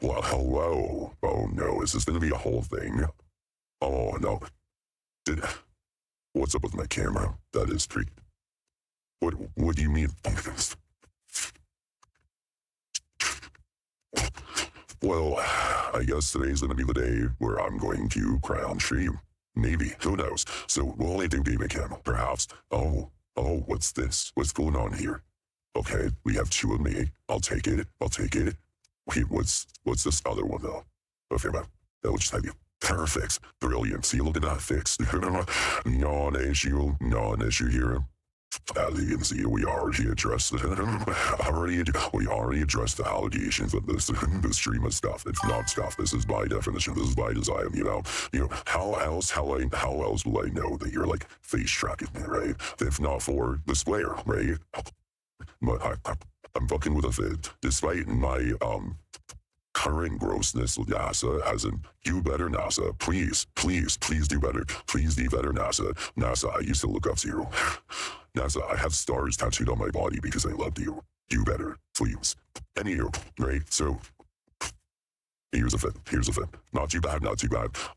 Well, hello. Oh no, is this gonna be a whole thing? Oh no. Did what's up with my camera? That is pretty. What do you mean? Well, I guess today's gonna be the day where I'm going to cry on stream. Maybe. Who knows? So we'll only do gaming cam, perhaps. Oh, what's this? What's going on here? Okay, we have two of me. I'll take it. I'll take it. Wait, what's this other one though? Okay, man. That'll just have you. Perfect. Brilliant. See, look at that fixed. Non-issue here. As you can see, we already addressed we already addressed the allegations of this stream of stuff. It's not stuff. This is by definition. This is by design. How else will I know that you're like face tracking me, right? If not for the square, right? But I'm fucking with a fit. Despite my current grossness with NASA, as in, do better, NASA. Please do better. Please do better, NASA. NASA, I used to look up to you. NASA, I have stars tattooed on my body because I loved you. Do better, please. Anywho, right? So, here's a fit. Not too bad.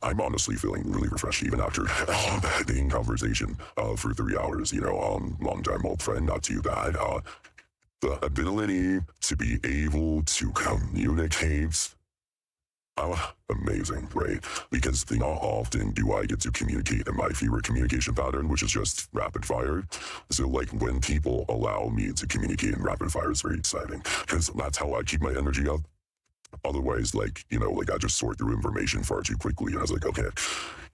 I'm honestly feeling really refreshed even after being conversation for 3 hours. Long time old friend, not too bad. The ability to be able to communicate. Amazing, right? Because not often do I get to communicate in my favorite communication pattern, which is just rapid fire. So like when people allow me to communicate in rapid fire, it's very exciting because that's how I keep my energy up. Otherwise, I just sort through information far too quickly. And I was like, okay,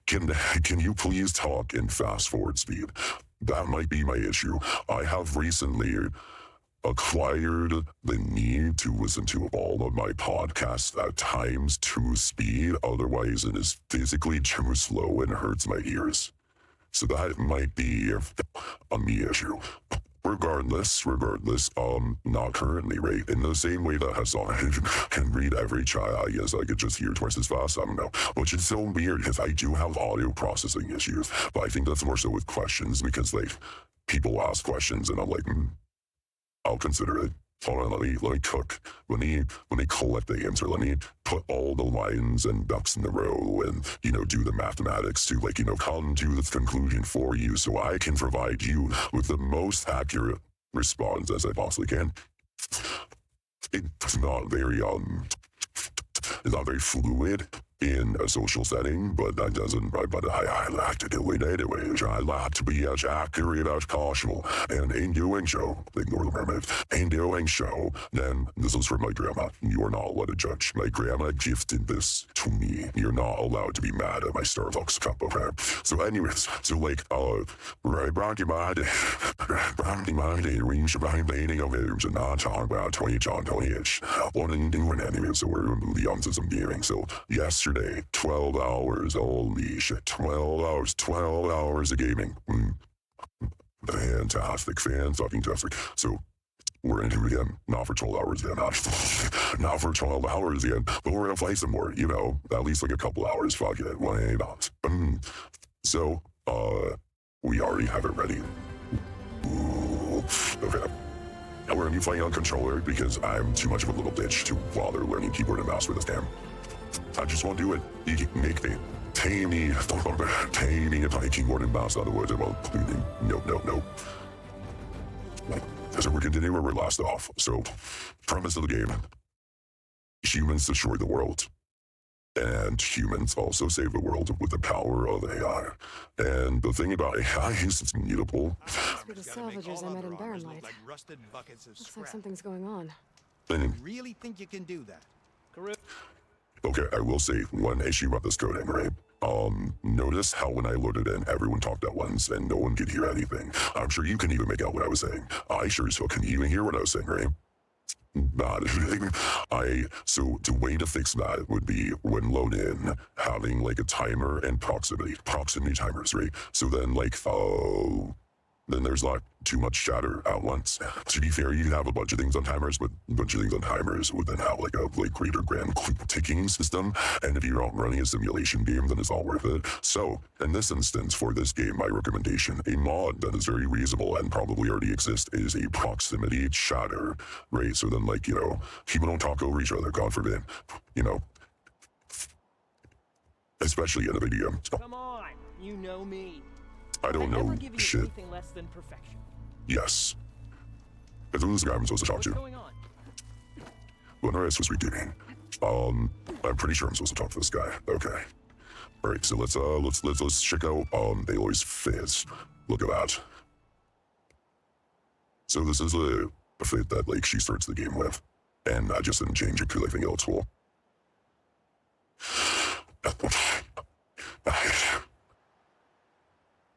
can you please talk in fast forward speed? That might be my issue. I have recently acquired the need to listen to all of my podcasts at times 2 speed. Otherwise, it is physically too slow and hurts my ears. So that might be a me issue. Regardless, not currently, right? In the same way that Hassan can read every chat, I guess I could just hear twice as fast. I don't know. Which is so weird because I do have audio processing issues. But I think that's more so with questions because, people ask questions and I'm like, I'll consider it. Hold on, let me cook. Let me collect the answer. Let me put all the lines and ducks in a row and, do the mathematics to, come to this conclusion for you so I can provide you with the most accurate response as I possibly can. It's not very fluid in a social setting, but that doesn't, but I like to do it anyway. I like to be as accurate as possible. And in doing so, ignore the mermaid, in doing so, then this is from my grandma. You are not allowed to judge. My grandma gifted this to me. You're not allowed to be mad at my Starbucks cup, okay? So anyways, Brandy Monday, range of rating of it, and not talk about 20-ish. One and doing anyway, so we're moving on to some gaming. So yesterday, 12 hours, holy shit, 12 hours of gaming. Fantastic. So we're into it again, not for 12 hours again, not for 12 hours again, but we're gonna play some more, at least a couple hours, fuck it, why not? So, we already have it ready. Ooh, okay. Now we're gonna be playing on controller because I'm too much of a little bitch to bother learning keyboard and mouse for this game. I just won't do it. You can make me. Pay me if I keyboard and mouse, otherwise I won't. Nope. So we're continuing where we last off. So, premise of the game. Humans destroy the world. And humans also save the world with the power of AI. And the thing about AI is it's mutable. Must be the salvagers I met in Barrenlight. Looks like something's going on. You really think you can do that? Okay, I will say one issue about this coding, right? Notice how when I loaded in, everyone talked at once and no one could hear anything. I'm sure you can even make out what I was saying. I sure as hell can even hear what I was saying, right? Bad. So the way to fix that would be when load in, having a timer and proximity timers, right? So then then there's not too much chatter at once. To be fair, you can have a bunch of things on timers, but a bunch of things on timers would then have like a greater grand ticking system. And if you're not running a simulation game, then it's all worth it. So in this instance, for this game, my recommendation, a mod that is very reasonable and probably already exists, is a proximity chatter, right? So then, like, you know, people don't talk over each other, God forbid, you know, especially in a video. Come on, you know me. I don't never know give you shit. anything less than perfection. Yes. Because who's the guy I'm supposed to talk What's to? going on? What am I supposed to be doing? I'm pretty sure I'm supposed to talk to this guy. Okay. Alright, so let's check out Aloy's Fizz. Look at that. So this is a fit that like she starts the game with. And I just didn't change it because I think it looks cool.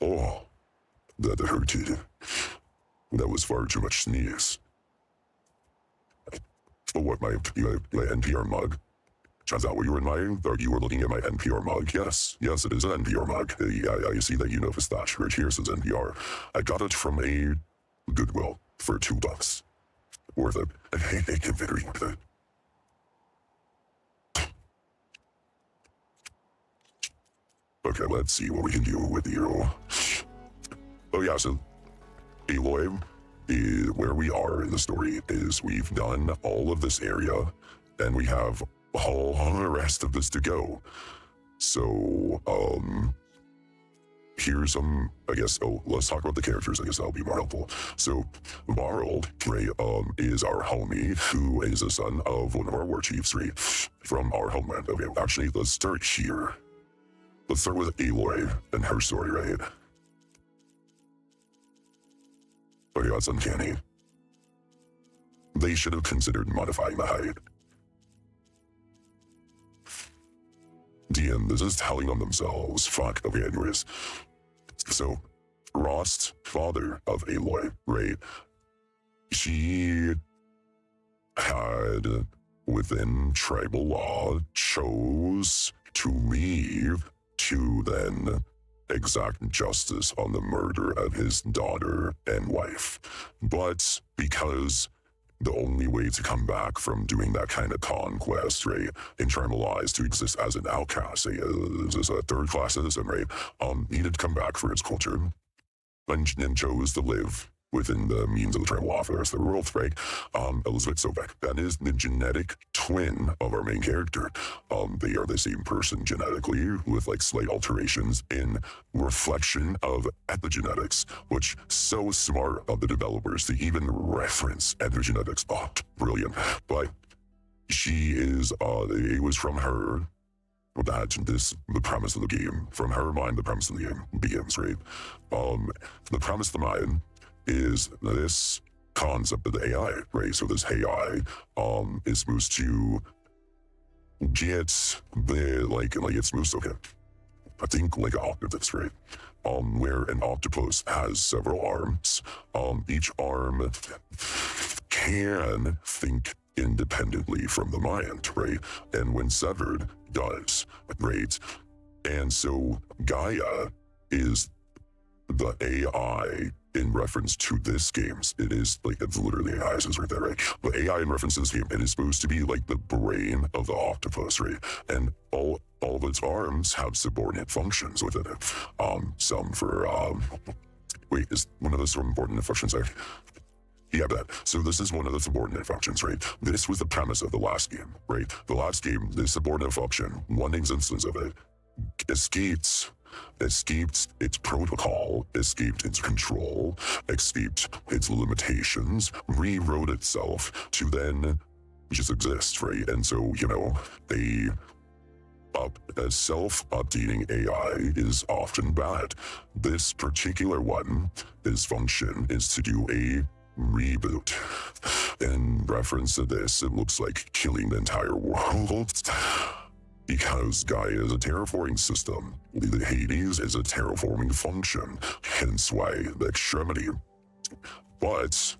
Oh, that hurted. That was far too much sneeze. Oh, what, my NPR mug? Turns out what you were admiring, or you were looking at my NPR mug. Yes, it is an NPR mug. I see that you noticed that. Right here says NPR. I got it from a Goodwill for $2. Worth it. Very worth it. Okay, let's see what we can do with you. Oh yeah, so Aloy, where we are in the story is we've done all of this area, and we have all the rest of this to go. So, here's some, I guess, let's talk about the characters. I guess that'll be more helpful. So, Marld, right, is our homie, who is a son of one of our war chiefs, right, from our homeland. Okay, actually, let's start here. Let's start with Aloy and her story, right? Okay, that's uncanny. They should have considered modifying the height. DM, this is telling on themselves. Fuck. Okay, anyways. So, Rost, father of Aloy, right? She had, within tribal law, chose to leave to then exact justice on the murder of his daughter and wife. But because the only way to come back from doing that kind of conquest, right, in tribal law is to exist as an outcast, as a third-class citizen, right, needed to come back for its culture, and chose to live within the means of the tribal law for the rest of the world, right? Elizabeth Sobek, that is the genetic twin of our main character. They are the same person genetically, with like slight alterations in reflection of epigenetics, which so smart of the developers to even reference epigenetics. Oh, brilliant. But she is, it was from her that the premise of the game, from her mind, the premise of the game begins, right? The premise of the mind is this concept of the AI, right? So this AI is supposed to get the, like it's supposed to, okay, I think like an octopus, right? Where an octopus has several arms. Each arm can think independently from the mind, right? And when severed, does, right? And so Gaia is the AI in reference to this games. It is like, it's literally AI, it says right there, right? But AI in reference to this game, it is supposed to be like the brain of the octopus, right? And all of its arms have subordinate functions within it. Some for, wait, is one of those subordinate functions there? Yeah, that. So this is one of the subordinate functions, right? This was the premise of the last game, right? The last game, this subordinate function, one instance of it, escaped its protocol, escaped its control, escaped its limitations, rewrote itself to then just exist, right? And so, you know, a self-updating AI is often bad. This particular one, its function is to do a reboot. In reference to this, it looks like killing the entire world. Because Gaia is a terraforming system, the Hades is a terraforming function, hence why the extremity. But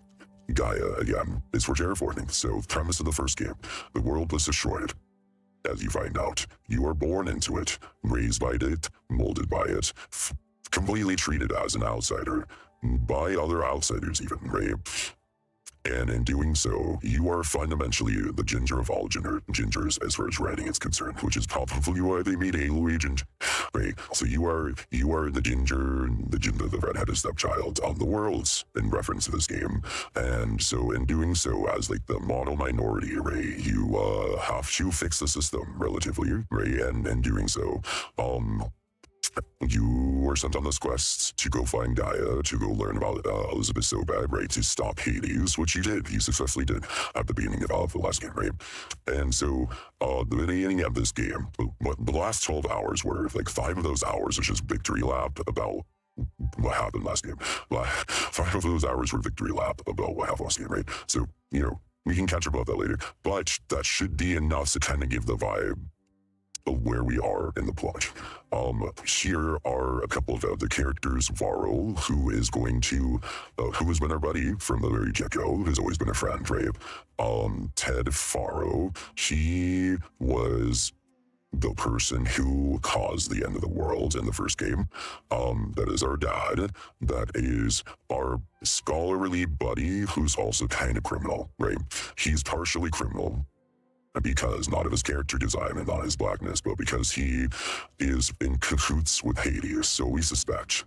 Gaia, again, is for terraforming. So, premise of the first game, the world was destroyed. As you find out, you are born into it, raised by it, molded by it, completely treated as an outsider. by other outsiders even, right? And in doing so, you are fundamentally the ginger of all gingers as far as writing is concerned, which is probably why they made Halo Agent, right? So you are the ginger, the redheaded stepchild of the worlds in reference to this game. And so in doing so, as like the model minority, right, you have to fix the system relatively, right? And in doing so, you were sent on this quest to go find Gaia, to go learn about Elizabeth Sobek, right, to stop Hades, which you did. You successfully did at the beginning of the last game, right? And so, the beginning of this game, the last 12 hours were, like, 5 of those hours was just victory lap about what happened last game. 5 of those hours were victory lap about what happened last game, right? So, you know, we can catch up about that later. But that should be enough to kind of give the vibe of where we are in the plot. Here are a couple of the characters. Varro, who is going to, who has been our buddy from the very get-go, who's always been a friend, right? Ted Faro, he was the person who caused the end of the world in the first game. That is our dad. That is our scholarly buddy, who's also kind of criminal, right? He's partially criminal, because not of his character design and not his blackness, but because he is in cahoots with Hades, so we suspect.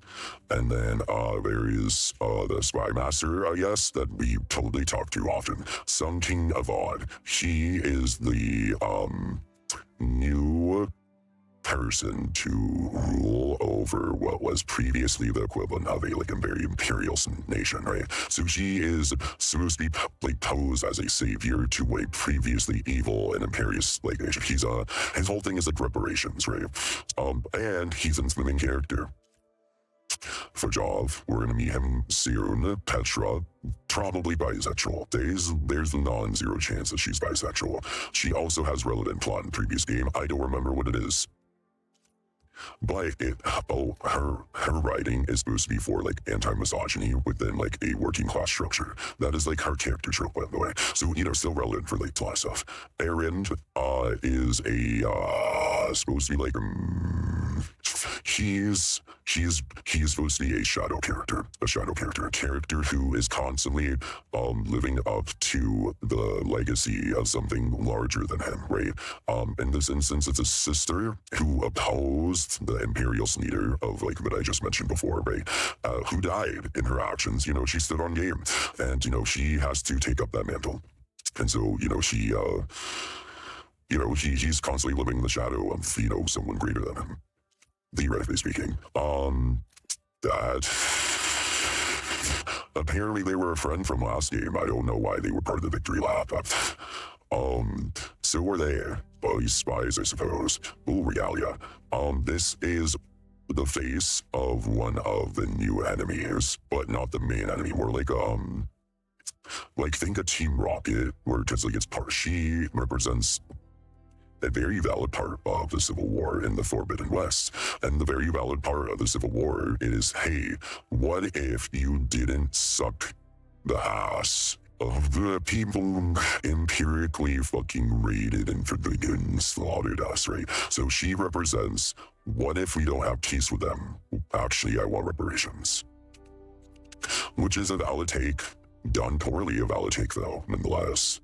And then there is the Spy Master, I guess, that we totally talk to often. Sun King Avad. He is the new person to rule over what was previously the equivalent of a very imperial nation, right? So he is supposed to be like posed as a savior to a previously evil and imperious nation. He's his whole thing is like reparations, right? And he's the main character. Fajov, we're gonna meet him soon. Petra, probably bisexual. There's a non-zero chance that she's bisexual. She also has relevant plot in the previous game. I don't remember what it is. But her writing is supposed to be for like anti-misogyny within like a working class structure. That is like her character trope, by the way. So, you know, still relevant for like plot stuff. Aaron is a supposed to be like he's supposed to be a shadow character, a character who is constantly living up to the legacy of something larger than him, right? In this instance, it's a sister who opposed the imperial leader of like that I just mentioned before, right? Who died in her actions. You know, she stood on game, and you know she has to take up that mantle, and so you know she. He's constantly living in the shadow of, you know, someone greater than him. Theoretically speaking. That apparently they were a friend from last game. I don't know why they were part of the victory lap. So were they. These spies, I suppose. Oh, Regalia. This is the face of one of the new enemies, but not the main enemy. More like think a Team Rocket, where because like she represents a very valid part of the Civil War in the Forbidden West. And the very valid part of the Civil War is, hey, what if you didn't suck the ass of the people who empirically fucking raided and slaughtered us, right? So she represents, what if we don't have peace with them? Actually, I want reparations. Which is a valid take. Done poorly, a valid take though, nonetheless.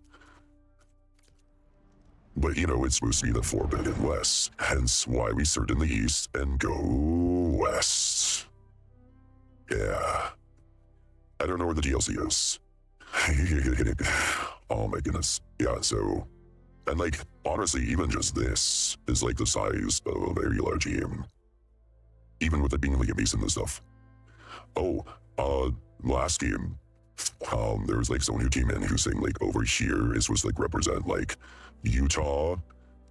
But, you know, it's supposed to be the Forbidden West, hence why we start in the East and go West. Yeah. I don't know where the DLC is. Oh my goodness. Yeah, so... And, like, honestly, even just this is, like, the size of a very large game. Even with it being, like, a base and stuff. Oh, last game, there was, like, someone who came in who's saying, like, over here is supposed to, like, represent, like, Utah,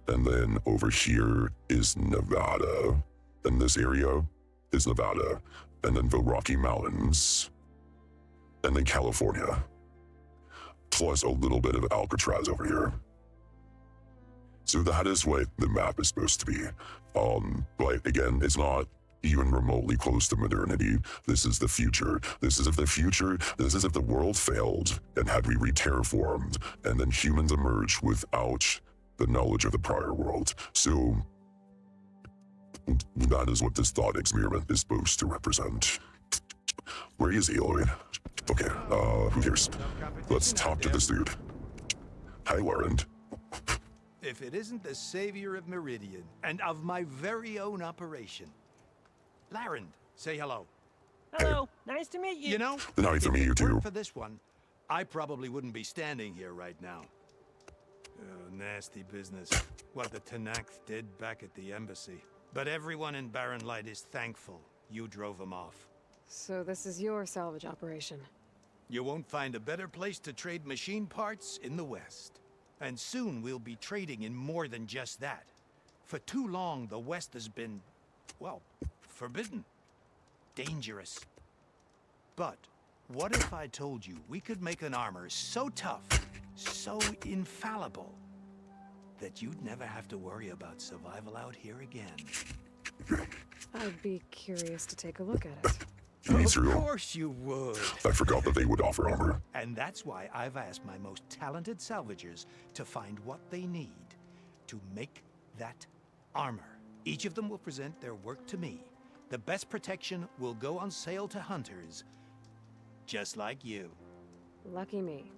and then over here is Nevada, and this area is Nevada, and then the Rocky Mountains, and then California, plus a little bit of Alcatraz over here. So that is what the map is supposed to be. But again, it's not even remotely close to modernity. This is the future. This is if the future, this is if the world failed and had we re-terraformed and then humans emerged without the knowledge of the prior world. So that is what this thought experiment is supposed to represent. Where is Aloy? Okay, who cares? Let's talk to this dude. Hi, Lauren. If it isn't the savior of Meridian and of my very own operation. Larend, say hello. Hello, nice to meet you. You know, Nice to if meet you it too. weren't for this one, I probably wouldn't be standing here right now. Oh, nasty business. What the Tenakth did back at the embassy. But everyone in Barren Light is thankful you drove them off. So this is your salvage operation. You won't find a better place to trade machine parts in the West. And soon we'll be trading in more than just that. For too long, the West has been, well, forbidden. Dangerous. But what if I told you we could make an armor so tough, so infallible, that you'd never have to worry about survival out here again? I'd be curious to take a look at it. Me Of too. course you would. I forgot that they would offer armor. And that's why I've asked my most talented salvagers to find what they need to make that armor. Each of them will present their work to me. The best protection will go on sale to hunters, just like you. Lucky me.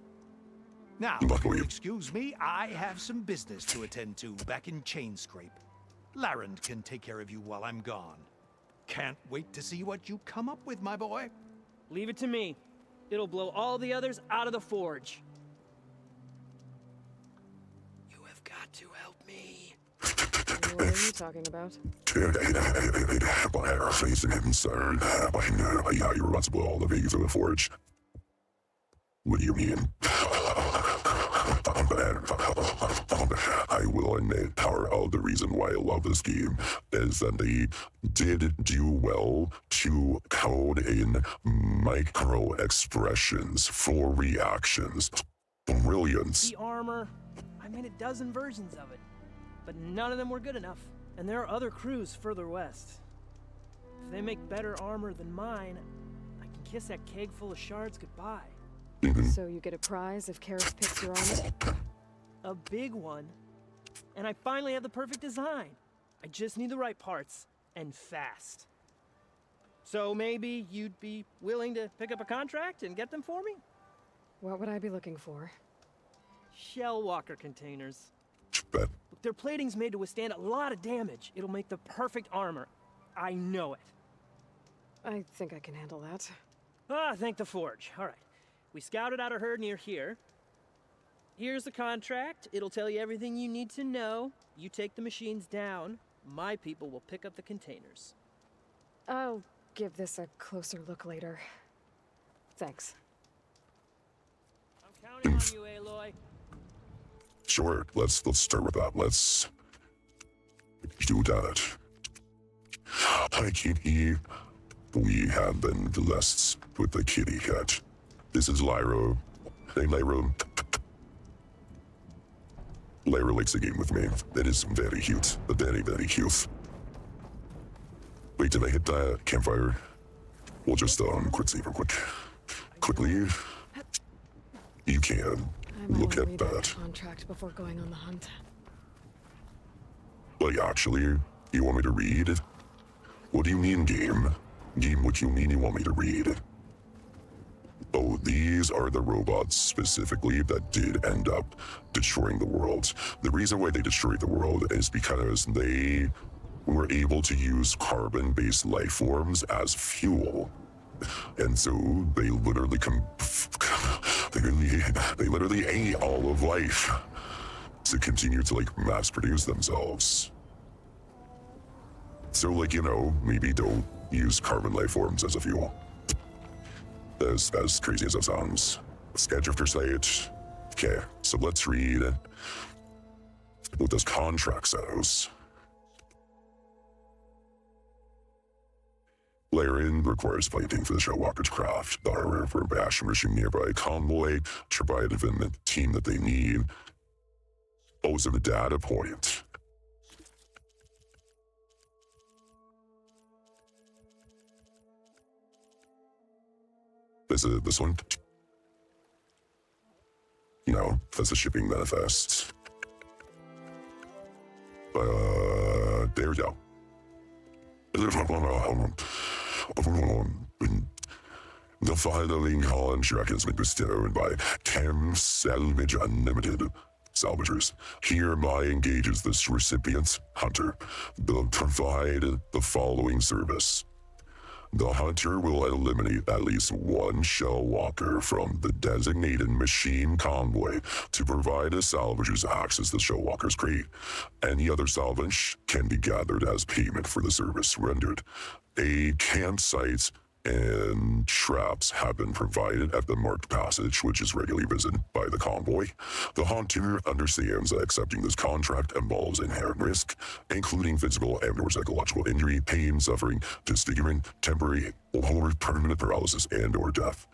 Now, if Luckily. you'll excuse me, I have some business to attend to back in Chainscrape. Larend can take care of you while I'm gone. Can't wait to see what you come up with, my boy. Leave it to me. It'll blow all the others out of the forge. You have got to help me. What are you talking about? By facing concern, yeah, you're about to blow all the Vegas in the forge. What do you mean? I will admit part of the reason why I love this game is that they did do well to code in micro expressions for reactions. Brilliance. The armor, I made a dozen versions of it, but none of them were good enough. And there are other crews further west. If they make better armor than mine, I can kiss that keg full of shards goodbye. So you get a prize if Karis picks your armor? A big one. And I finally have the perfect design. I just need the right parts, and fast. So maybe you'd be willing to pick up a contract and get them for me? What would I be looking for? Shell walker containers. Bet. Look, their plating's made to withstand a lot of damage. It'll make the perfect armor. I know it. I think I can handle that. Ah, thank the forge. All right. We scouted out a herd near here. Here's the contract. It'll tell you everything you need to know. You take the machines down. My people will pick up the containers. I'll give this a closer look later. Thanks. I'm counting on you, Aloy. Sure, let's start with that. Let's do that. Hi, Kitty. We have been blessed with a kitty cat. This is Lyra. Hey, Lyra. Lyra likes a game with me. That is very cute. Very, very cute. Wait, did I hit that campfire? We'll just, quick save real quick. Quickly. You can. I might Look wanna at read that that. contract before going on the hunt. Like, actually, you want me to read? What do you mean, game? Game, what you mean you want me to read? Oh, these are the robots specifically that did end up destroying the world. The reason why they destroyed the world is because they were able to use carbon-based life forms as fuel. And so they literally they literally ate all of life to continue to like mass produce themselves. So like, you know, maybe don't use carbon life forms as a fuel. As crazy as that sounds. Skydrifter site. Okay, so let's read what this contract says. Larian requires fighting for the Shellwalker's craft. The armor for a bash machine nearby convoy to provide the team that they need. Also the data point. This one? No, that's a shipping manifest. There we go. The following contract has been bestowed by Chem Salvage Unlimited. Salvagers hereby engages this recipient, Hunter, to provide the following service. The Hunter will eliminate at least one shell walker from the designated machine convoy to provide the salvagers access to the shell walker's crate. Any other salvage can be gathered as payment for the service rendered. A campsite and traps have been provided at the marked passage, which is regularly visited by the convoy. The Hunter understands that accepting this contract involves inherent risk, including physical and or psychological injury, pain, suffering, disfigurement, temporary or permanent paralysis, and or death.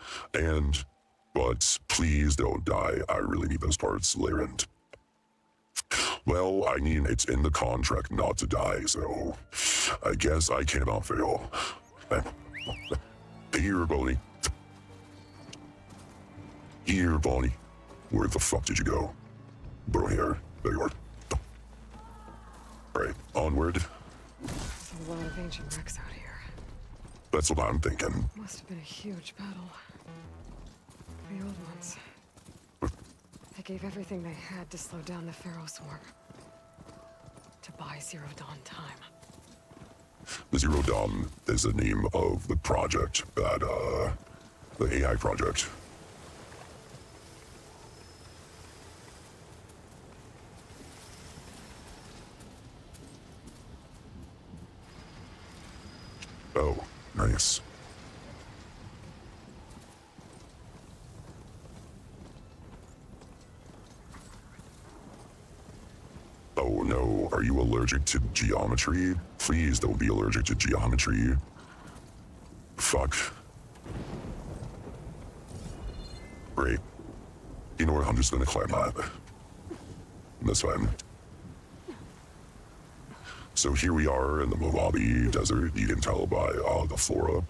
But please don't die. I really need those parts, Larend. Well, I mean, it's in the contract not to die, so I guess I cannot fail. Here, Bonnie. Here, Bonnie. Where the fuck did you go? Bro, here. There you are. Alright, onward. There's a lot of ancient wrecks out here. That's what I'm thinking. Must have been a huge battle. The old ones. They gave everything they had to slow down the Pharaoh swarm. To buy Zero Dawn time. The Zero Dawn is the name of the project that, the AI project. Oh, nice. Oh no, are you allergic to geometry? Please don't be allergic to geometry. Fuck. Great. You know what, I'm just gonna climb that. That's fine. So here we are in the Mojave Desert. You can tell by the flora.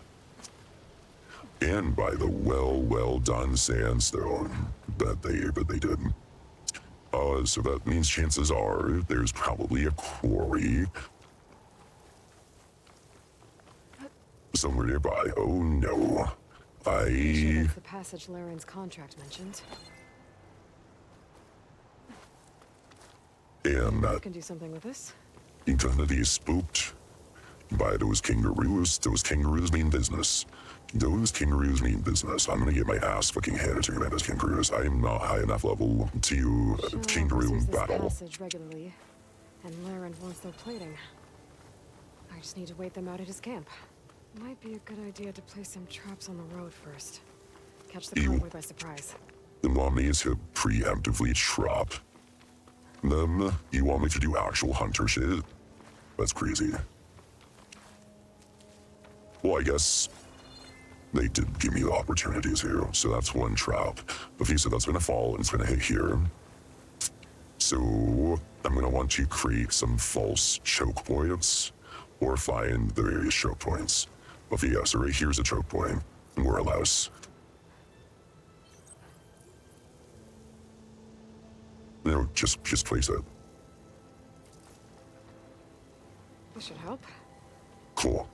And by the well done sandstone that they did. So that means chances are there's probably a quarry somewhere nearby. Oh no. Sure that's the passage Laren's contract mentioned. And You can do something with this? eternity is spooked by those kangaroos. Those kangaroos mean business. Those kangaroos mean business. I'm gonna get my ass fucking handed to me by those kangaroos. I am not high enough level to kangaroo uses this battle. passage regularly, and Laren wants their plating. I just need to wait them out at his camp. Might be a good idea to place some traps on the road first. Catch the convoy by surprise. You want me to preemptively trap them? You want me to do actual hunter shit? That's crazy. Well, I guess they did give me the opportunities here, so that's one trap. Okay, so that's gonna fall and it's gonna hit here. So I'm gonna want to create some false choke points or find the various choke points. Okay, yeah, so right here's a choke point, more or less. You know, just place it. This should help. Cool.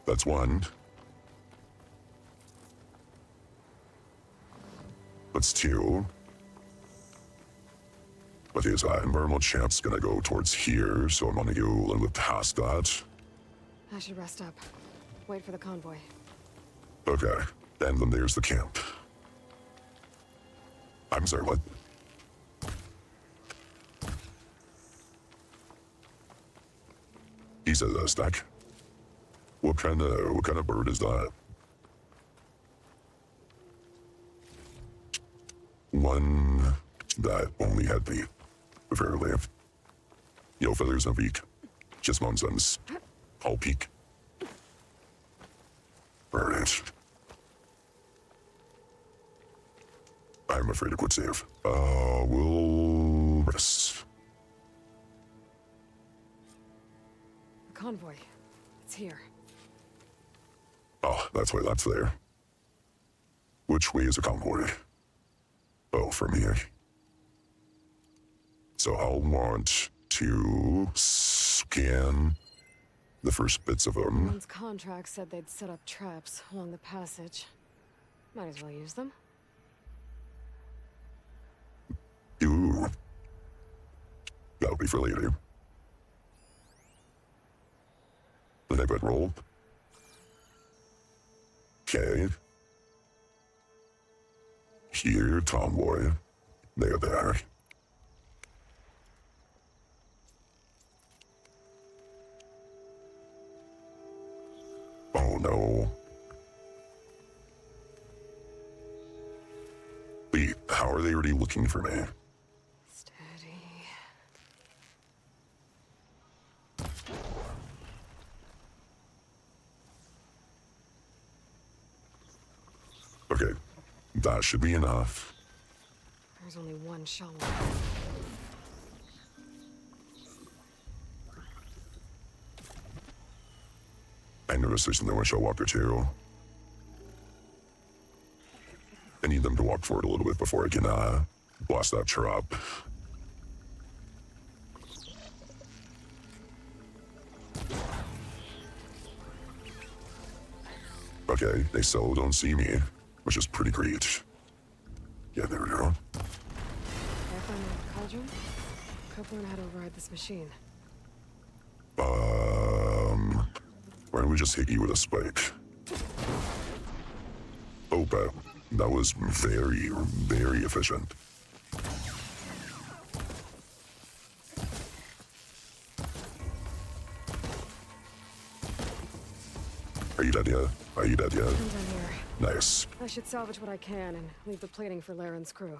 That's one. That's two. But his environmental champ's gonna go towards here, so I'm gonna go a little bit past that. I should rest up. Wait for the convoy. Okay. And then there's the camp. I'm sorry, what? He says a stack. What kind of bird is that? One that only had the fairly. Yo, feathers no peak. Just nonsense. I'll peek. Burn it. I'm afraid to quit save. We'll rest. The convoy. It's here. Oh, that's why that's there. Which way is the convoy? Oh, from here. So I'll want to scan the first bits of them. Laren's contract said they'd set up traps along the passage. Might as well use them. Ooh. That'll be for later. Then I bet roll. Okay. Here, tomboy. There. Oh no. Wait, how are they already looking for me? Steady. Okay, that should be enough. There's only one shell left. I noticed there's another shell walker too. I need them to walk forward a little bit before I can blast that trap. Okay, they still don't see me, which is pretty great. Yeah, there we go. If I find the cauldron, Cope learn how to override this machine. Why don't we just hit you with a spike? Oh, but that was very, very efficient. Are you dead yet? Are you dead yet? I'm done here. Nice. I should salvage what I can and leave the plating for Laren's crew.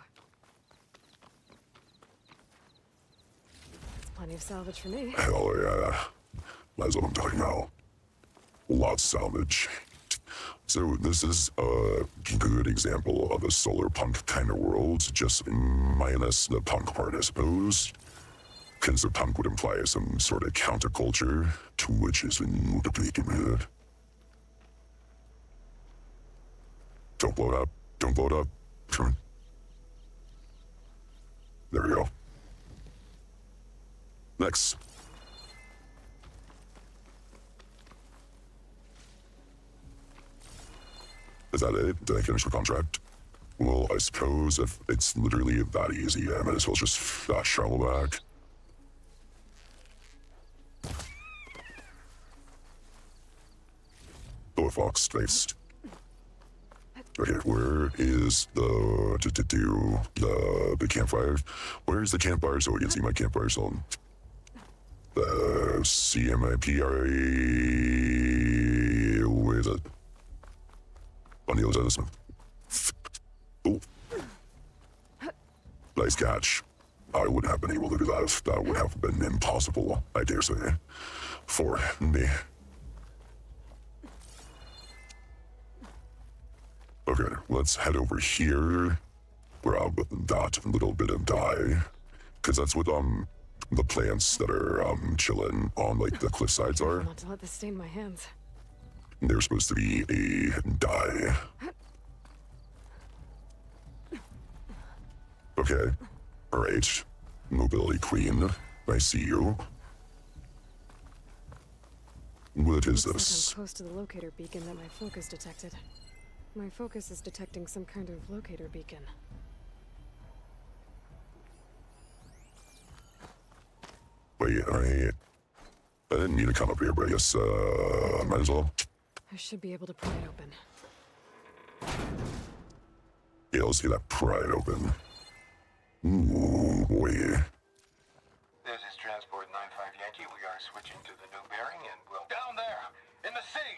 That's plenty of salvage for me. Hell yeah. That's what I'm talking about. Lots salvage. So this is a good example of a solar punk kind of world, just minus the punk part, I suppose. Because the punk would imply some sort of counterculture to which is in the predicament. Don't blow it up. Don't blow it up. Turn. There we go. Next. Is that it? Did I finish the contract? Well, I suppose if it's literally that easy, I might as well just shovel back. Oh, fox faced. Okay, where is the campfire? Where is the campfire so I can see my campfire zone? The CMIPRA. Where is it? On the other side of this one. Oh. Nice catch. I wouldn't have been able to do that. That would have been impossible, I dare say, for me. Okay, let's head over here. Grab that little bit of dye. Because that's what, the plants that are, chilling on, like, the cliff sides I are. don't want to let this stain my hands. There's supposed to be a dye. Okay. Alright. Mobility Queen. I see you. What is Looks like this? I'm close to the locator beacon that my focus detected. My focus is detecting some kind of locator beacon. Wait, I didn't mean to come up here, but I guess, might as well. I should be able to pry it open. Yeah, let's get that pried open. Ooh, boy. This is Transport 95 Yankee. We are switching to the new bearing and we'll... Down there! In the sea!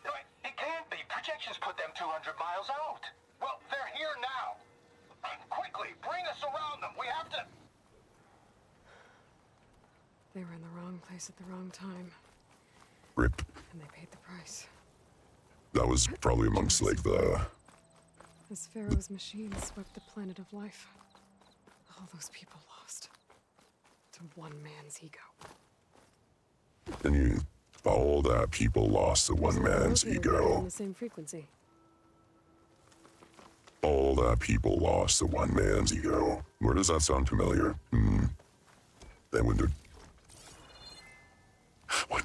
No, it can't be. Projections put them 200 miles out. Well, they're here now. Quickly, bring us around them. We have to... They were in the wrong place at the wrong time, Rip. and they paid the price. That was probably amongst, like, the... As Pharaoh's machine swept the planet of life, all those people lost to one man's ego. And you... All that people lost to one man's Locator beacon on ego. the same frequency. All that people lost to one man's ego. Where does that sound familiar? I wondered. One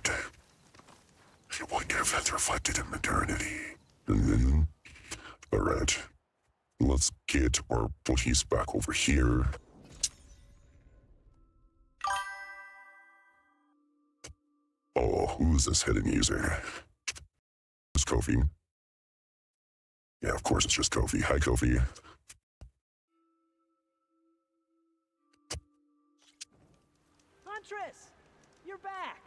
day if that's reflected in eternity. Alright. Let's get our booties back over here. Oh, who's this hidden user? It's Kofi. Yeah, of course it's just Kofi. Hi, Kofi. Huntress! You're back!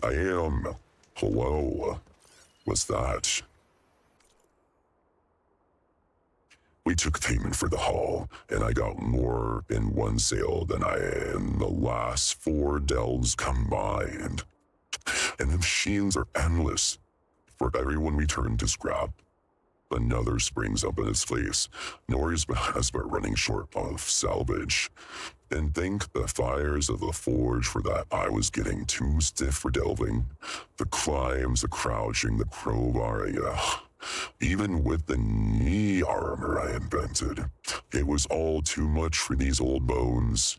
I am. Hello. What's that? We took payment for the haul, and I got more in one sale than I in the last 4 delves combined. And the machines are endless. For everyone we turn to scrap, another springs up in its place. Norris has been running short of salvage. And think the fires of the forge for that I was getting too stiff for delving. The climbs, the crouching, the crowbar, even with the knee armor I invented, it was all too much for these old bones.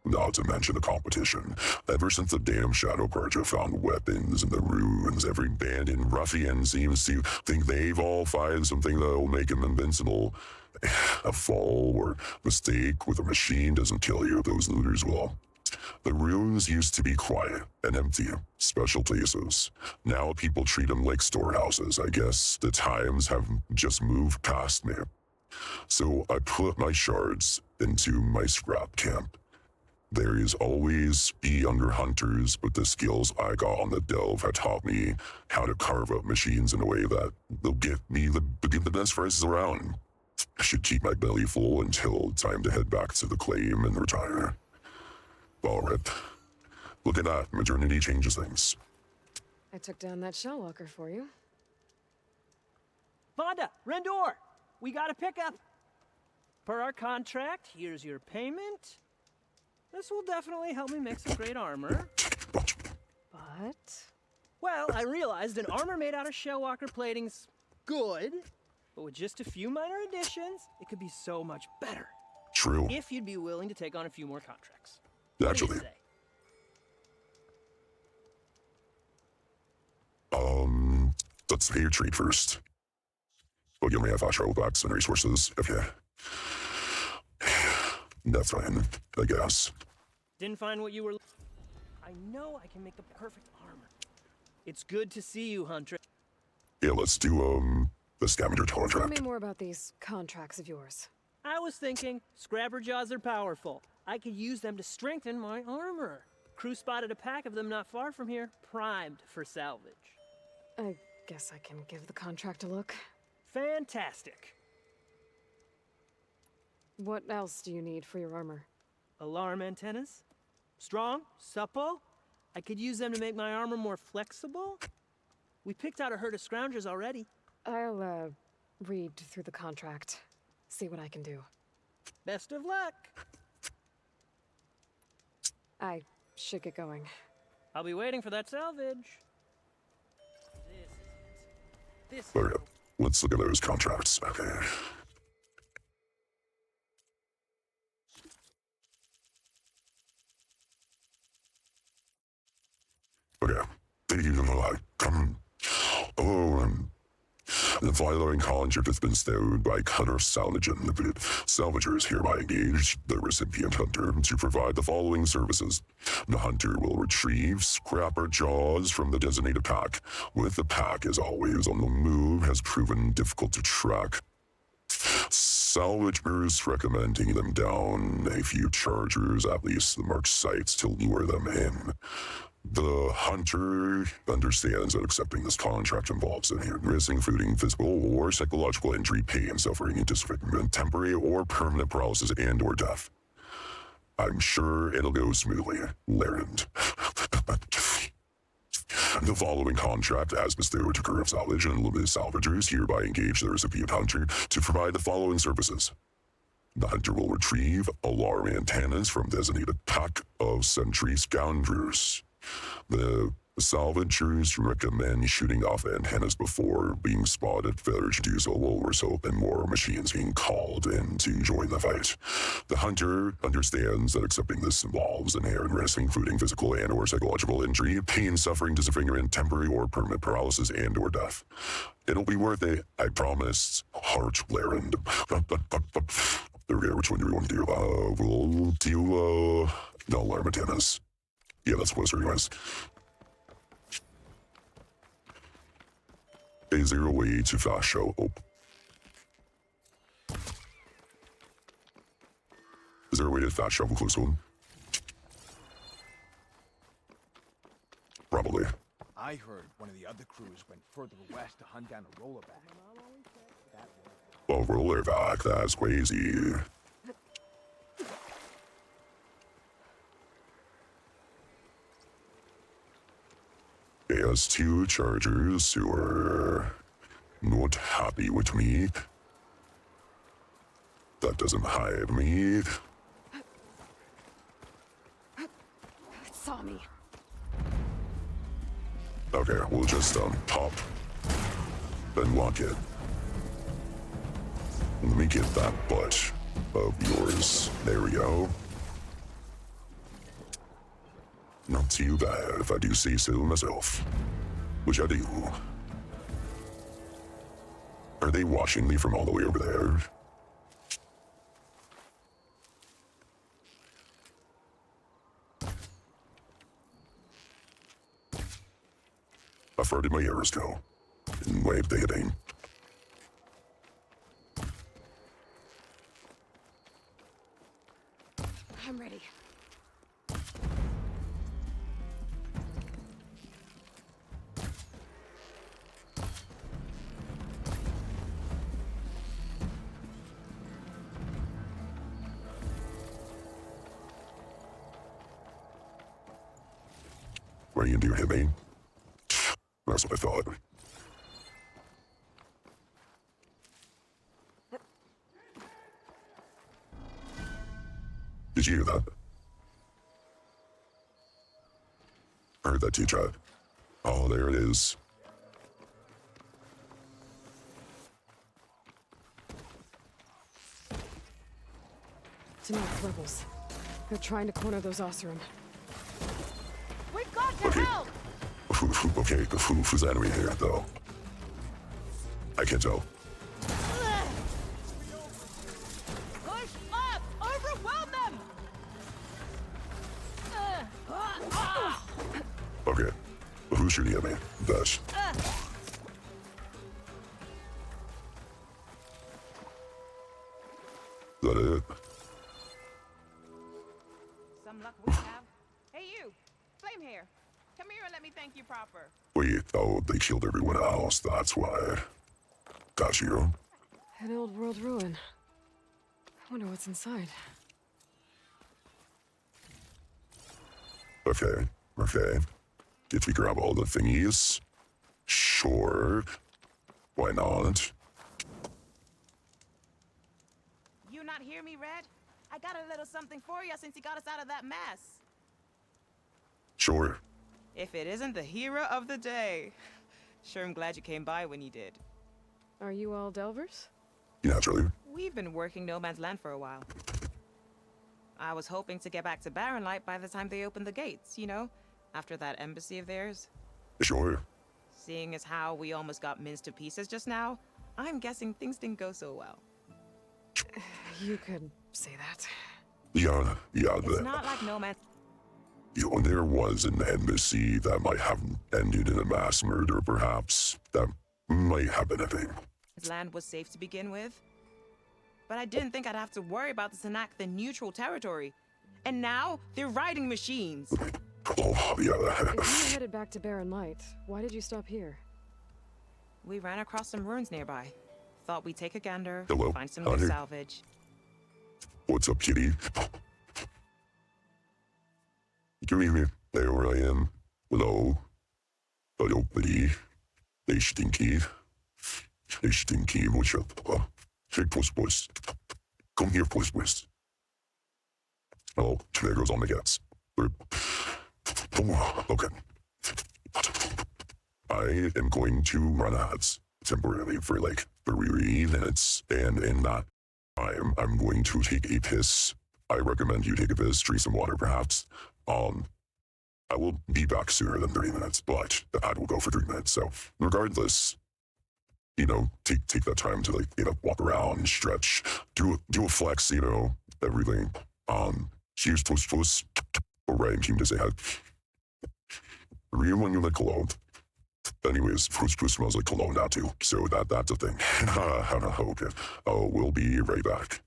Not to mention the competition. Ever since the damn Shadow Purge have found weapons in the ruins, every bandit and ruffian seems to think they've all found something that'll make them invincible. A fall or mistake with a machine doesn't kill you, those looters will. The ruins used to be quiet and empty, special places. Now people treat them like storehouses. I guess the times have just moved past me. So I put my shards into my scrap camp. There is always be under hunters, but the skills I got on the delve had taught me how to carve up machines in a way that they'll give me the best prices around. I should keep my belly full until time to head back to the claim and retire. Alright. Look at that, modernity changes things. I took down that shell walker for you. Vonda! Rendor! We got a pickup! Per our contract, here's your payment. This will definitely help me make some great armor. But? Well, I realized an armor made out of Shellwalker plating's good, but with just a few minor additions, it could be so much better. True. If you'd be willing to take on a few more contracts. What do you Naturally. say? Let's pay your trade first. But you only have actual backs and resources, if you... That's fine, I guess. Didn't find what you were... I know I can make the perfect armor. It's good to see you, Hunter. Yeah, let's do, the scavenger Tell me contract. more about these contracts of yours. I was thinking, Scrabber Jaws are powerful. I could use them to strengthen my armor. Crew spotted a pack of them not far from here, primed for salvage. I guess I can give the contract a look. Fantastic. What else do you need for your armor? Alarm antennas? Strong? Supple? I could use them to make my armor more flexible? We picked out a herd of scroungers already. I'll, read through the contract. See what I can do. Best of luck. I should get going. I'll be waiting for that salvage. This is it. Alright, let's look at those contracts. Okay. Okay. Thank you for that. The following contract has been stowed by Cutter Salvage Limited. Salvagers hereby engage the recipient hunter to provide the following services. The hunter will retrieve Scrapper Jaws from the designated pack. With the pack, as always, on the move has proven difficult to track. Salvagers recommend taking them down a few chargers, at least the marked sites, to lure them in. The hunter understands that accepting this contract involves inherent risk, including physical or psychological injury, pain, suffering, and disfigurement, temporary or permanent paralysis, and or death. I'm sure it'll go smoothly, Larend. The following contract, as bestowed to Curve Salvage and Limited Salvagers, hereby engage the recipient hunter to provide the following services. The hunter will retrieve alarm antennas from designated pack of sentry scoundrels. The salvagers recommend shooting off antennas before being spotted. Failure to do so will result in more machines being called in to join the fight. The hunter understands that accepting this involves inherent risk, including physical and or psychological injury, pain, suffering, disfigurement, temporary or permanent paralysis, and or death. It'll be worth it, I promise. Heart Laren. Okay, which one do we want to do? We'll do, no, Larmatanas. Yeah, that's closer anyways. Is there a way to fast show? Oh. Is there a way to fast travel close one? Probably. I heard one of the other crews went further west to hunt down a rollerback. Well, roller back, that's crazy. There's two chargers who are not happy with me. That doesn't hide me. It saw me. Okay, we'll just pop, then lock it. Let me get that butt of yours. There we go. Not too bad if I do say so myself. Which I do. Are they watching me from all the way over there? How far did my arrows go? And wave they hitting. I'm ready. What are you gonna do, hit me? That's what I thought. Did you hear that? I heard that too, Chad. Oh, there it is. Tenakth rebels. They're trying to corner those Oseram. We've got to Okay. help! Okay, who's the enemy here, though? I can't tell. Push up! Overwhelm them! Okay, who's shooting at me? Dash. Is that it? Some luck we have. Hey you! Flame hair! Come here and let me thank you proper. Wait, oh, they killed everyone else, that's why. Got you. An old world ruin. I wonder what's inside. Okay, okay. If we grab all the thingies, sure. Why not? You not hear me, Red? I got a little something for you since you got us out of that mess. Sure. If it isn't the hero of the day. Sure, I'm glad you came by when you did. Are you all Delvers? Naturally. We've been working No Man's Land for a while. I was hoping to get back to Barren Light by the time they opened the gates, you know? After that embassy of theirs. Sure. Seeing as how we almost got minced to pieces just now, I'm guessing things didn't go so well. You could say that. Yeah, It's not like No Man's... there was an embassy that might have ended in a mass murder, perhaps. That might have been a thing. Land was safe to begin with. But I didn't think I'd have to worry about the Tenakth in neutral territory. And now, they're riding machines. Oh, yeah. If you headed back to Barren Light, why did you stop here? We ran across some ruins nearby. Thought we'd take a gander, Hello, find some honey. new salvage. What's up, kitty? Come here. There I am. Hello. Hello, buddy. Hey, Stinky. Hey, Stinky, what's up? Hey, puss. Come here, puss. Oh, there goes all my cats. Okay. I am going to run ads temporarily for like 3 minutes, and in that time, I'm going to take a piss. I recommend you take a piss, drink some water, perhaps. I will be back sooner than 3 minutes, but the ad will go for 3 minutes. So, regardless, take that time to walk around, stretch, do a flex, everything. Cheers, toast, alright, came to say hi. Real when you like cologne. Anyways, Fruits smells like cologne now too, so that's a thing. Okay. We'll be right back.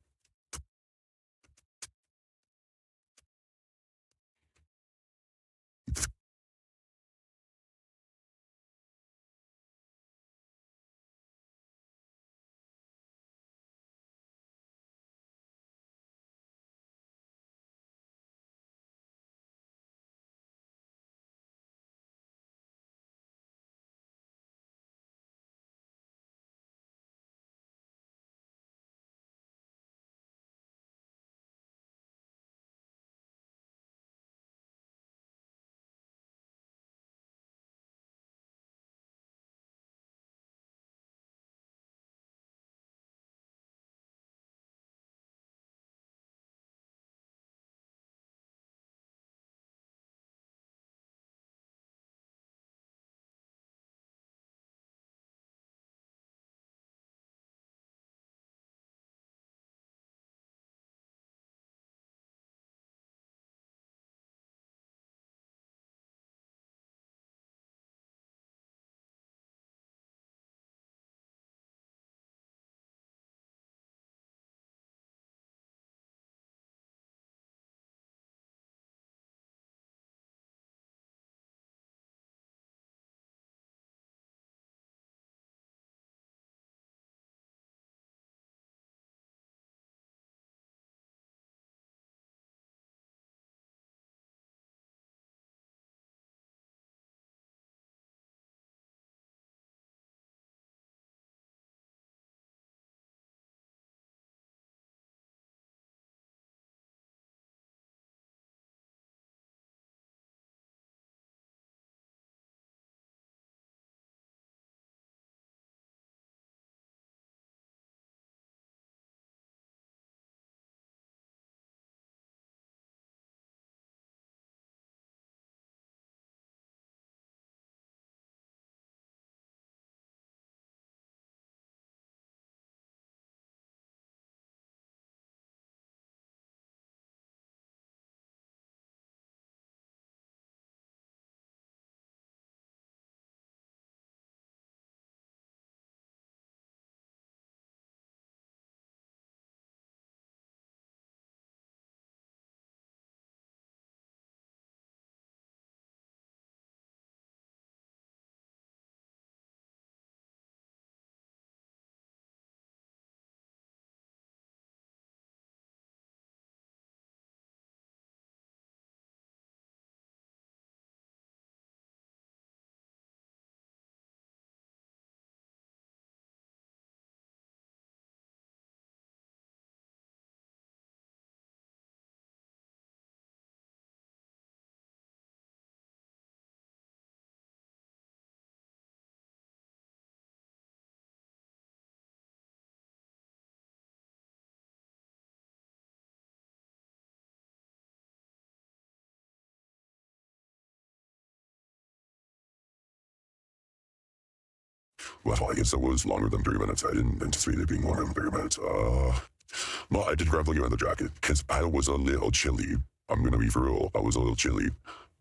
Well, I guess that was longer than 3 minutes. I didn't anticipate it being longer than 3 minutes. Well, I did grab the jacket because I was a little chilly. I'm gonna be for real. I was a little chilly.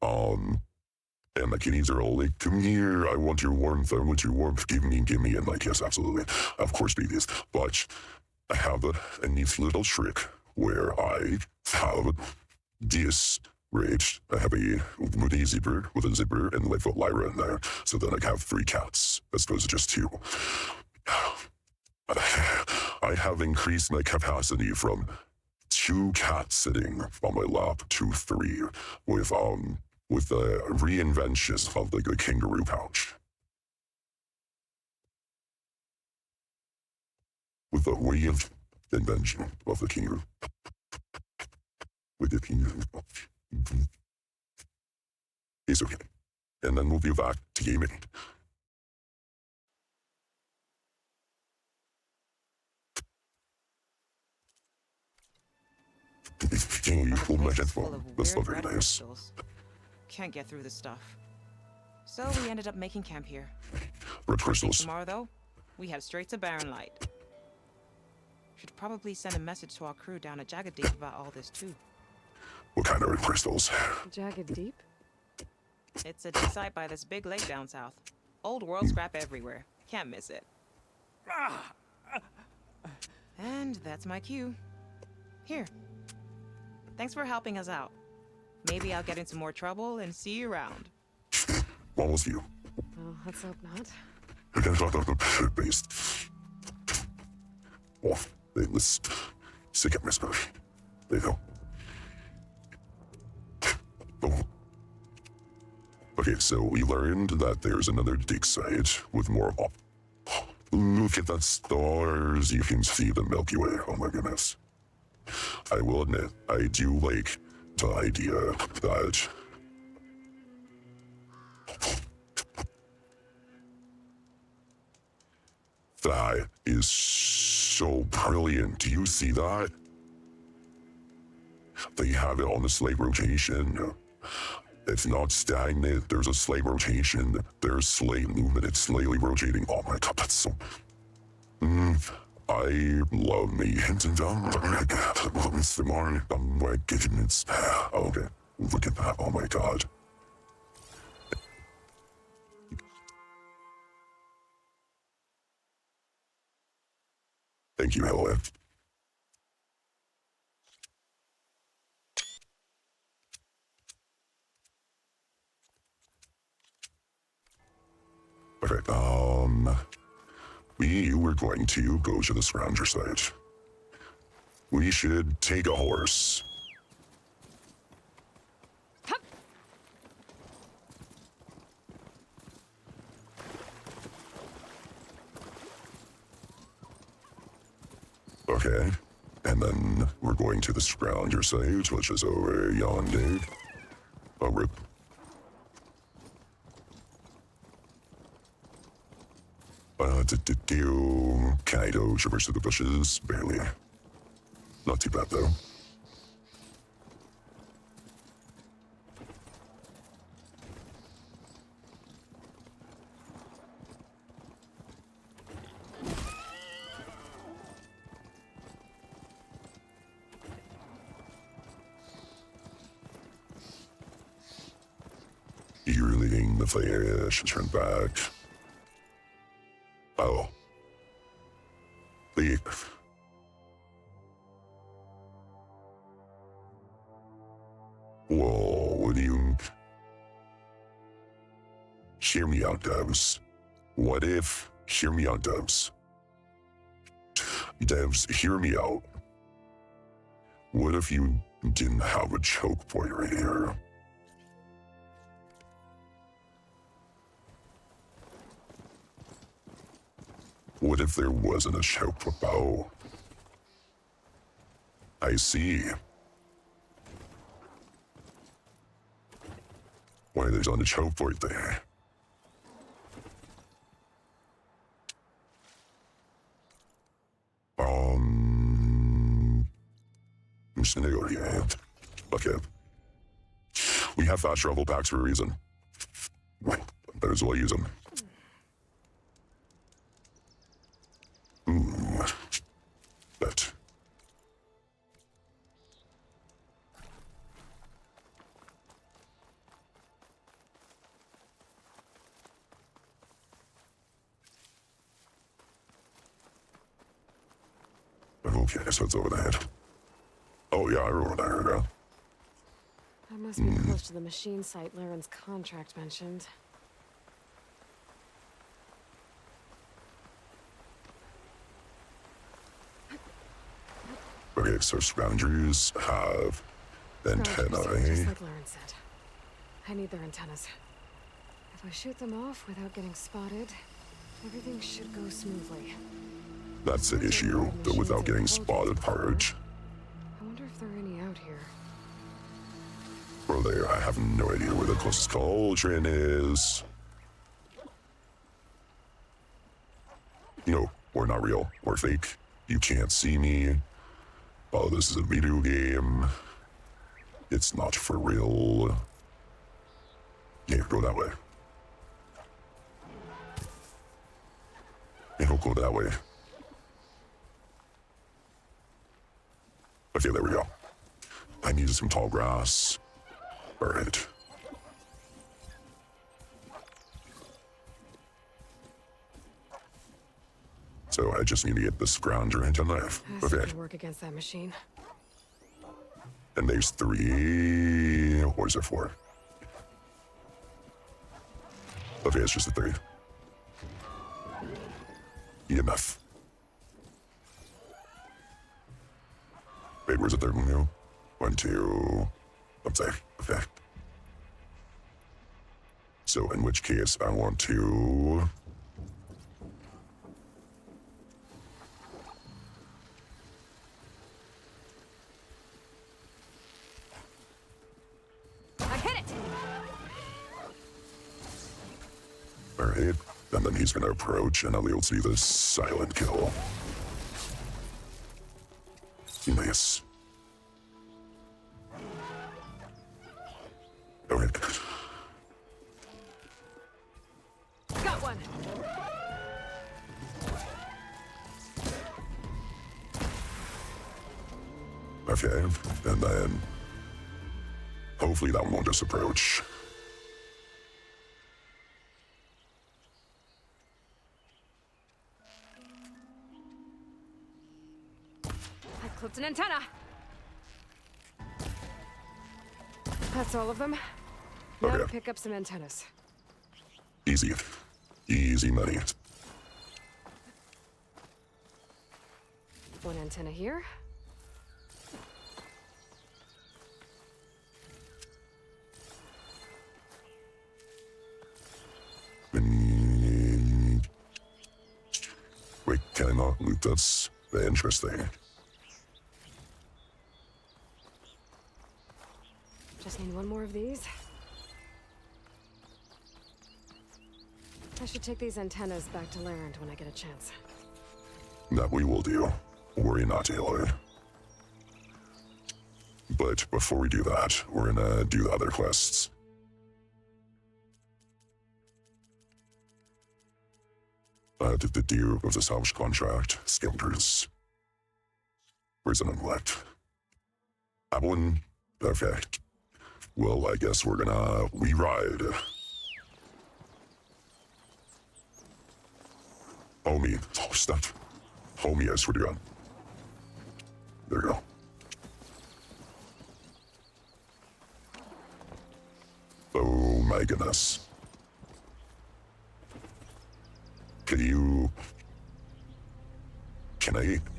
And my kidneys are all like, come here, I want your warmth, give me, and like, yes, absolutely. Of course, babies. But I have a neat little trick where I have this, right? I have with a zipper and I put Lyra in there. So then I have 3 cats as opposed to just 2. I have increased my capacity from 2 cats sitting on my lap to 3 with the reinvention of the kangaroo pouch. With the reinvention of the kangaroo. With the kangaroo. It's okay. And then we'll be back to gaming. You pulled my headphone. That's not very nice. Crystals. Can't get through the stuff. So we ended up making camp here. Red crystals. Tomorrow, though, we head straight to Barren Light. Should probably send a message to our crew down at Jagged Deep about all this too. What kind of crystals? Jagged Deep? It's a dig site by this big lake down south. Old world scrap everywhere. Can't miss it. And that's my cue. Here. Thanks for helping us out. Maybe I'll get into more trouble and see you around. Almost you. Well, let's hope not. Based. Oh, let's stick at Miss Murray. There you go. Oh. Okay, so we learned that there's another dig site with more. Oh, look at the stars. You can see the Milky Way. Oh my goodness. I will admit, I do like the idea that that is so brilliant. Do you see that? They have it on the slate rotation. It's not stagnant. There's a slate rotation. There's slate movement. It's slightly rotating. Oh my god, that's so... I love me. Oh my goodness. Okay, look at that. Oh my god. Thank you, Helen. Okay, we were going to go to the Scrounger site. We should take a horse. Okay, and then we're going to the Scrounger site, which is over yonder. Oh, rip. Kaido traverse through the bushes, barely. Not too bad though. You're leading the fish, turn back. Oh. Leave. Whoa, what do you... Hear me out, Devs. What if... Hear me out, Devs. Devs, hear me out. What if you didn't have a choke point right here? What if there wasn't a choke point? Oh. I see. Why there's on the choke point there? I'm just gonna go here. Okay. We have fast travel packs for a reason. Might as well use them. Bet. Okay, so it's over the head. Oh yeah, I remember that now. That must be close to the machine site Laren's contract mentioned. Okay, so Scroungers have antennae. Just like Laren said. I need their antennas. If I shoot them off without getting spotted, everything should go smoothly. That's the issue, the without getting spotted part. I wonder if there are any out here. Bro, there, I have no idea where the closest cauldron is. No, we're not real. We're fake. You can't see me. Oh, this is a video game. It's not for real. Yeah, go that way. It'll go that way. Okay, there we go. I needed some tall grass. Alright. So I just need to get this grounder into life. This Okay. could work against that machine. And there's 3. Or is it 4? Okay, it's just a 3. EMF. Wait, where's the third one go? 1, 2. I'm safe. Okay. So in which case I want to... I hit it! Alright, and then he's gonna approach and I'll be able to see the silent kill. Nice. Okay. Got one! Okay, and then hopefully that one won't just approach. I clipped an antenna! That's all of them. Now to Okay. pick up some antennas. Easy. Easy money. One antenna here. Wait, can I not loot this? Interesting. Just need one more of these. I should take these antennas back to Larend when I get a chance. That we will do. Worry not, Taylor. But before we do that, we're gonna do the other quests. The deal of the salvage contract, Skelters. Where's an unlocked? Avalon? Okay. Well, I guess we're gonna re-ride. Homie. Oh, stop. Homie, I swear to God. There you go. Oh my goodness.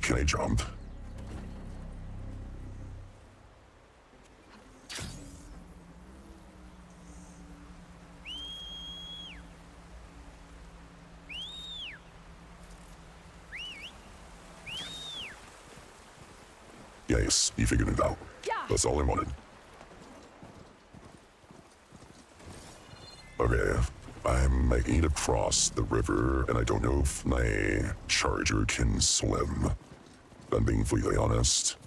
Can I jump? Yes, you figured it out. Yeah. That's all I wanted. Okay, I'm making it across the river, and I don't know if my charger can swim. If I'm being completely honest.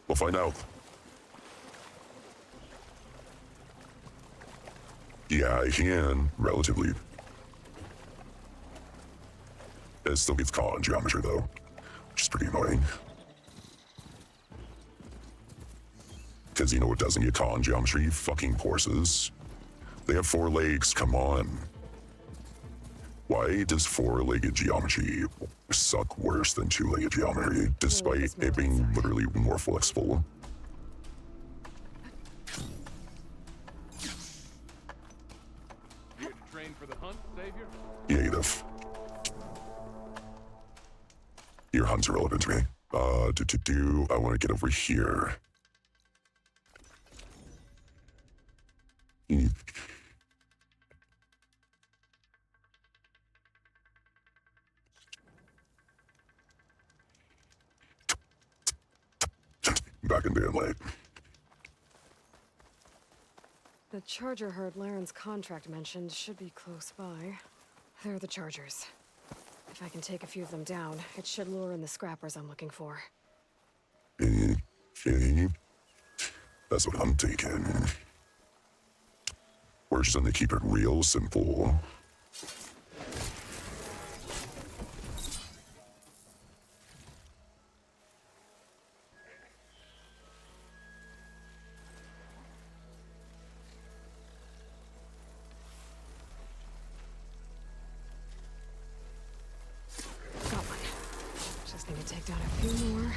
We'll find out. Yeah, I can, relatively. It still gets caught in geometry, though, which is pretty annoying. Because you know what doesn't get caught in geometry? Fucking horses. They have 4 legs, come on. Why does 4-legged geometry suck worse than 2-legged geometry, despite it being literally more flexible? Here to train for the hunt, Savior? Yeah, Edith. Your hunt's irrelevant to me. I want to get over here. Back in daylight. The charger herd Laren's contract mentioned should be close by. There are the chargers. If I can take a few of them down, it should lure in the scrappers I'm looking for. Okay. That's what I'm taking. We're just gonna keep it real simple. take down a few more.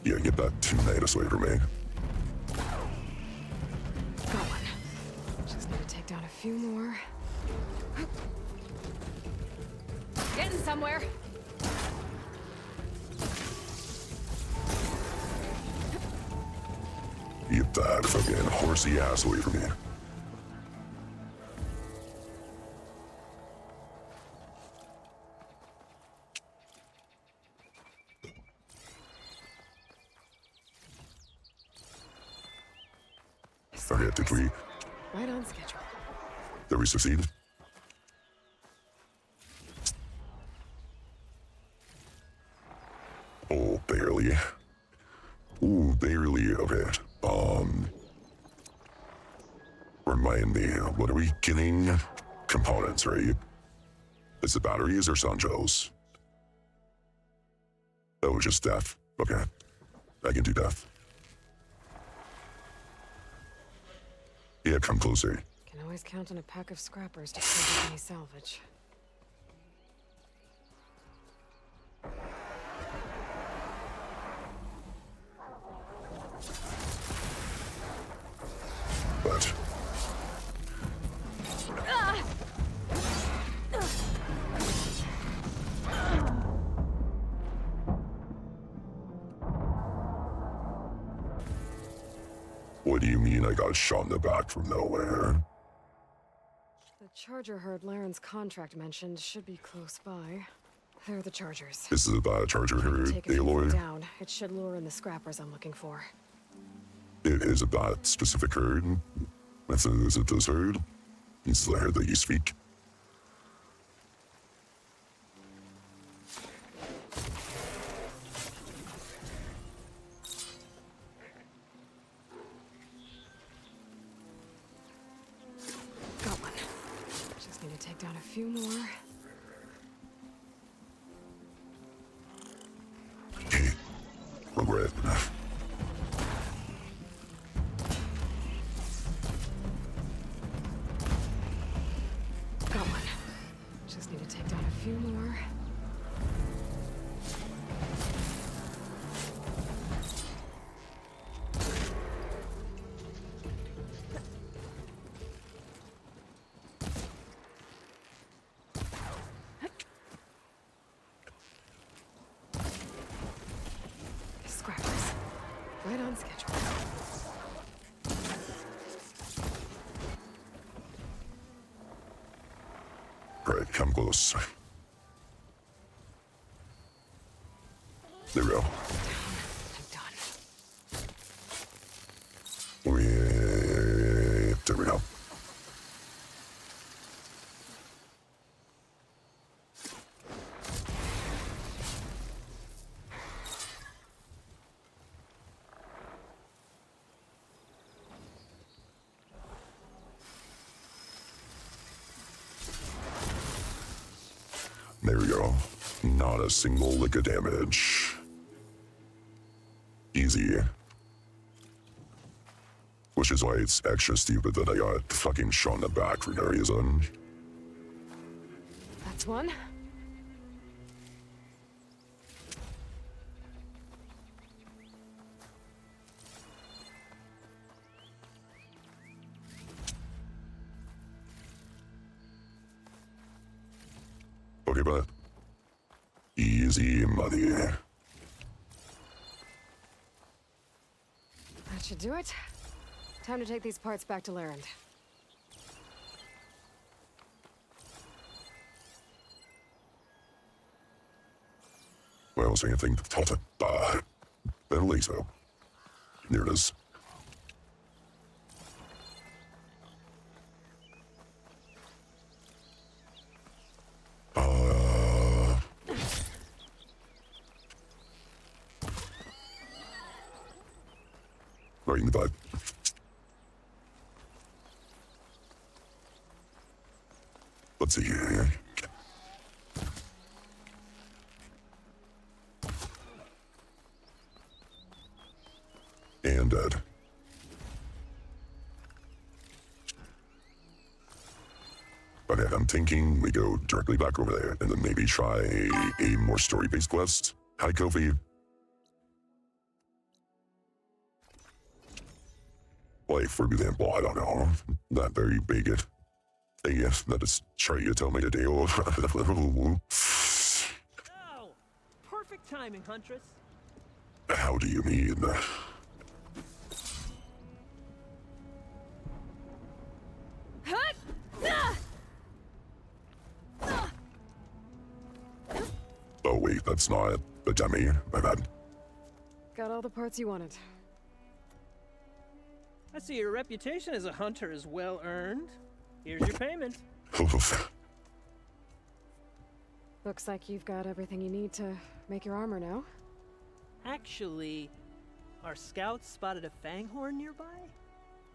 Yeah, get that tomatoes away from me. Got one. Just need to take down a few more. Getting somewhere. Get that fucking horsey ass away from me. Okay, did we? Right on schedule. Did we succeed? Oh, barely. Ooh, barely. Okay. Remind me, what are we getting? Components, right? Is it batteries or Sanjos? Oh, just death. Okay. I can do death. Yeah, come closer. Can always count on a pack of scrappers to cover any salvage. But what do you mean I got shot in the back from nowhere? The charger herd Laren's contract mentioned should be close by. There are the chargers. This is a bad charger herd, Take a few Aloy. down. It should lure in the scrappers I'm looking for. It is a that specific herd. Is it this herd? It's the herd that you speak. Got one. Just need to take down a few more. Regret. Got one. Just need to take down a few more. Scrappers. Right on schedule. Right, come close. There we go. I'm done. There we go. There we go. Not a single lick of damage. Easy. Which is why it's extra stupid that I got fucking shot in the back for no reason. That's one. Okay, but easy money. That should do it. Time to take these parts back to Larend. Well, same thing. Bentley, so. There it is. Right in the butt. Let's see here. And dead. I'm thinking we go directly back over there and then maybe try a more story-based quest. Hi, Kofi. Like, for example, I don't know, that very big thing that is trying to tell me to do. Oh! Perfect timing, Huntress. How do you mean? Oh wait, that's not a dummy. My bad. Got all the parts you wanted. I see your reputation as a hunter is well earned. Here's your payment. Looks like you've got everything you need to make your armor now. Actually, our scouts spotted a fanghorn nearby.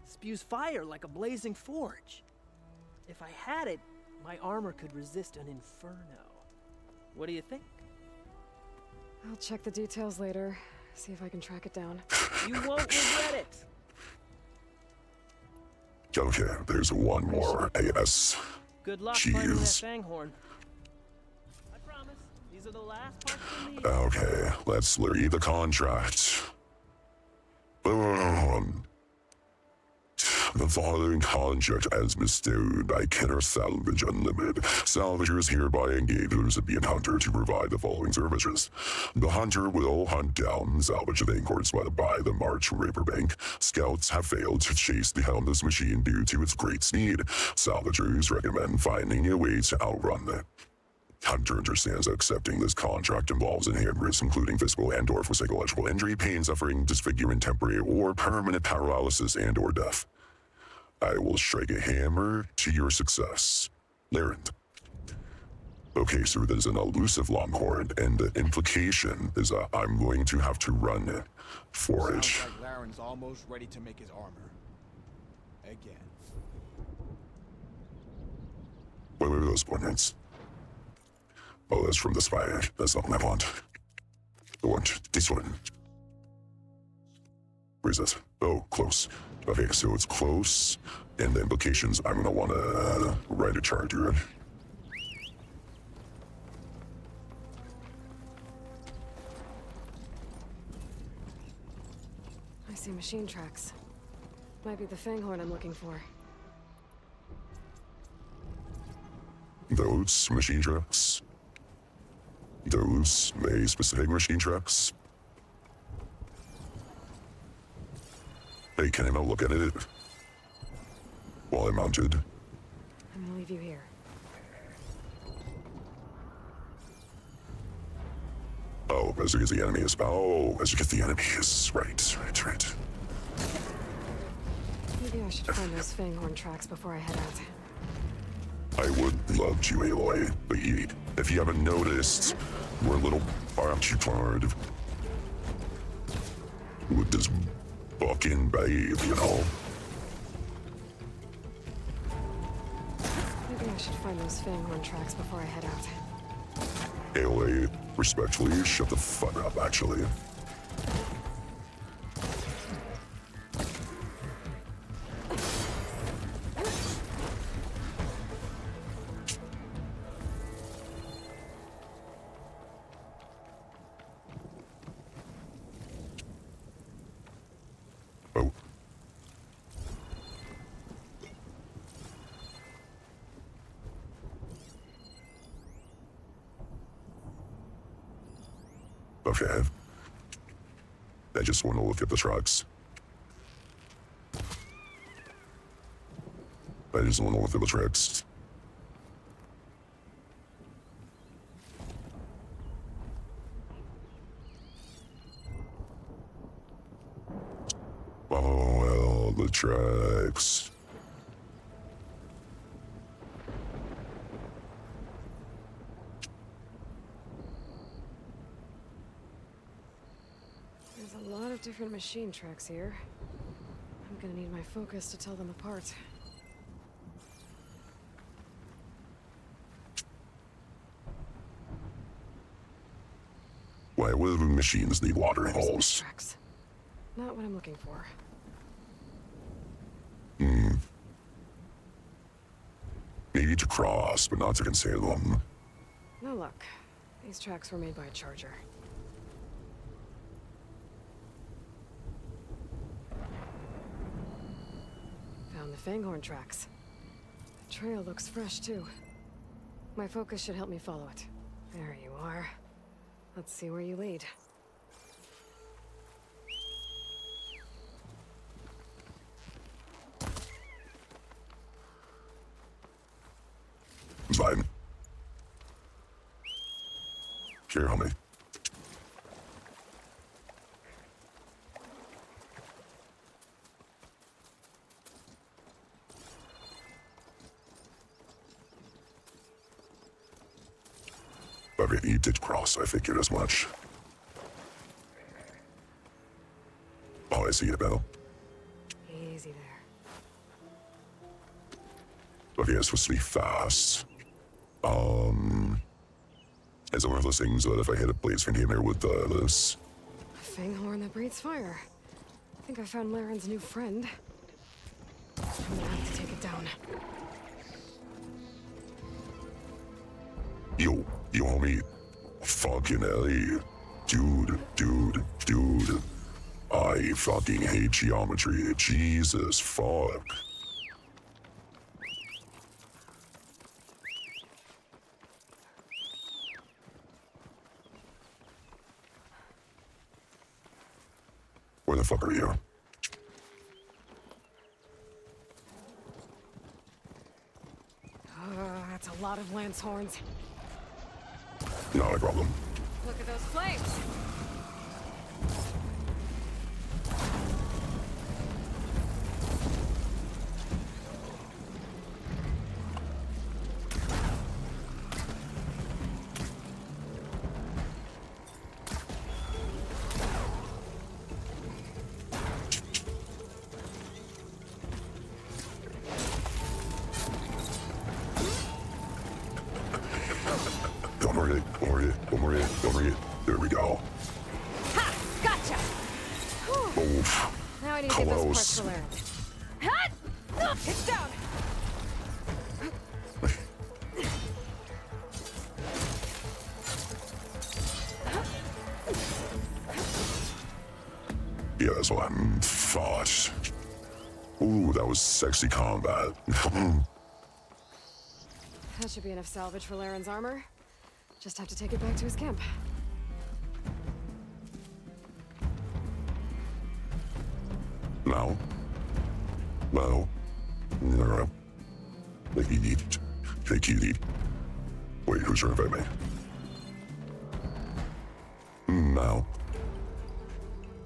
Spews fire like a blazing forge. If I had it, my armor could resist an inferno. What do you think? I'll check the details later, see if I can track it down. You won't regret it. Okay, there's one more AS. Good luck finding that Jeez. fanghorn. I promise, these are the last parts we need. Okay, let's read the contract. The following contract as bestowed by Kenner Salvage Unlimited. Salvagers hereby engage the recipient hunter to provide the following services. The hunter will hunt down salvage vanguards by the March Riverbank. Scouts have failed to chase the Helmless machine due to its great speed. Salvagers recommend finding a way to outrun it. Hunter understands that accepting this contract involves inherent risks, including physical and/or psychological injury, pain, suffering, disfigurement, temporary or permanent paralysis, and/or death. I will strike a hammer to your success. Larend. Okay, so there's an elusive longhorn, and the implication is that I'm going to have to run it for it. Sounds like Laren's almost ready to make his armor. Again. Where were those coordinates? Oh, that's from the spy. That's not what I want. I want this one. Where is this? Oh, close. Okay, so it's close, and the implications, I'm gonna wanna write a chart to it. I see machine tracks. Might be the fanghorn I'm looking for. Those machine tracks. Those may specific machine tracks. Hey, can I not look at it while I'm mounted? I'm gonna leave you here. Oh, as you get the enemy is. Oh, as you get the enemy is. Right. Maybe I should find those fanghorn tracks before I head out. I would love to, Aloy, but if you haven't noticed, we're a little occupied with this fucking babe, you know? Maybe I should find those fanghorn tracks before I head out. Aloy, respectfully, shut the fuck up, actually. Oh. Okay. I just want to look at the trucks. I just want to look at the trucks. Oh, well, the tracks. There's a lot of different machine tracks here. I'm gonna need my focus to tell them apart. Why would the machines need watering There's holes? tracks. Not what I'm looking for. Maybe to cross, but not to conceal them. Now look, these tracks were made by a charger. Found the Fanghorn tracks. The trail looks fresh, too. My focus should help me follow it. There you are. Let's see where you lead. It's fine. Here, homie. Okay, you did cross, I figured as much. Oh, I see it, Bell. Easy there. Okay, it's supposed to be fast. Is it one of those things that if I hit a blaze container with this? A Fanghorn that breathes fire. I think I found Laren's new friend. I'm gonna have to take it down. Yo, homie. Fucking hell, dude. I fucking hate geometry. Jesus fuck. Where the fuck are you? That's a lot of lance horns. Not a problem. Look at those flames! Don't worry. There we go. Ha! Gotcha! Oof. Now I need to get those Close. parts for Laren. Hut! It's down! Yeah, that's what I'm thought. Ooh, that was sexy combat. That should be enough salvage for Laren's armor. Just have to take it back to his camp. Now? Well, no. Take it easy. Take it easy. Wait, who's trying to fight me? Now?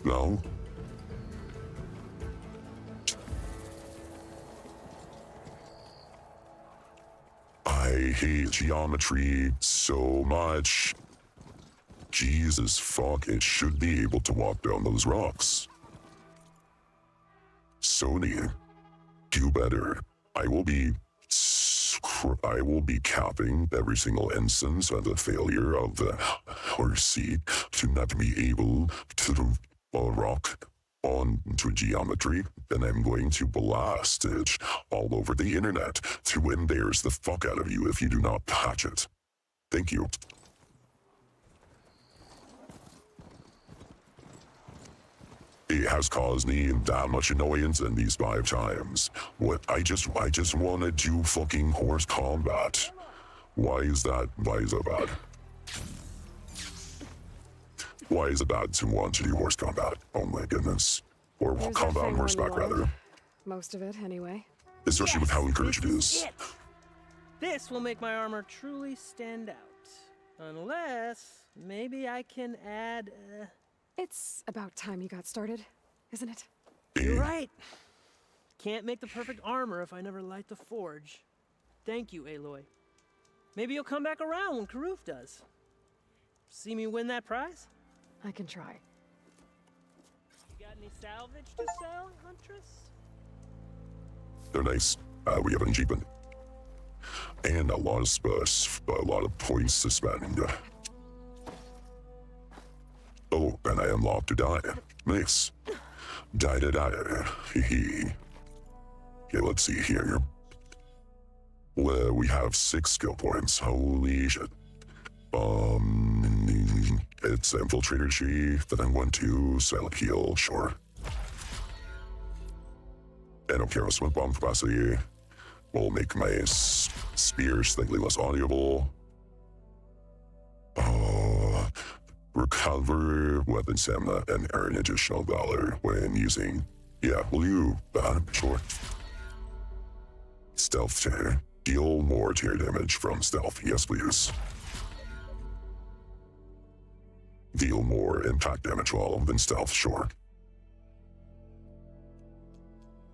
No? I hate geometry so much. Jesus fuck, it should be able to walk down those rocks. Sony, do better. I will be capping every single instance of the failure of the RC to not be able to rock onto geometry, and I'm going to blast it all over the internet to embarrass the fuck out of you if you do not patch it. Thank you. It has caused me that much annoyance in these 5 times. What I just want to do fucking horse combat. Why is that bad? Why is it bad to want to do horse combat? Oh my goodness. Or Here's combat that on horseback Fanghorn you rather. wanted. Most of it, anyway. Especially with how encouraged it This is. it. This will make my armor truly stand out. Unless, maybe I can add, It's about time you got started, isn't it? You're right. Can't make the perfect armor if I never light the forge. Thank you, Aloy. Maybe you'll come back around when Karuf does. See me win that prize? I can try. You got any salvage to sell, Huntress? They're nice. We have an achievement. And a lot of points to spend. Oh, and I unlocked a die. Nice. Die. Hee. Okay, let's see here. Well, we have 6 skill points. Holy shit. It's Infiltrator Chief, then I want to Silent Heal, sure. And Okero Smoke Bomb capacity will make my spear slightly less audible. Recover weapon stamina and earn additional valor when using. Yeah, will you? Sure. Stealth tear. Deal more tear damage from stealth. Yes, please. Deal more impact damage while than stealth. Sure.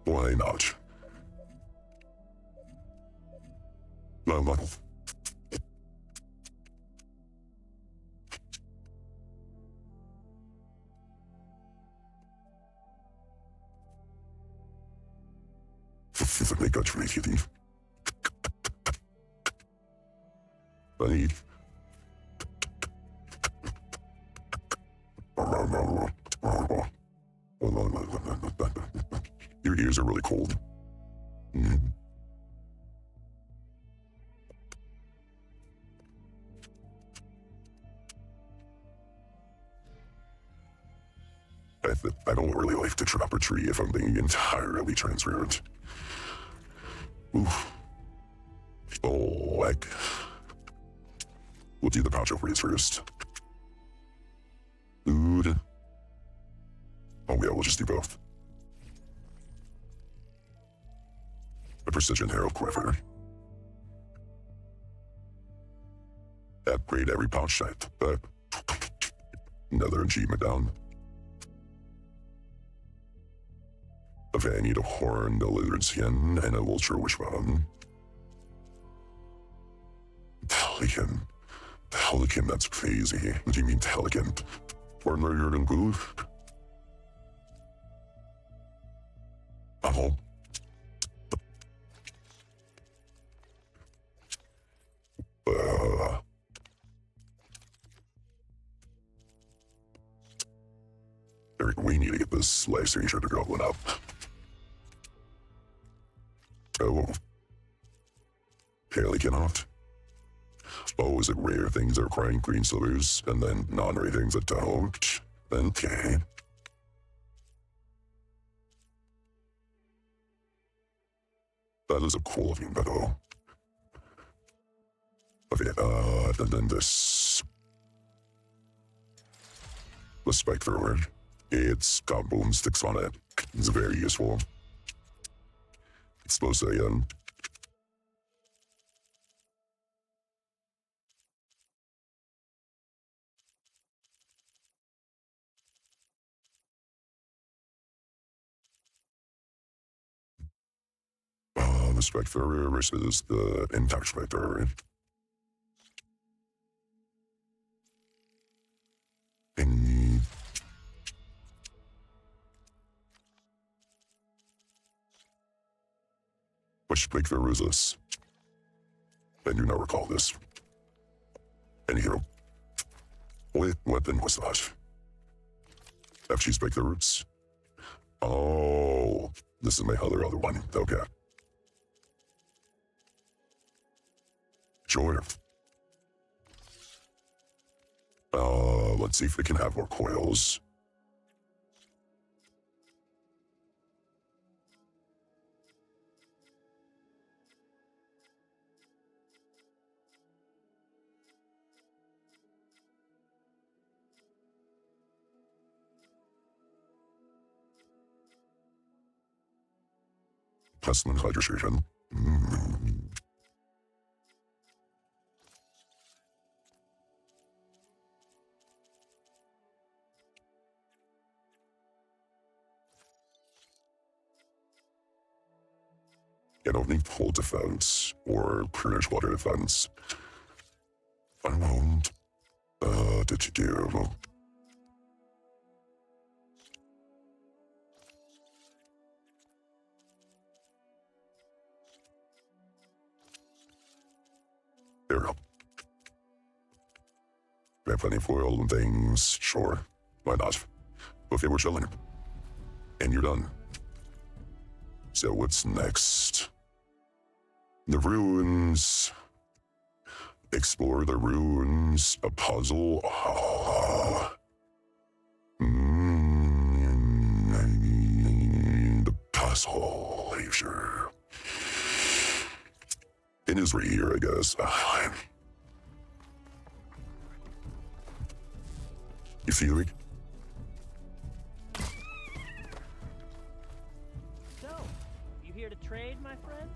Why not? No. Make a tree kitty. Buddy. Your ears are really cold. I don't really like to trap a tree if I'm being entirely transparent. Oof. Oh, heck. We'll do the pouch upgrades first. Food. Oh yeah, we'll just do both. A precision arrow quiver. Upgrade every pouch set. Another achievement down. Okay, I need a horn, a lizard skin, and a vulture wish bone. Pelican. Pelican, that's crazy. What do you mean pelican? Horn lizard and glue? Oh. We need to get this life signature to goblin up. Oh. Apparently cannot. Oh, is it rare things that are requiring green silvers, and then non-rare things that don't? Okay. That is a cool looking metal. Okay, and then this. The spike thrower. It's got boomsticks on it. It's very useful. It's supposed to, the spike thrower versus the intact spike thrower. Which spike thrower is this? I do not recall this. Anywho. What weapon was that? FG spike throwers? Oh, this is my other one. Okay. Sure. Let's see if we can have more coils. Pestilent hydration. I don't need full defense or Purge water defense. I won't. Did you do? There we go. We have plenty of foil and things. Sure. Why not? Okay, we're chilling. And you're done. So what's next? The ruins. Explore the ruins. A puzzle. The puzzle. Sure. It is right here, I guess. You feel it? So, you here to trade, my friend?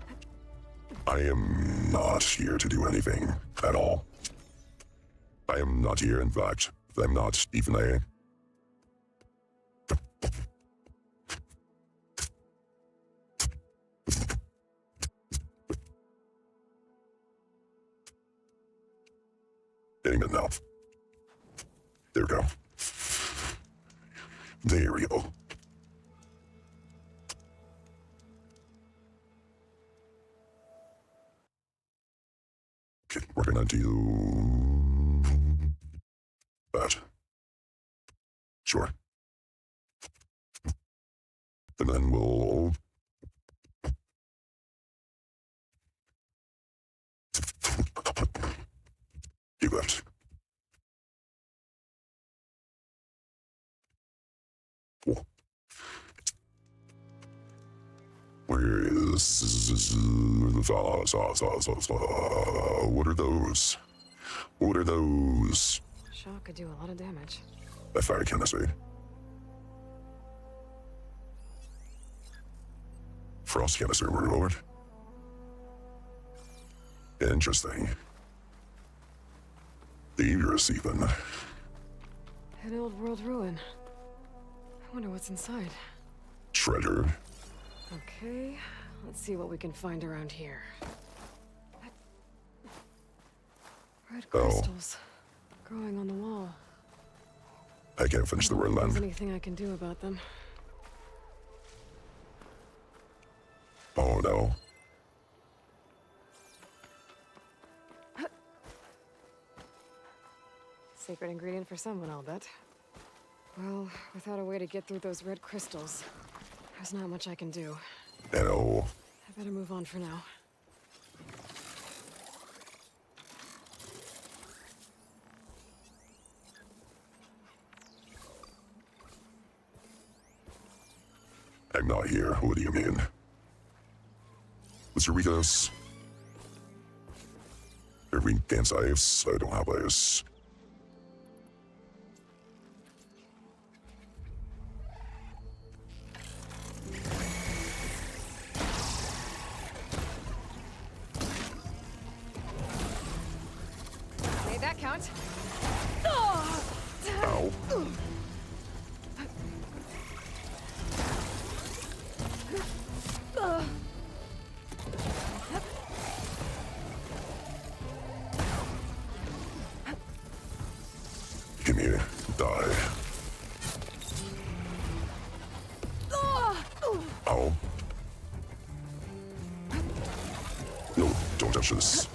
I am not here to do anything at all. I am not here, in fact. I'm not even a... Getting it now. There we go. There we go. Okay, we're gonna do that. Sure. And then we'll do that. Cool. Where is what are those? What are those? Shock could do a lot of damage. That fire chemistry. Frost chemistry reward. Interesting. Dangerous even. An old world ruin. I wonder what's inside. Treasure. Okay, let's see what we can find around here. Red crystals growing on the wall. I can't finish the If run there's then. anything I can do about them. Oh no. Secret ingredient for someone, I'll bet. Well, without a way to get through those red crystals, there's not much I can do. No. I better move on for now. I'm not here. What do you mean? Mr. Ritos? Every dance I don't have ice. Made that count. Ow. Give me die. Ow. No, don't touch this.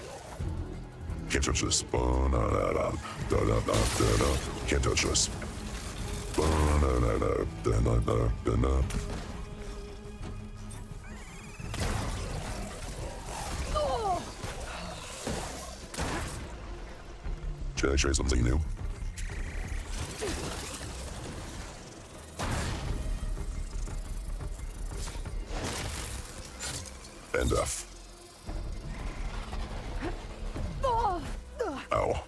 Can't touch this. Can't touch this. Should I try something new? And F. Ow.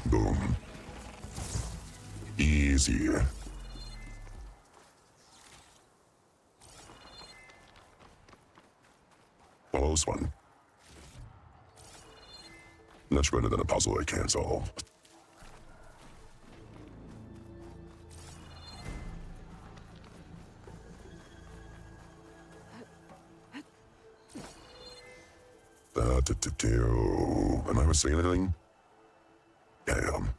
Boom. Easy. Well, that was fun. Much better than a puzzle I can't solve. Am I saying anything? Yeah, I am.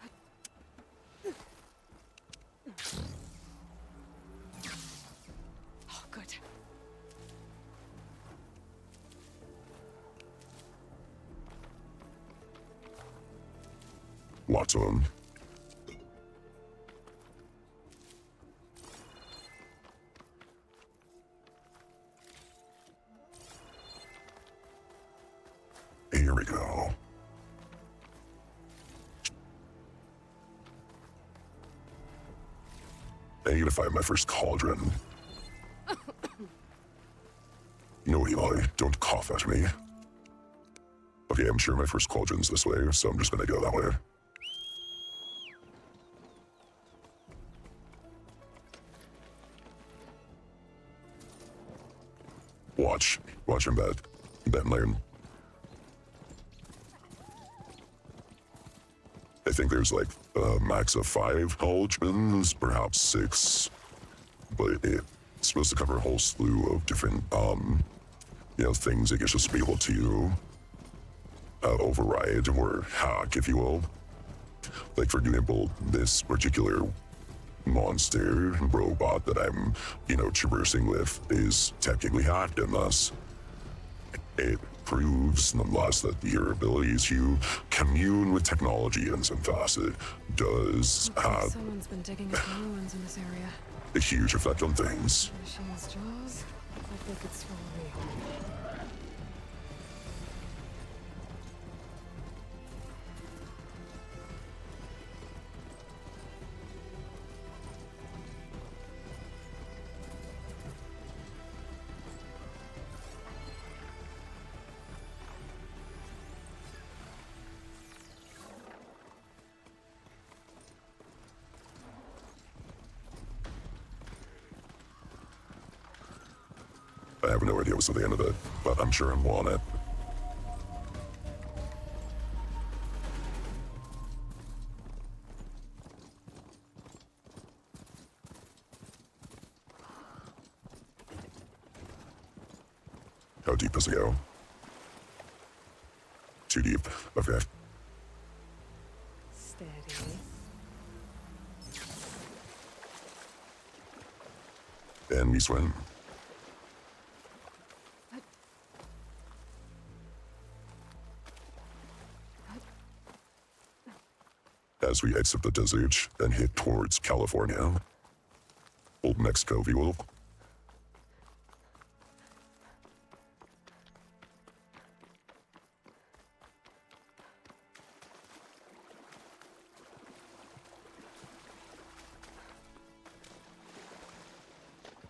Oh, good. Watson. Here we go. I need to find my first cauldron. No, Eli, don't cough at me. Okay, I'm sure my first cauldron's this way, so I'm just gonna go that way. Watch him bet lane. I think there's like a max of 5 cauldrons, perhaps 6, but it's supposed to cover a whole slew of different, things that you're supposed to be able to override or hack, if you will. Like, for example, this particular monster robot that I'm, traversing with is technically hacked, and thus it proves, nonetheless, that your ability to commune with technology in some facet does Looks like have someone's been digging up ruins in this area. a huge effect on things. The machine's jaws look like they could swallow me whole. I have no idea what's at the end of it, but I'm sure I'm on it. How deep does it go? Too deep. Okay. Steady. And we swim. As we exit the desert and head towards California. Old Mexico, if you will.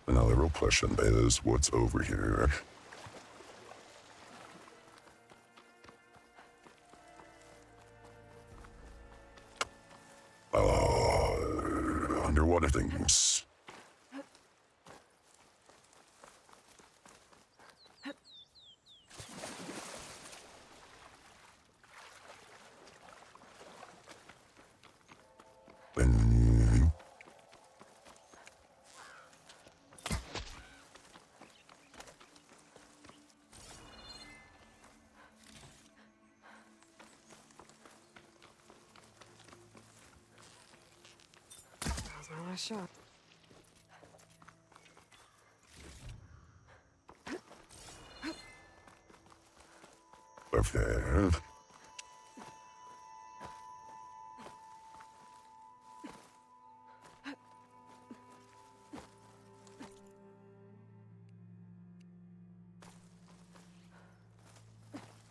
Now the real question is, what's over here? Underwater things. That was my last shot. Okay.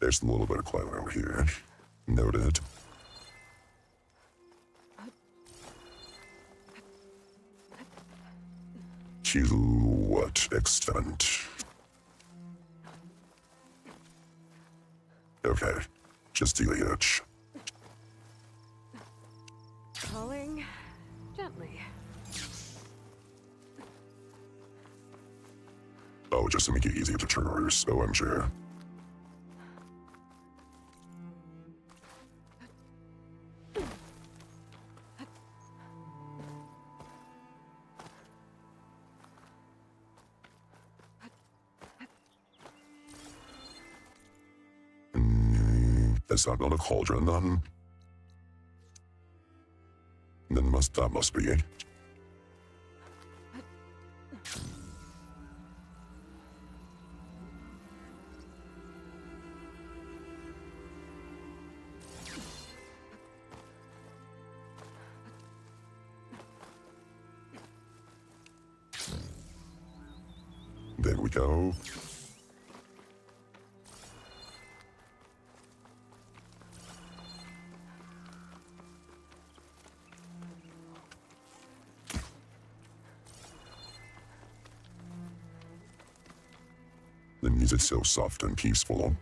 There's a little bit of climbing over here. Noted. To what extent? Okay, just the itch. Pulling gently. Oh, just to make it easier to traverse. Oh, I'm sure. Is that not a cauldron then? Then that must be it. There we go. The music's so soft and peaceful.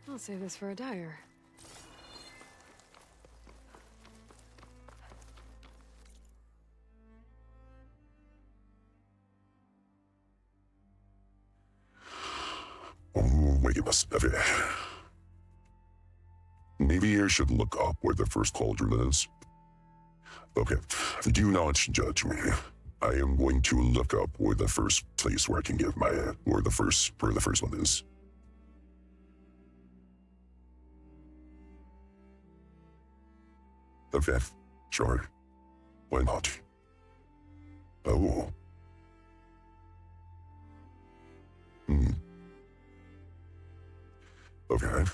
I'll save this for a dyer. Oh, wait, must have it. Maybe I should look up where the first cauldron is. Okay, do not judge me. I am going to look up where the first place where I can give my where the first one is. Okay, sure. Why not? Oh. Okay.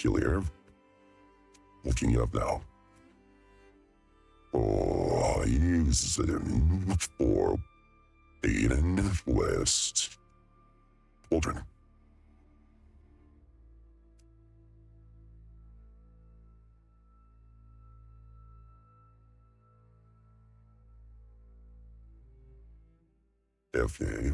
Clear. Looking it up now. Oh, use for Aiden West. Cauldron. Okay.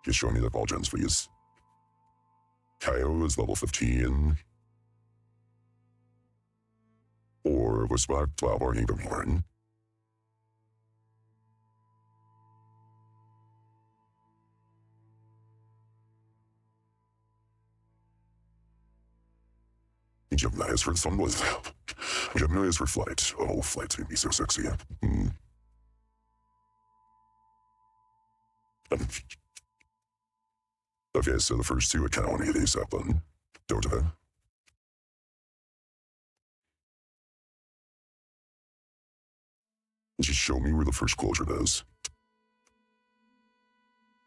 Just show me the cauldrons, please. Kyle is level 15. Or was back 12 or even more. Gemini is for the sun was. Gemini is for flight. Oh, flight's gonna be so sexy. Okay, so the first two, I kind of want to get these up on Dota. Just show me where the first cauldron is.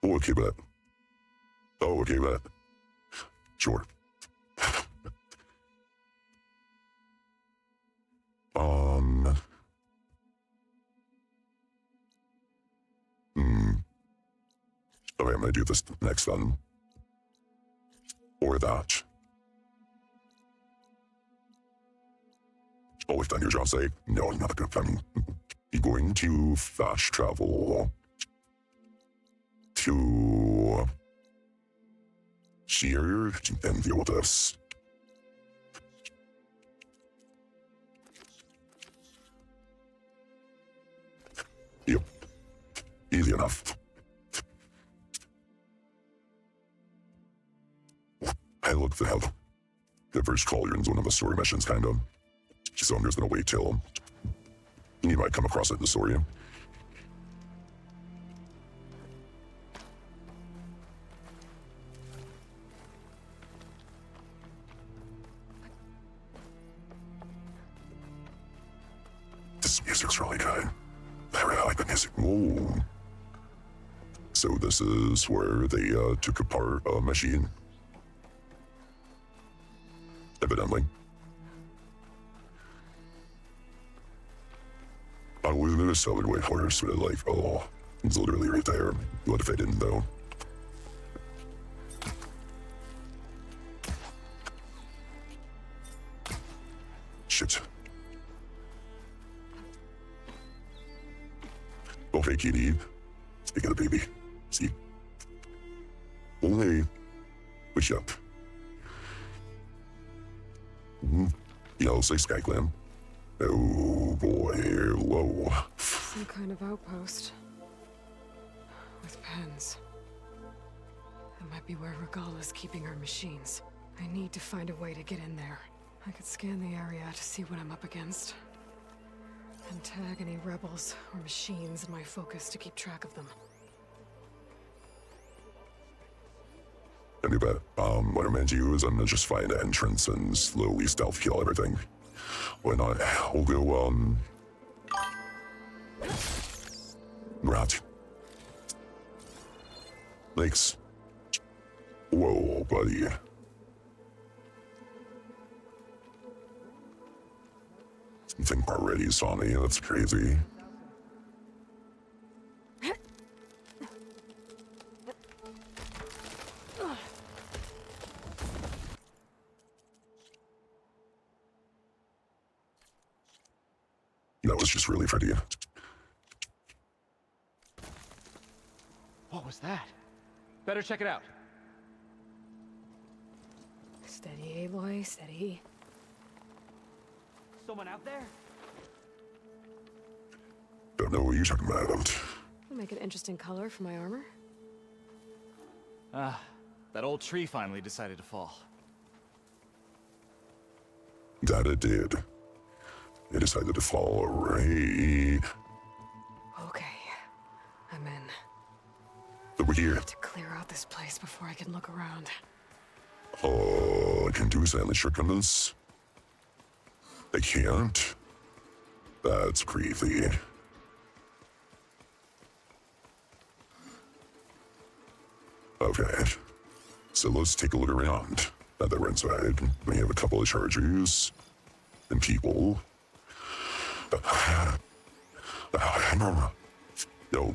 Oh, okay, bet. Oh, okay, bet. Sure. Okay, I'm gonna do this next then. Or that. Oh, if done your job, say, no, I'm not gonna. I'm going to fast travel to here and deal with this. Yep. Easy enough. I looked the hell. The first cauldron's one of the story missions, kind of. So I'm just gonna wait till you might come across it in the story. This music's really good. I really like the music. Ooh. So this is where they took apart a machine. Evidently. I was gonna sell it way horse, but like, oh, it's literally right there. What if I didn't though? Shit. Okay, kitty. Speak of the baby. See? Oh, hey. What's up? Yeah, I'll say Skyclam. Oh boy, hello. Some kind of outpost. With pens. That might be where Regal is keeping her machines. I need to find a way to get in there. I could scan the area to see what I'm up against. And tag any rebels or machines in my focus to keep track of them. Any bet? What I meant to you is I'm gonna just find an entrance and slowly stealth kill everything. Why not? We'll go, Rat. Thanks. Whoa, buddy. Something already saw me, that's crazy. That was just really pretty. What was that? Better check it out. Steady, Aloy, steady. Someone out there? Don't know what you're talking about. It'll make an interesting color for my armor. Ah, that old tree finally decided to fall. That it did. It decided to fall right Okay, I'm in. over I here. have to clear out this place before I can look around. Oh, I can do silent trick on this. I can't. That's creepy. Okay. So let's take a look around. Now that we're inside, we have a couple of chargers and people. No,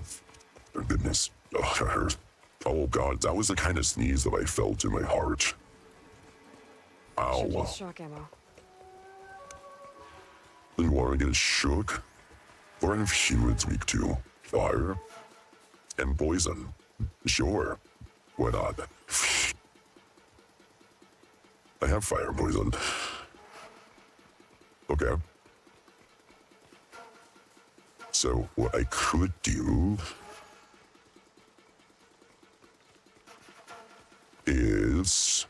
goodness. Oh, that hurt. Oh god, that was the kind of sneeze that I felt in my heart. Should Ow. use shock ammo. You want to get shook? Or if humans weak to fire and poison. Sure. Why not? I have fire and poison. Okay. So what I could do is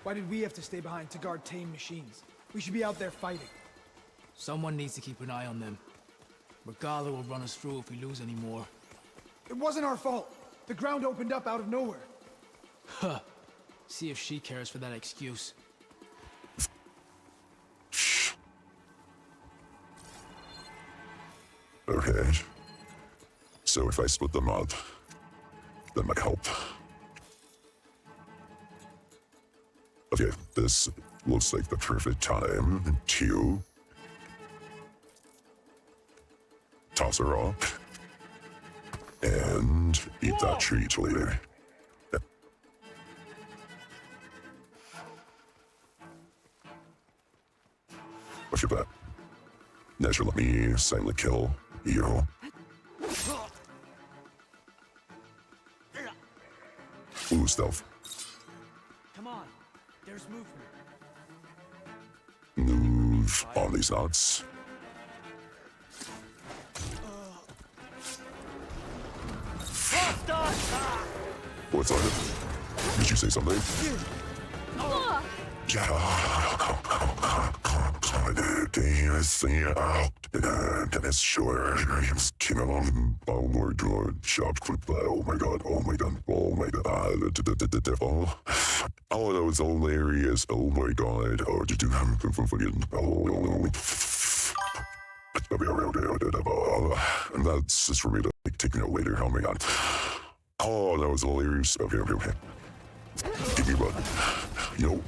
Why did we have to stay behind to guard tame machines? We should be out there fighting. Someone needs to keep an eye on them. Regala will run us through if we lose any more. It wasn't our fault. The ground opened up out of nowhere. Huh. See if she cares for that excuse. okay. So if I split them up, that might help. Okay, this looks like the perfect time to toss her off and eat that treat later. Look at that. Now she'll let me silently kill you. Ooh, stealth. Come on, there's movement. Move on these knots. What's on it? Did you say something? Dennis Shore came along. Oh my god, shop quick. Oh my god, oh my god, oh my god. Oh, that was hilarious. Oh my god. Oh, did you and that's just for me to like, take note later. Oh my god. Oh, that was hilarious. Okay. Give me one. Yo.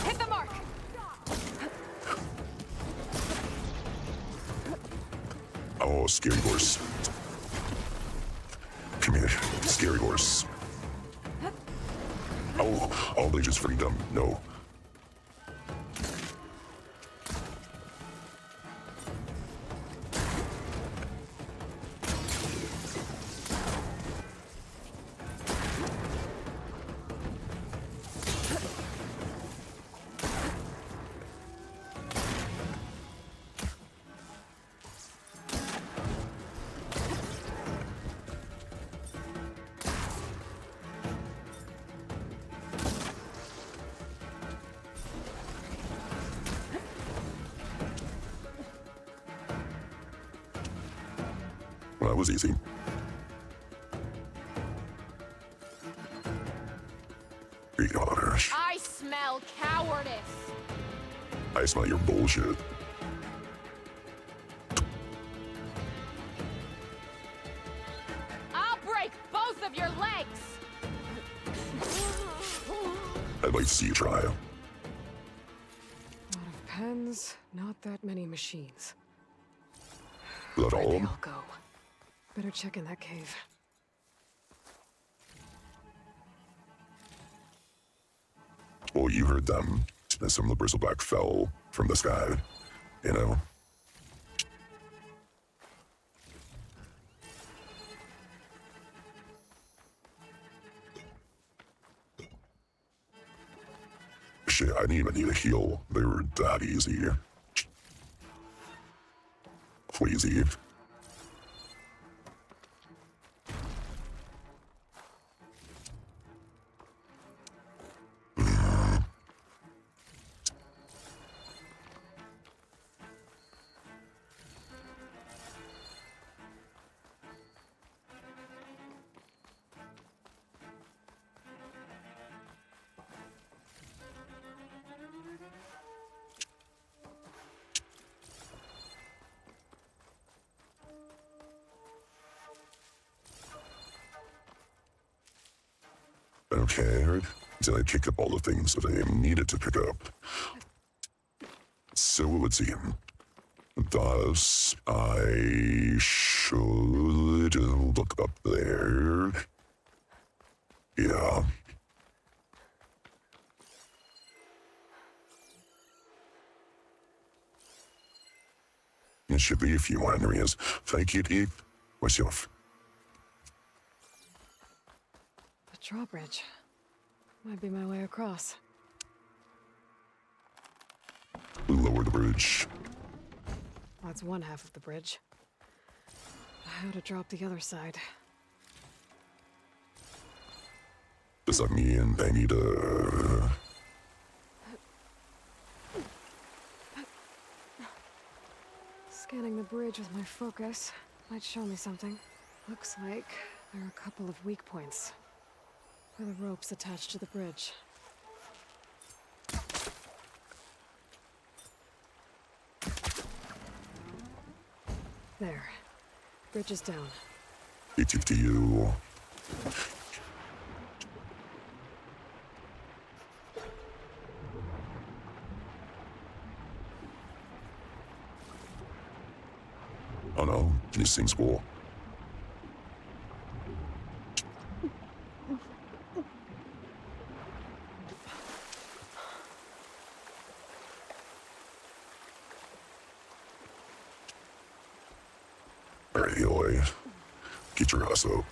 Hit the mark! Oh, scary horse. Come here, scary horse. Oh, they just freed them. No. Well, that was easy. $3. I smell cowardice. I smell your bullshit. I'll break both of your legs. I'd like to see you try. A lot of pens, not that many machines. That Where'd all? they all go? Better check in that cave. Well, you heard them. Some of the bristleback fell from the sky. You know? Shit, I didn't even need a heal. They were that easy. Queasy. Okay, did I pick up all the things that I needed to pick up? So it would seem. Thus, I should look up there. Yeah. It should be a few areas. Thank you, Dee. Myself. The drawbridge. Might be my way across. Lower the bridge. That's one half of the bridge. How to drop the other side? Does that mean I need a... Scanning the bridge with my focus might show me something. Looks like there are a couple of weak points. Where the ropes attached to the bridge. There. Bridge is down. It's up to you. Oh no, these things cool. Alright, Eloy. Get your ass up.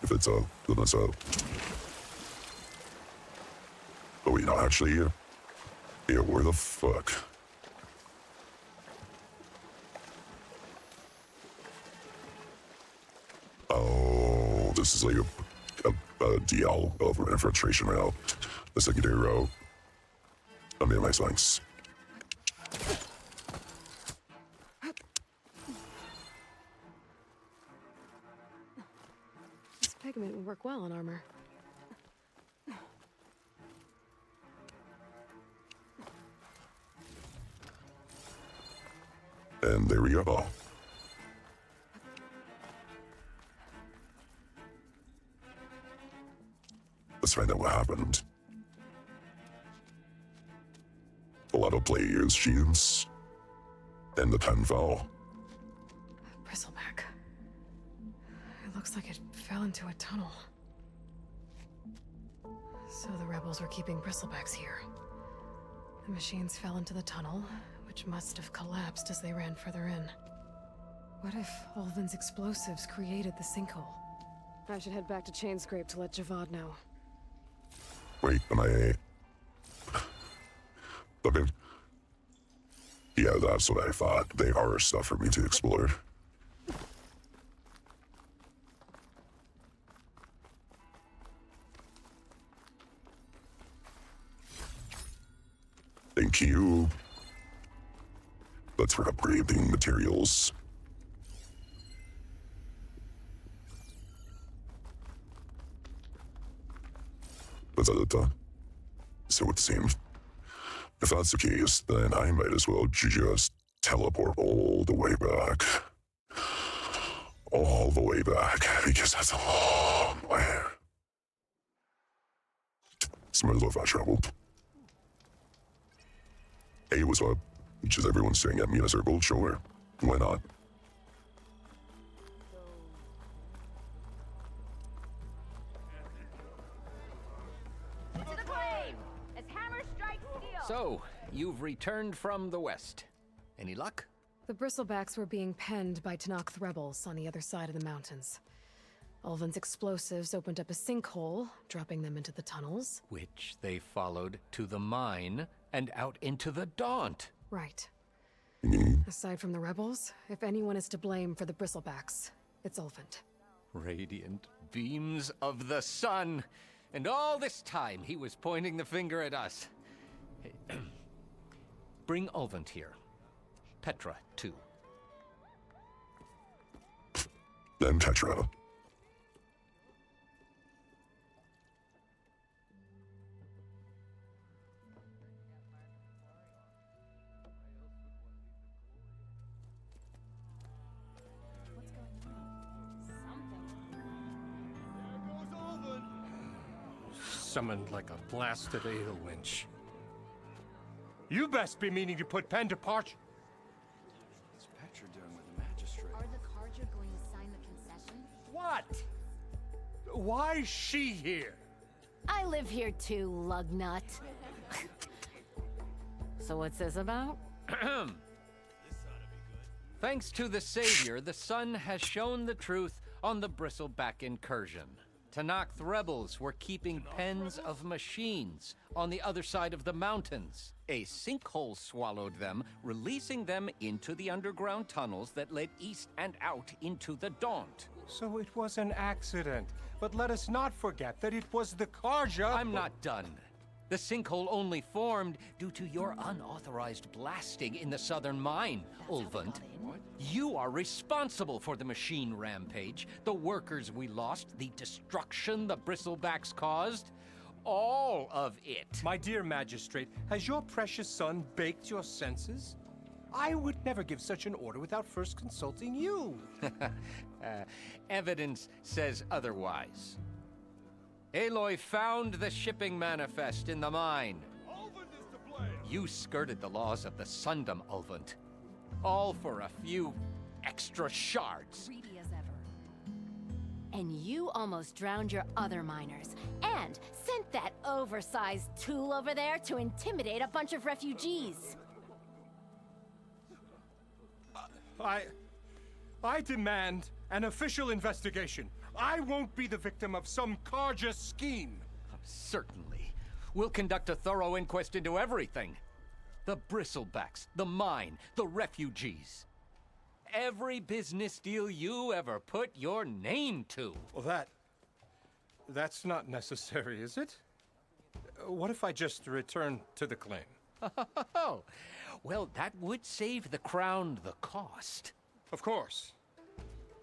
If it's up, then it's up. Oh wait, no, actually, yeah, where the fuck? Oh, this is like a DL of an infiltration route. The secondary route. I mean, my sense. This pigment would work well on armor. And there we go. Let's find out what happened. A lot of players' shields. And the pen fell. Bristleback. It looks like it fell into a tunnel. So the rebels were keeping bristlebacks here. The machines fell into the tunnel, which must have collapsed as they ran further in. What if Ulvin's explosives created the sinkhole? I should head back to Chainscrape to let Javad know. Wait, am I... Okay. Yeah, that's what I thought. They are stuff for me to explore. Thank you. Let's upgrade the materials. So it seemed. If that's the case, then I might as well just teleport all the way back. All the way back, because that's a long way. So might as well fast travel. Hey, what's up? Just everyone staring at me in a circle? Sure. Why not? To the claim! As hammer strikes steel! So, you've returned from the west. Any luck? The bristlebacks were being penned by Tenakth rebels on the other side of the mountains. Ulvin's explosives opened up a sinkhole, dropping them into the tunnels. Which they followed to the mine and out into the Daunt. Right. Aside from the rebels, if anyone is to blame for the bristlebacks, it's Ulvund. Radiant beams of the sun. And all this time he was pointing the finger at us. Hey, bring Ulvund here. Petra, too. Then Petra. Summoned like a blasted ale winch. You best be meaning to put pen to parch. What's Petra doing with the magistrate? Are the Carja going to sign the concession? What? Why's she here? I live here too, lugnut. So what's this about? Thanks to the Savior, the sun has shown the truth on the Bristleback incursion. Tenakth rebels were keeping pens of machines on the other side of the mountains. A sinkhole swallowed them, releasing them into the underground tunnels that led east and out into the Daunt. So it was an accident. But let us not forget that it was the Carja. I'm not done. The sinkhole only formed due to your unauthorized blasting in the southern mine, Ulvund. You are responsible for the machine rampage, the workers we lost, the destruction the bristlebacks caused. All of it. My dear magistrate, has your precious son baked your senses? I would never give such an order without first consulting you. Evidence says otherwise. Aloy found the shipping manifest in the mine. Ulvund is to blame. You skirted the laws of the Sundom, Ulvund. All for a few extra shards. Greedy as ever. And you almost drowned your other miners, and sent that oversized tool over there to intimidate a bunch of refugees. I demand an official investigation. I won't be the victim of some Carja scheme. Certainly. We'll conduct a thorough inquest into everything. The bristlebacks, the mine, the refugees. Every business deal you ever put your name to. Well, that's not necessary, is it? What if I just return to the claim? Oh, well, that would save the crown the cost. Of course.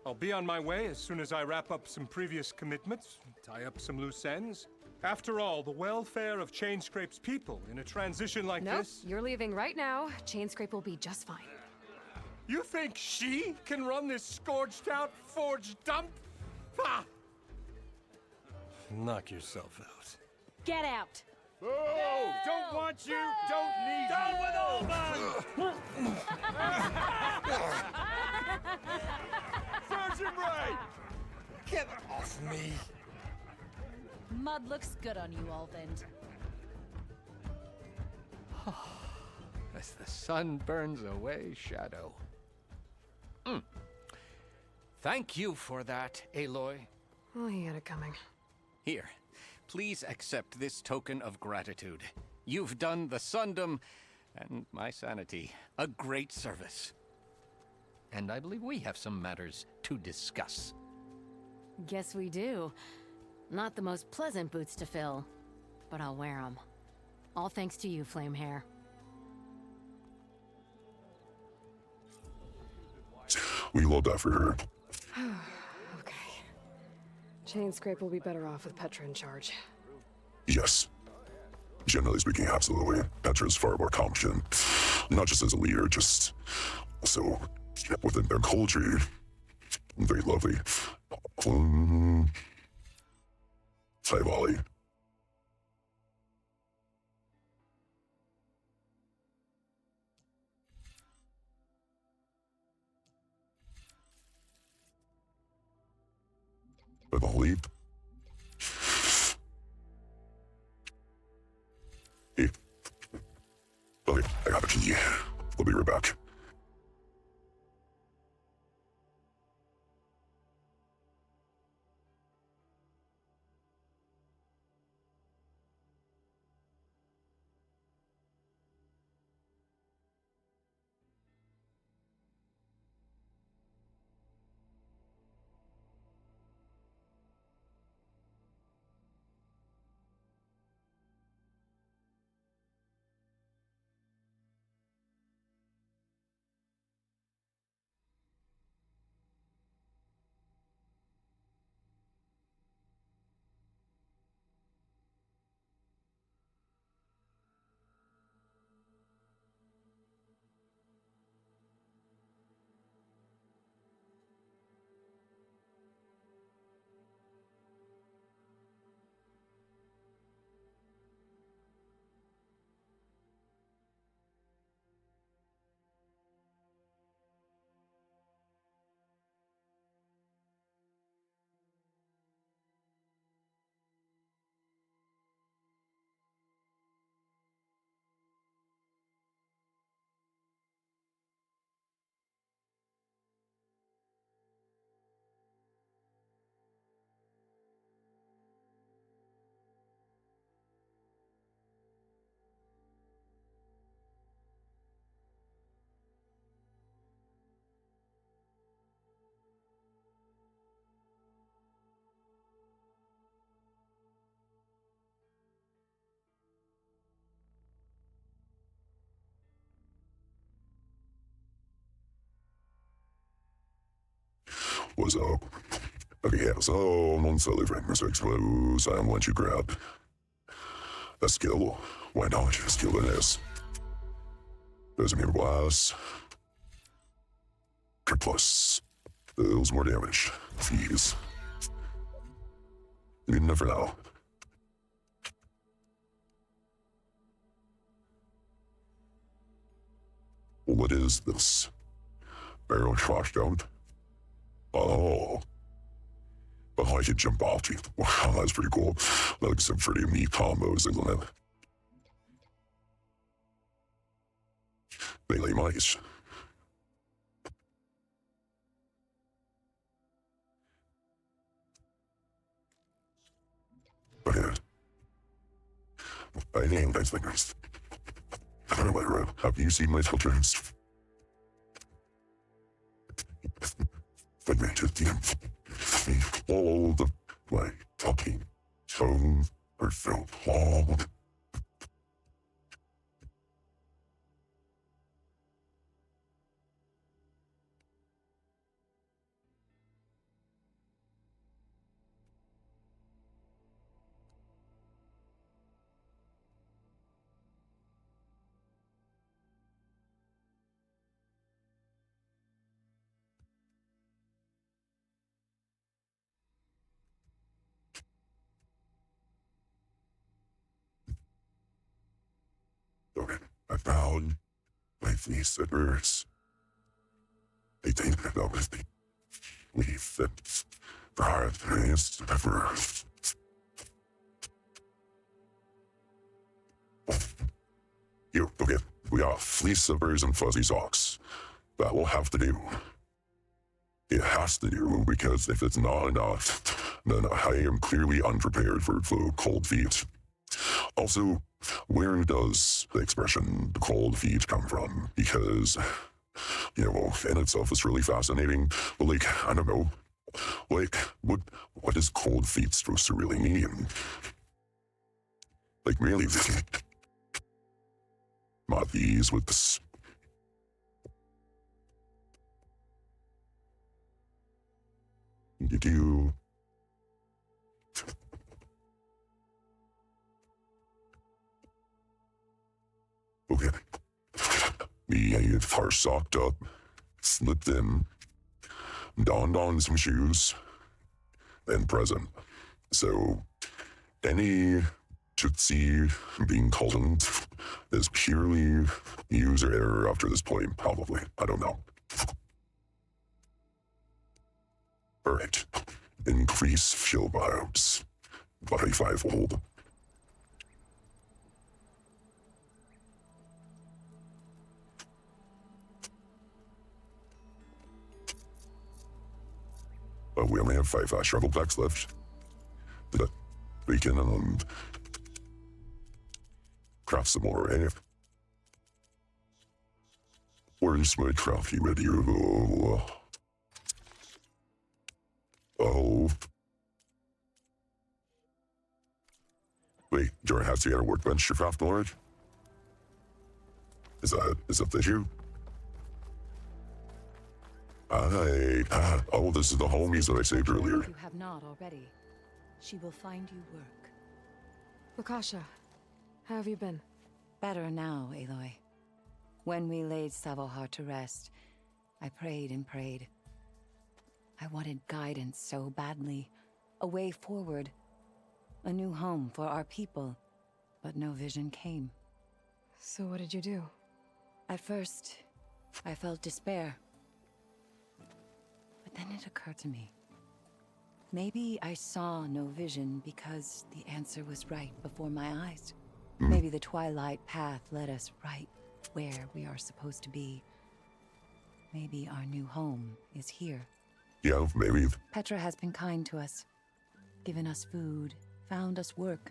I'll be on my way as soon as I wrap up some previous commitments, tie up some loose ends. After all, the welfare of Chainscrape's people in a transition like this... Nope, you're leaving right now. Chainscrape will be just fine. You think she can run this scorched-out forged dump? Ha! Knock yourself out. Get out! Oh, don't want you, don't need you. Down with Ulvund! Sergeant Ray! Get off me! Mud looks good on you, Ulvund. As the sun burns away shadow. Thank you for that, Aloy. Oh, he had it coming. Here, please accept this token of gratitude. You've done the Sundom, and my sanity, a great service. And I believe we have some matters to discuss. Guess we do. Not the most pleasant boots to fill, but I'll wear them. All thanks to you, Flamehair. We love that for her. Okay. Chainscrape will be better off with Petra in charge. Yes. Generally speaking, absolutely. Petra's far more competent. Not just as a leader, just also within their culture. Very lovely. Hi, Wally. With a leap. Hey. Okay, I got a key. We'll be right back. What's up? Okay, yeah, so non silly framers expose and once you grab a skill, why not skill it is? There's a mere blast. Plus, deals more damage. Fees. You never know. What is this? Barrel shotgun? Oh. But I could jump off you. Wow, that's pretty cool. Like some pretty neat combos, isn't it? Melee mice. Okay. I named those fingers. I don't know what I wrote. Have you seen my children's? Fragmented the all the way talking tone or felt long. Okay, I found my fleece zippers. They think that was the leaf that the heart is ever. Here, okay, we got fleece zippers and fuzzy socks. That will have to do. It has to do, because if it's not enough, then I am clearly unprepared for cold feet. Also, where does the expression cold feet come from? Because, you know, in itself is really fascinating, but like, I don't know, like, what is cold feet supposed to really mean? Like, really, not these with this. You do. Okay. We are socked up, slipped in, donned on some shoes, and present. So, any Tootsie being called is purely user error after this point, probably. I don't know. Alright. Increase fuel biomes by 5-fold. But we only have 5 struggle packs left. We can craft some more, eh? Where's my crafty radio? Oh. Wait, do I have to get a workbench to craft more? Is that the issue? Oh, this is the homies that I saved earlier. If you have not already, she will find you work. Lakasha, how have you been? Better now, Aloy. When we laid Savohar to rest, I prayed and prayed. I wanted guidance so badly, a way forward, a new home for our people, but no vision came. So what did you do? At first, I felt despair. But then it occurred to me. Maybe I saw no vision because the answer was right before my eyes. Maybe the Twilight Path led us right where we are supposed to be. Maybe our new home is here. Yeah, maybe. Petra has been kind to us, given us food, found us work.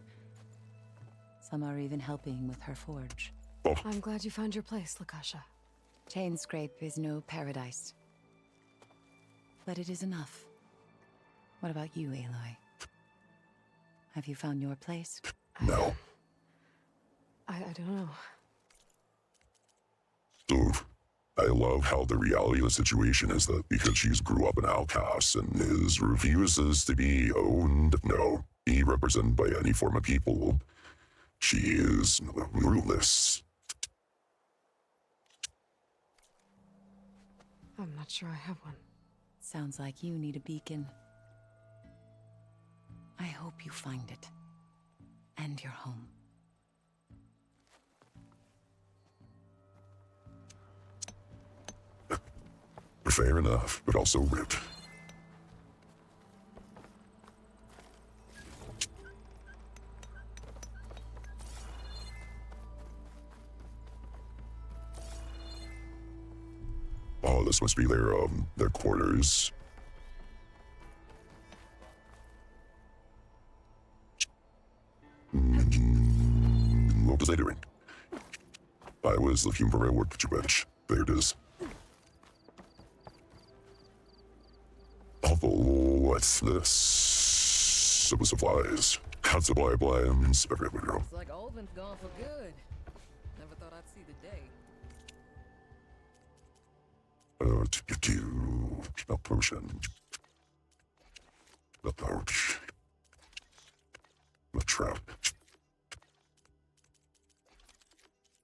Some are even helping with her forge. Oh. I'm glad you found your place, Lakasha. Chainscrape is no paradise, but it is enough. What about you, Aloy? Have you found your place? No. I don't know. Dude, I love how the reality of the situation is that because she's grew up an outcast and refuses to be owned, be represented by any form of people, she is rootless. I'm not sure I have one. Sounds like you need a beacon. I hope you find it. And your home. Fair enough, but also ripped. Oh, this must be their quarters. What was I doing? I was looking for my workbench. There it is. Oh, what's this? Some supplies. Got supply plans everywhere. Looks like Ulvin's gone for good. Never thought I'd see the day. No potion. No pouch. No trap.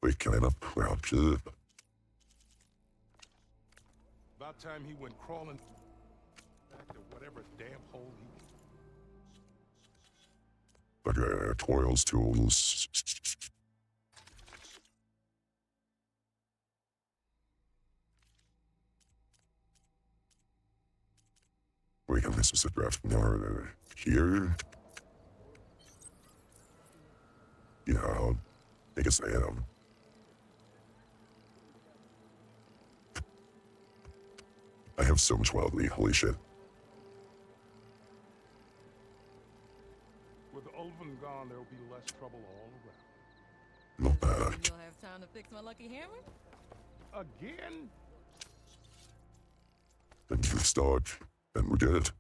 Wait, can I not pouch it? About time he went crawling back to whatever damn hole he... Okay, toils, tools. Wait, this is a draft here. Yeah, I guess I am. I have so much wildly, holy shit. With Ulvin gone, there'll be less trouble all around. Not bad. You'll have time to fix my lucky hammer? Again? Then you start, and we're good.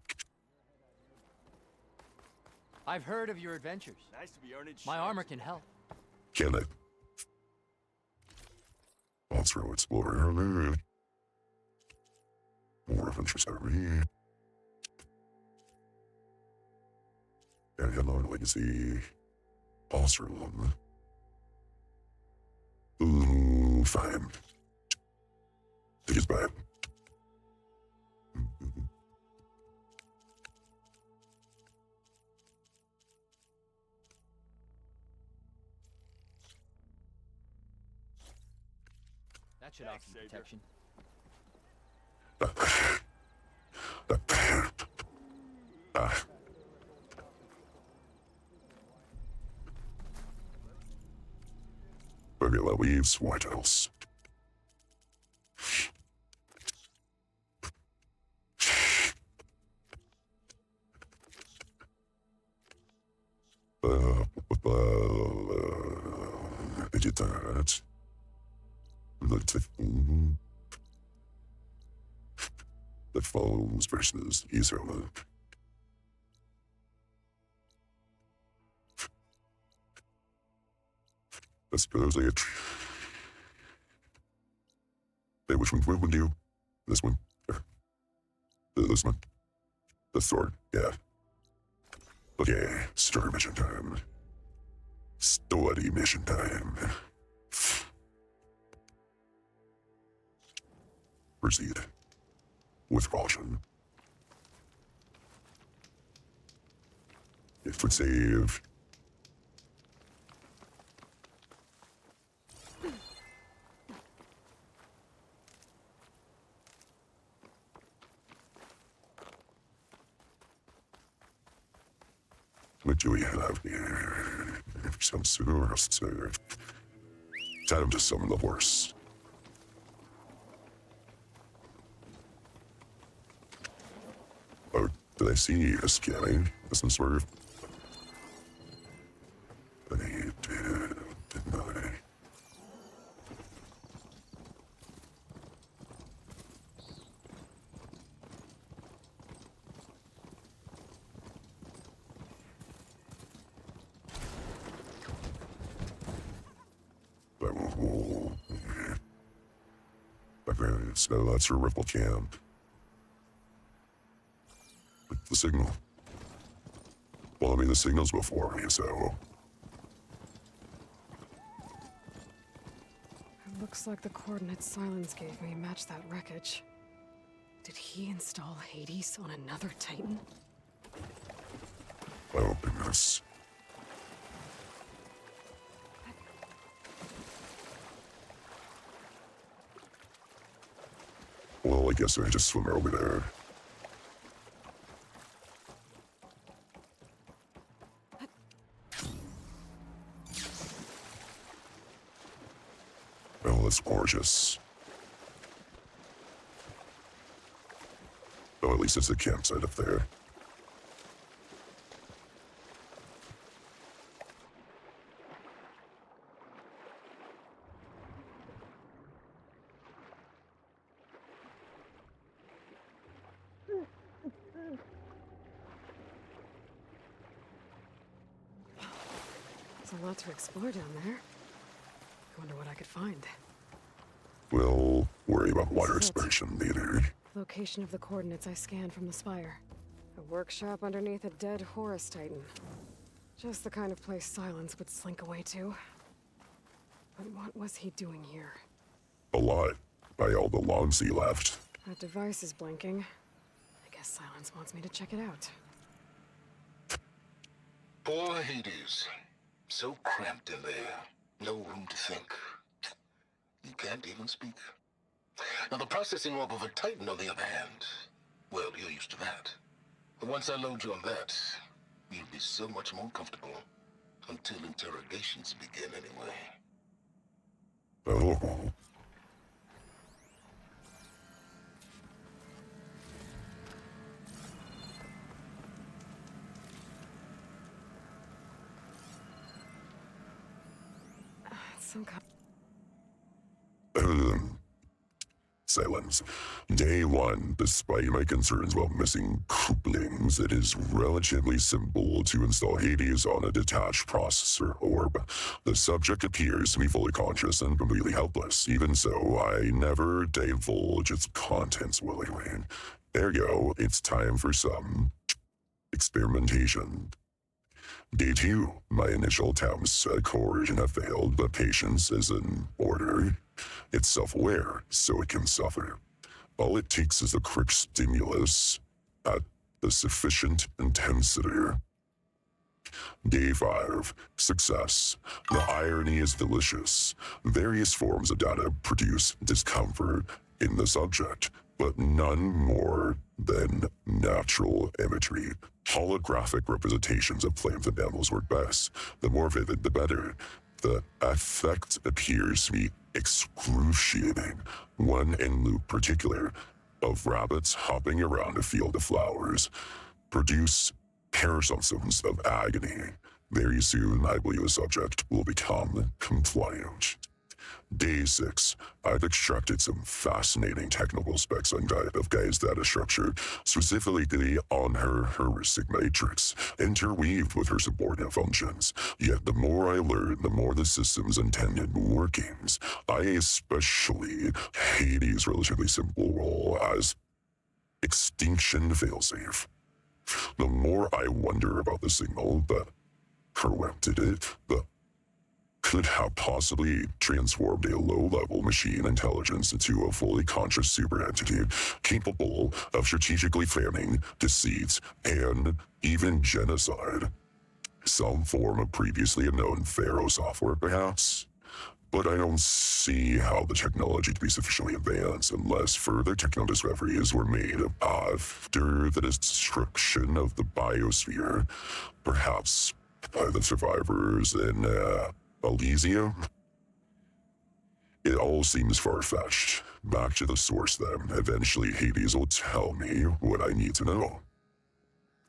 I've heard of your adventures. Nice to be earning My armor can help. Can it? Monster Explorer. More adventures I read. And Hello Legacy. Monster One. Ooh, fine. Take his back. That should offer you protection. Regular leaves, white else. Did that? Look at the phones versus Israel. I suppose I. Hey, which one would do? This one? This one? The sword? Yeah. Okay, start mission time. Study mission time. Proceed. With caution. It would save. What do we have here? Some source. Tell him to summon the horse. Oh, did I see a scanning? Some sort of. Didn't I? So that's her ripple camp. The signal. Well, I mean, the signal's before me, so. It looks like the coordinates Silence gave me match that wreckage. Did he install Hades on another Titan? Oh, goodness. Well, I guess I just swim over there. Oh, that's gorgeous. Oh, at least it's a campsite up there. There's a lot to explore down there. I wonder what I could find. We'll worry about water exploration later. Location of the coordinates I scanned from the spire. A workshop underneath a dead Horus Titan. Just the kind of place Silence would slink away to. But what was he doing here? A lot. By all the logs he left. That device is blinking. I guess Silence wants me to check it out. Poor Hades. So cramped in there. No room to think. You can't even speak. Now, the processing orb of a Titan, on the other hand, well, you're used to that. But once I load you on that, you'll be so much more comfortable. Until interrogations begin, anyway. Oh. Some kind. Silence. Day one, despite my concerns about missing couplings, it is relatively simple to install Hades on a detached processor orb. The subject appears to be fully conscious and completely helpless. Even so, I never divulge its contents willingly. Ergo, it's time for some experimentation. Day 2, my initial attempts at coercion have failed, but patience is in order. It's self-aware, so it can suffer. All it takes is a quick stimulus at a sufficient intensity. Day 5, success. The irony is delicious. Various forms of data produce discomfort in the subject, but none more than natural imagery. Holographic representations of plants and animals work best. The more vivid, the better. The effect appears to be excruciating. One in loop particular, of rabbits hopping around a field of flowers, produce paroxysms of agony. Very soon, I believe the subject will become compliant. Day 6, I've extracted some fascinating technical specs of Gaia's data structure, specifically on her heuristic matrix, interweaved with her subordinate functions. Yet the more I learn, the more the system's intended workings. I especially Hades' relatively simple role as extinction failsafe. The more I wonder about the signal that corrupted it, the could have possibly transformed a low-level machine intelligence into a fully conscious superentity capable of strategically planning, deceits, and even genocide. Some form of previously unknown Pharaoh software, perhaps? But I don't see how the technology to be sufficiently advanced unless further technical discoveries were made after the destruction of the biosphere, perhaps by the survivors in Elysium? It all seems far-fetched. Back to the source then. Eventually Hades will tell me what I need to know.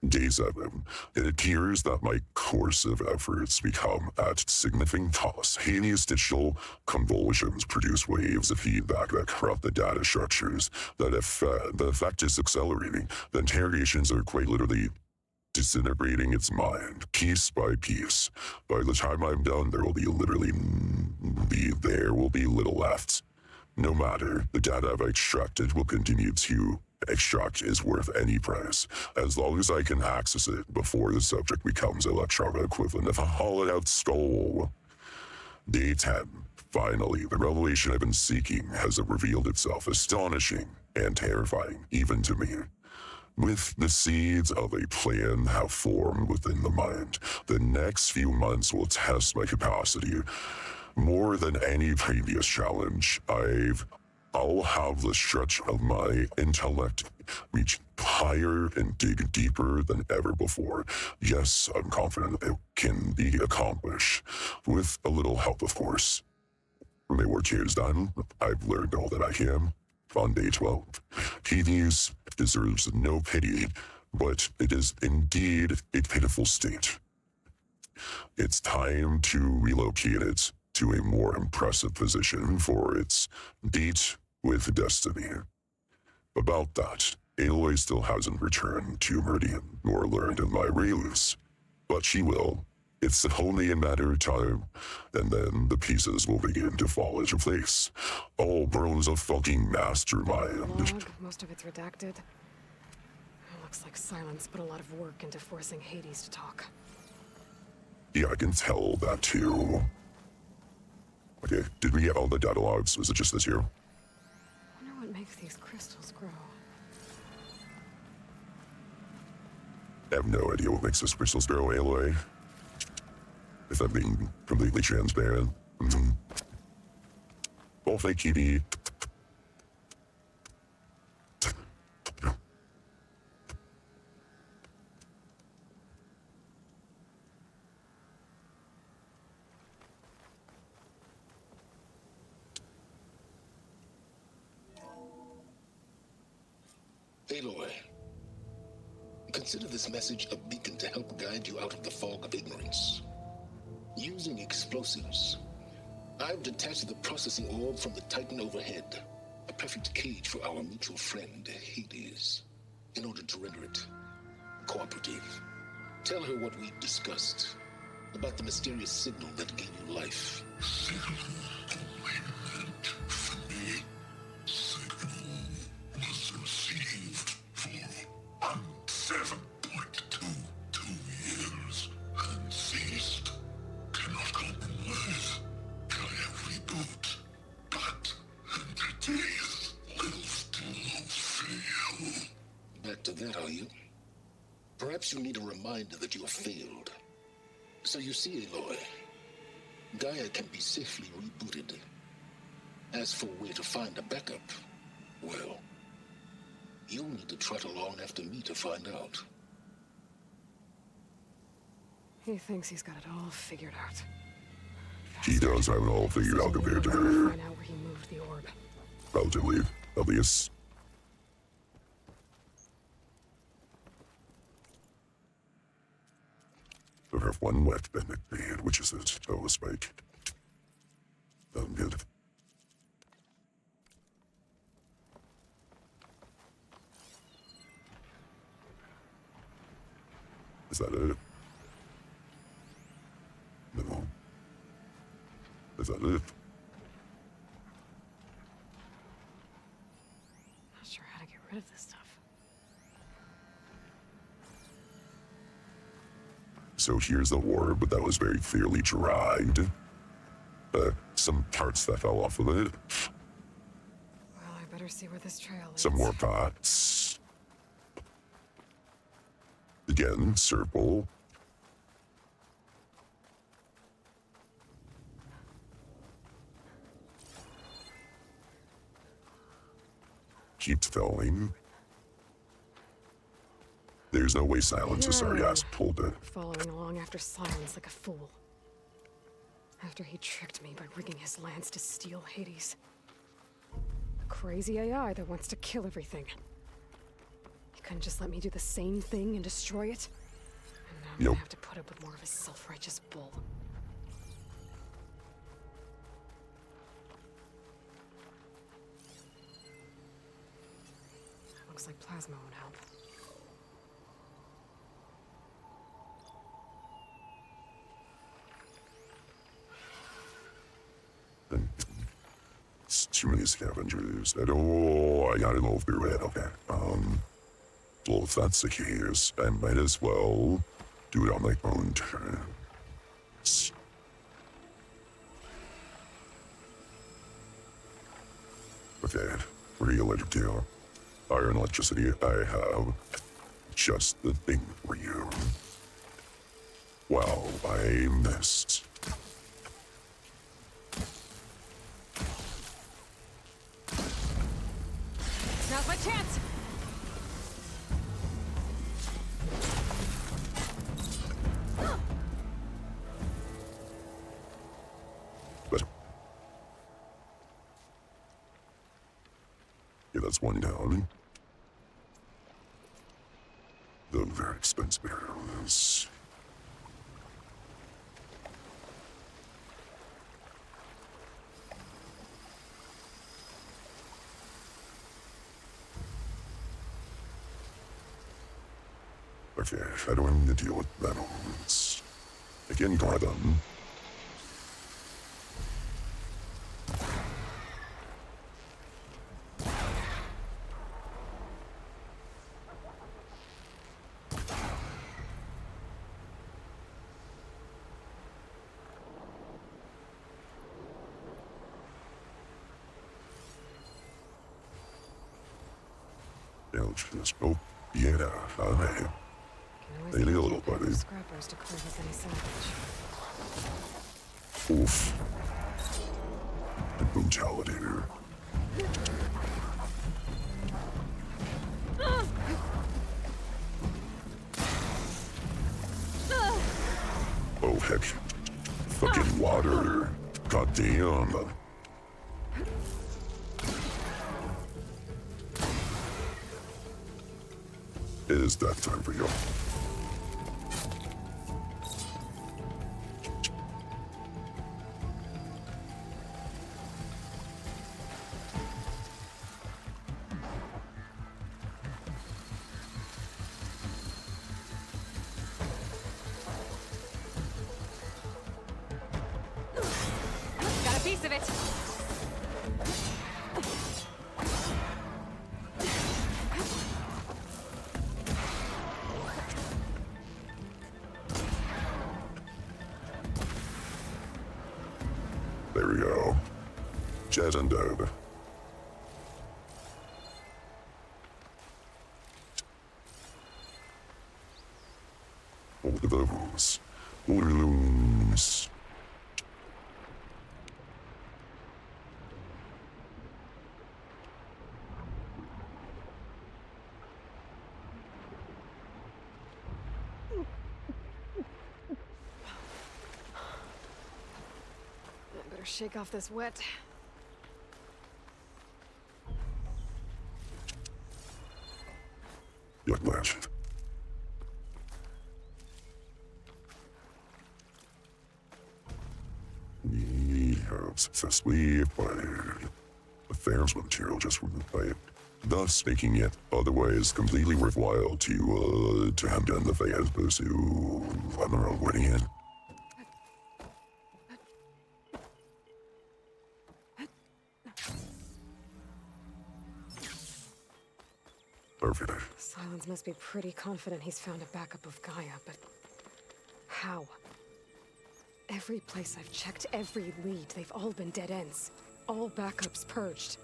Day 7. It appears that my course of efforts become at significant cost. Hades' digital convolutions produce waves of feedback that corrupt the data structures. The effect is accelerating. The interrogations are quite literally disintegrating its mind, piece by piece. By the time I'm done, there will be little left. No matter, the data I've extracted will continue to extract is worth any price, as long as I can access it before the subject becomes electronic equivalent of a hollowed-out skull. Day 10. Finally, the revelation I've been seeking has revealed itself astonishing and terrifying, even to me. With the seeds of a plan have formed within the mind, the next few months will test my capacity. More than any previous challenge, I'll have the stretch of my intellect reach higher and dig deeper than ever before. Yes, I'm confident it can be accomplished, with a little help, of course. When my work here is done, I've learned all that I can. On day 12, Hades deserves no pity, but it is indeed a pitiful state. It's time to relocate it to a more impressive position for its date with destiny. About that, Aloy still hasn't returned to Meridian nor learned of my ruse, but she will. It's only a matter of time, and then the pieces will begin to fall into place. All Bro's a fucking mastermind. Log, most of it's redacted. It looks like Silence put a lot of work into forcing Hades to talk. Yeah, I can tell that too. Okay, did we get all the data logs? Was it just this here? I wonder what makes these crystals grow. I have no idea what makes those crystals grow, Aloy. If I'm being completely transparent. Well, thank you, D. Aloy, consider this message a beacon to help guide you out of the fog of ignorance. Using explosives, I've detached the processing orb from the Titan overhead, a perfect cage for our mutual friend, Hades, in order to render it cooperative. Tell her what we discussed about the mysterious signal that gave you life. For 7.22 years and to that, are you? Perhaps you need a reminder that you have failed. So you see, Aloy, Gaia can be safely rebooted. As for where to find a backup, well, you'll need to trot along after me to find out. He thinks he's got it all figured out. He does have it all figured out compared to her. Find out where he moved the orb. Relatively, at least. I have one weapon at hand, which is a telespike. Good. Is that it? No. Is that it? Not sure how to get rid of this stuff. So here's the orb that was very clearly dried. Some parts that fell off of it. Well, I better see where this trail is. Some more pots. Again, circle. Keep filling. There's no way silence is sorry ass told it. Following along after silence like a fool. After he tricked me by rigging his lance to steal Hades. A crazy AI that wants to kill everything. He couldn't just let me do the same thing and destroy it? And now I'm gonna have to put up with more of his self-righteous bull. Looks like plasma won't help. It's too many scavengers. I gotta go through it. Okay. Well, if that's the case, I might as well do it on my own terms. Okay, what are you allergic to? Fire and electricity, I have just the thing for you. Wow, I missed. Now's my chance! But yeah, that's one down. The very expensive arrows. Okay, how do I need to deal with metals? I can guard them. Just oh, yeah, alright. They need a little buddy. Scrappers to clear with any salvage. Oof. The brutalitor. Oh heck. Fucking water. Goddamn. It is that time for you. Got a piece of it! There we go. Jet and dead. of those. Balloons. I better shake off this wet. Young legend. We have successfully acquired a fair material just from the pipe, thus making it otherwise completely worthwhile to handgun the Fey as opposed to Emerald winning it. Perfect. Silence must be pretty confident he's found a backup of Gaia, but how? Every place I've checked, every lead, they've all been dead ends. All backups purged.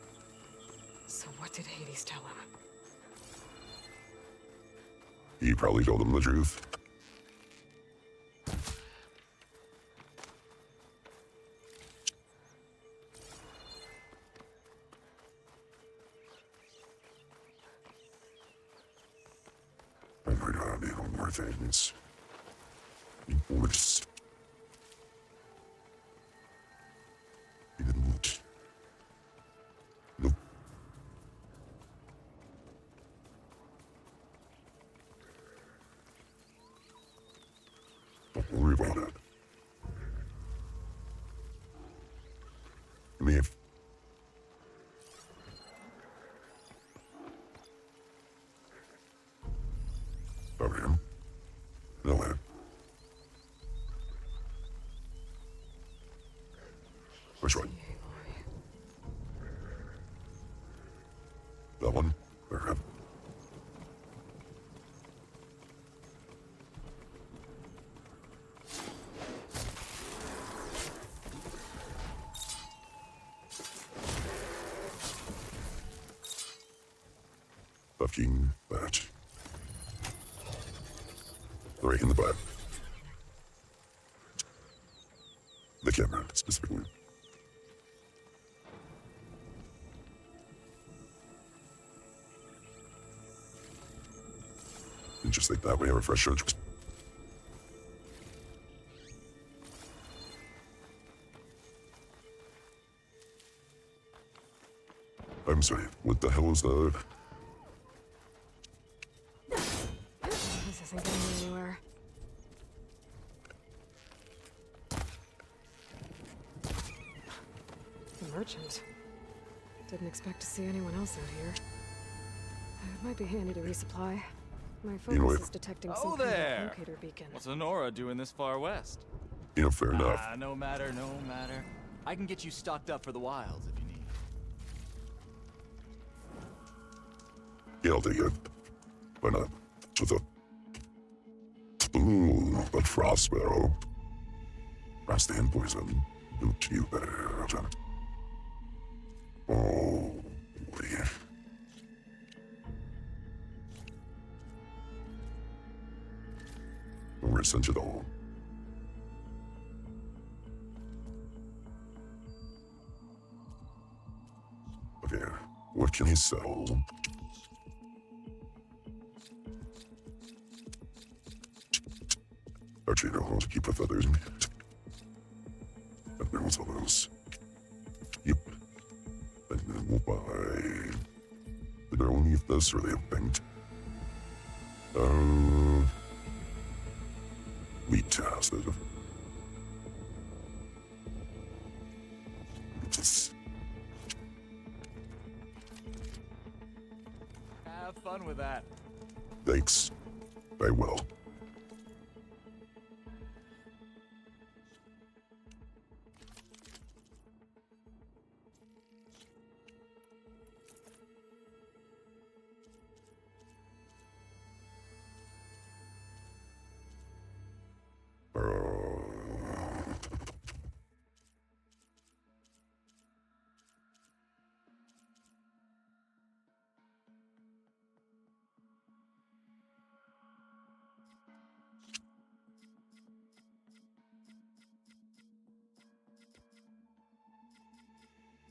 So what did Hades tell him? He probably told him the truth. I might have need more things. Worse. He didn't. Nope. Don't worry about it. I mean, if over him. No way. Which one? That one? Or him? Fucking batch. Right in the butt. The camera, specifically. And just like that, we have a fresh search. I'm sorry, what the hell is that? This isn't getting anywhere. The merchant. Didn't expect to see anyone else out here. It might be handy to resupply. My focus is detecting some kind of locator beacon. What's Honora doing this far west? You know, fair enough. No matter, no matter. I can get you stocked up for the wilds if you need. Yeah, I'll take it. Why not? To the... Ooh, but frost sparrow. Frost and poison. You better, Janet. Oh, yeah. We're essential. Okay, what can he sell? Actually, no, I'll keep the feathers. And then we'll sell those. Yep. And then we'll buy... Did I only have this, or they have banked? Wheat acid. Have fun with that. Thanks. I will.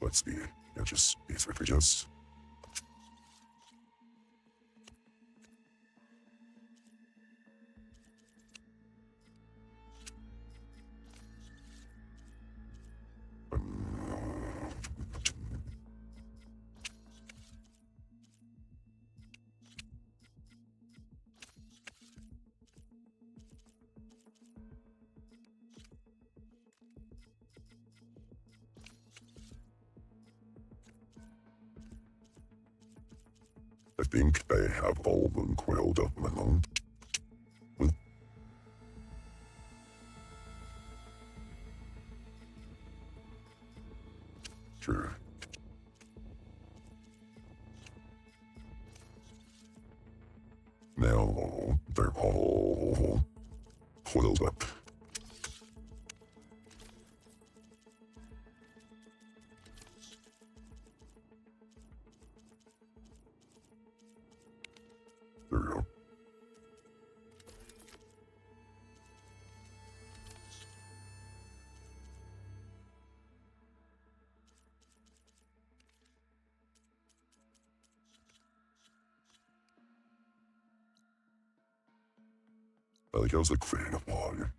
let's be. Yeah, just be for just. I think I have all of them coiled up my own. Sure. Now they're all coiled up. There we go. I like how's the crane of water.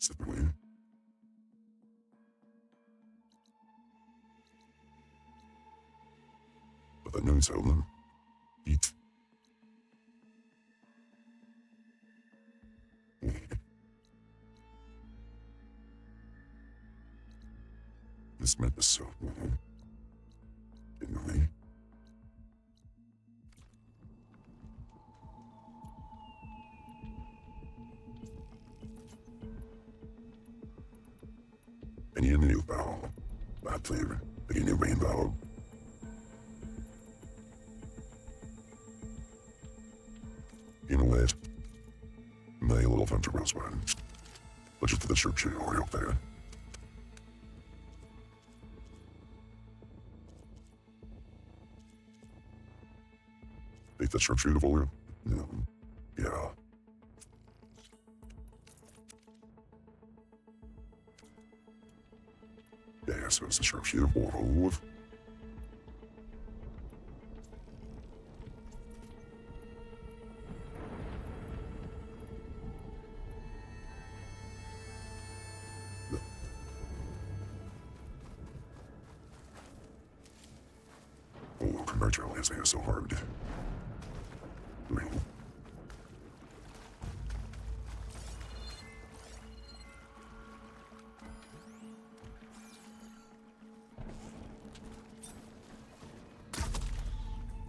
Separately. But I know it's how them eat. This meant this so. Didn't we? I need a new barrel. That flavor. I need a new rainbow. You know what? My little hunter Rosebud. Let's just put the sharpshooter over up there. Take that sharpshooter over. Yeah. Yeah, so it's the sharpshooter over. Oh, congratulations, it's so hard.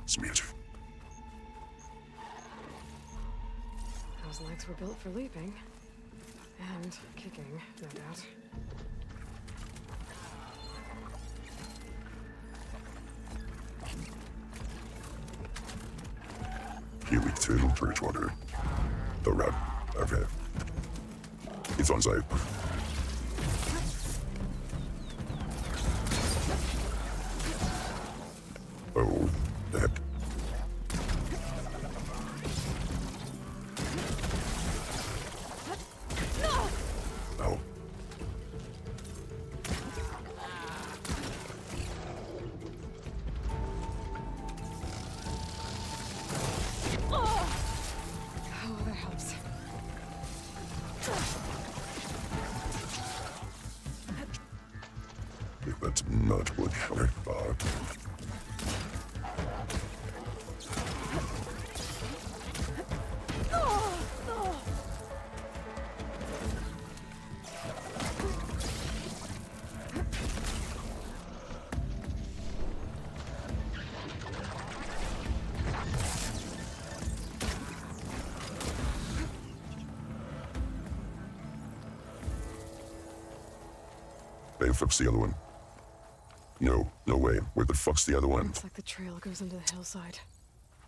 Sweet. Those legs were built for leaping. And kicking, no doubt. Here we turn Bridgewater. The rat. Okay. It's on site. Oh, the heck. No. Oh, that helps. That's not what I thought. Hey, flips the other one. No, no way. Where the fuck's the other one? Looks like the trail goes into the hillside.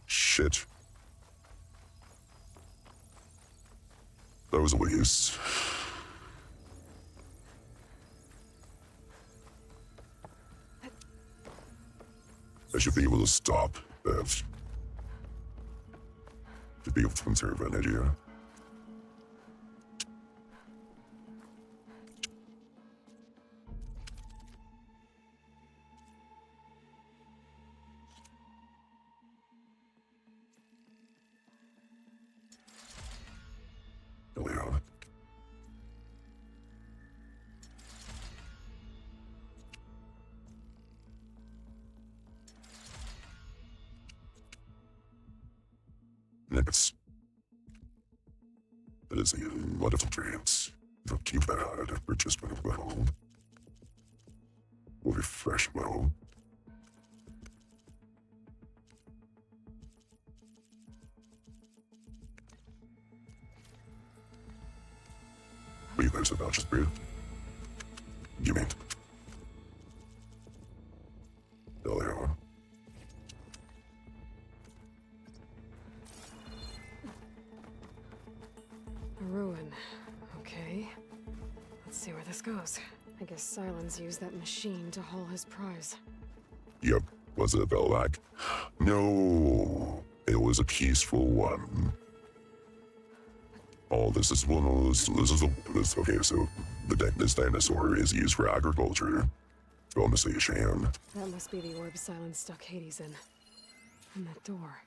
Shit. That was a waste. I should be able to stop that. Should be able to conserve energy. It's... That is a wonderful dreams. Not too bad. We're just well. We'll be fresh well. What do you think about just breathe? You mean? Oh, there are. A ruin. Okay. Let's see where this goes. I guess Silence used that machine to haul his prize. Yep. Was it a Belvac? No. It was a peaceful one. Oh, this is one of those. Okay, so this dinosaur is used for agriculture. Honestly, a sham. That must be the orb Silence stuck Hades in. And that door.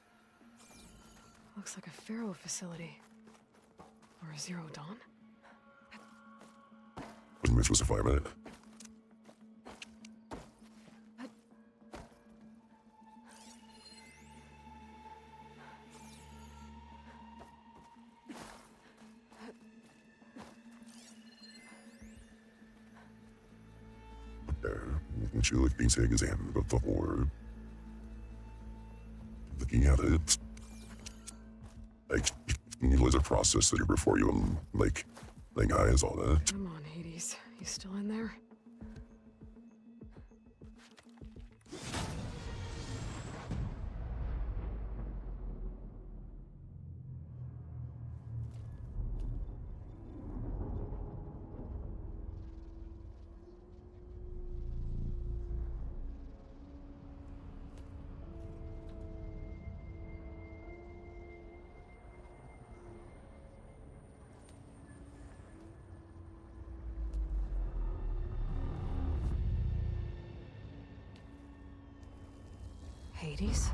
Looks like a Pharaoh facility. Or a Zero Dawn? Wasn't we supposed to fire a minute? Would you like me to examine the orb? Looking at it, like, there's a process that before you and like eyes all that. Come on, Hades. You still in there? Hades?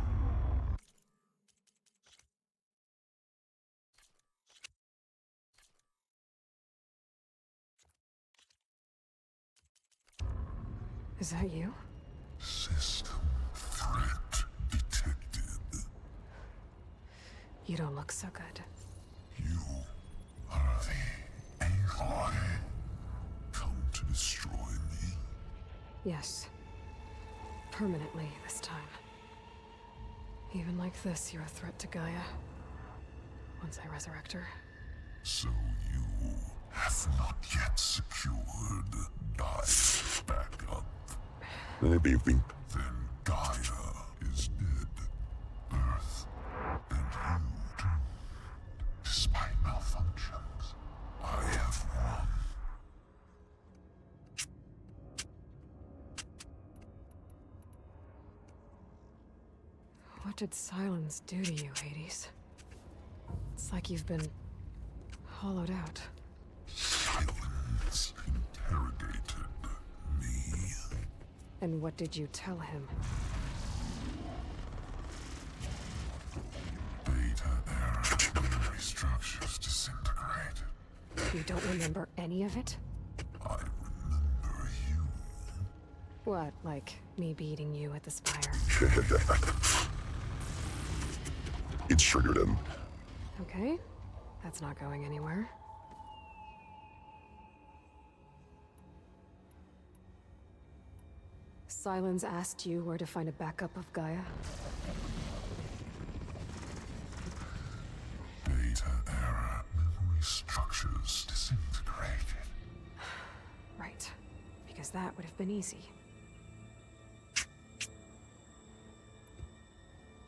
Is that you? System threat detected. You don't look so good. You are the Aloy. Come to destroy me. Yes. Permanently this time. Even like this, you're a threat to Gaia. Once I resurrect her. So you have not yet secured Gaia's backup. Maybe we... Then Gaia is dead. Earth and you too. Despite malfunctions, I have won. What did Silence do to you, Hades? It's like you've been hollowed out. Silence interrogated me. And what did you tell him? Beta era memory structures disintegrated. You don't remember any of it? I remember you. What, like me beating you at the Spire? It triggered him. Okay, that's not going anywhere. Silence asked you where to find a backup of Gaia? Beta era memory structures disintegrated. Right, because that would have been easy.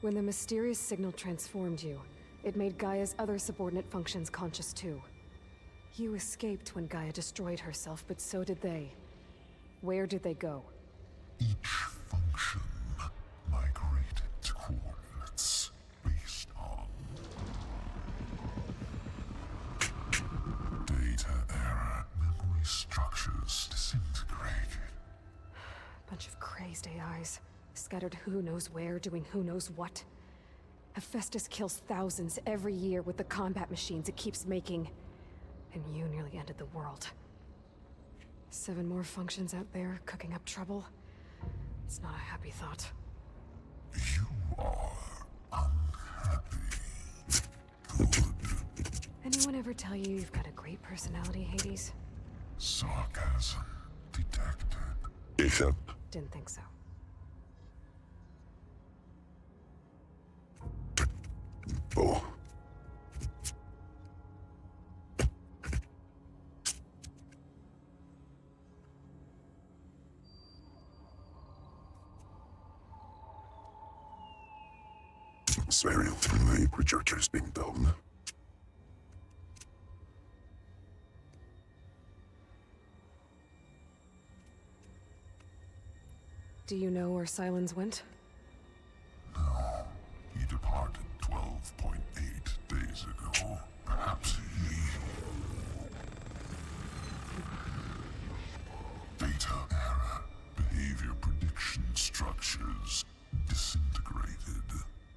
When the mysterious signal transformed you, it made Gaia's other subordinate functions conscious too. You escaped when Gaia destroyed herself, but so did they. Where did they go? Each function migrated to coordinates based on data era memory structures disintegrated. Bunch of crazed AIs, scattered who knows where, doing who knows what. Hephaestus kills thousands every year with the combat machines it keeps making. And you nearly ended the world. 7 more functions out there, cooking up trouble. It's not a happy thought. You are unhappy. Anyone ever tell you you've got a great personality, Hades? Sarcasm detected. Except Didn't think so. oh. Serial three projectors being done. Do you know where Silence went? No, he departed 12.8 days ago. Perhaps he... Data error. Behavior prediction structures disintegrated.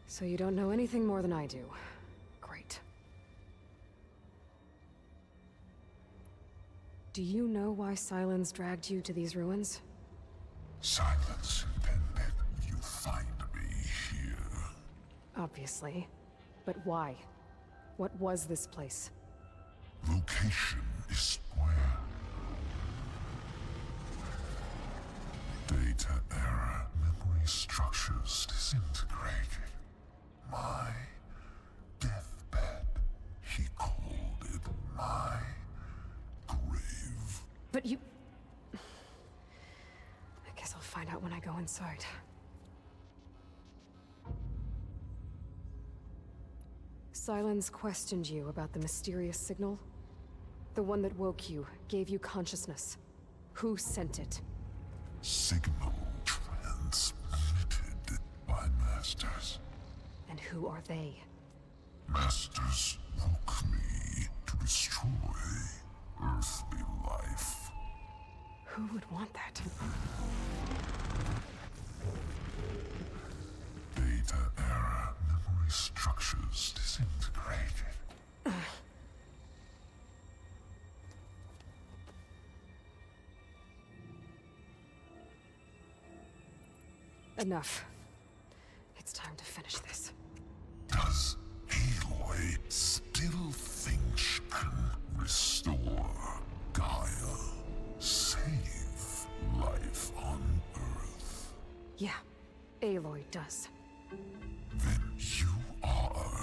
So you don't know anything more than I do. Great. Do you know why Silence dragged you to these ruins? Silence intended you find me here. Obviously. But why? What was this place? Location is where? Data error. Memory structures disintegrated. My deathbed. He called it my grave. But you... I guess I'll find out when I go inside. Silence questioned you about the mysterious signal? The one that woke you, gave you consciousness. Who sent it? Signal transmitted by masters. And who are they? Masters woke me to destroy earthly life. Who would want that? Data error. Memory structures disintegrated. Enough. It's time to finish this. Does Aloy still think she can restore Gaia? Save life on Earth? Yeah, Aloy does. Then you are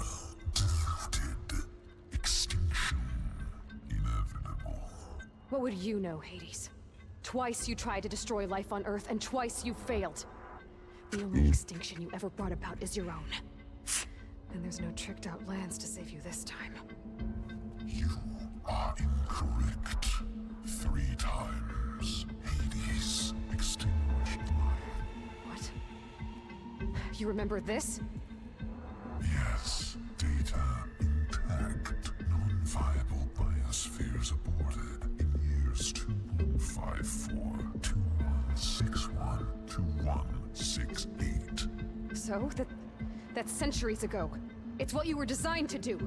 deluded. Extinction inevitable. What would you know, Hades? Twice you tried to destroy life on Earth, and twice you failed. The only extinction you ever brought about is your own. And there's no tricked-out lands to save you this time. You are incorrect. 3 times. Hades extinguished life. What? You remember this? Yes. Data intact. Non-viable biospheres aborted in years 2154, 2161, 2168. So? That's centuries ago. It's what you were designed to do.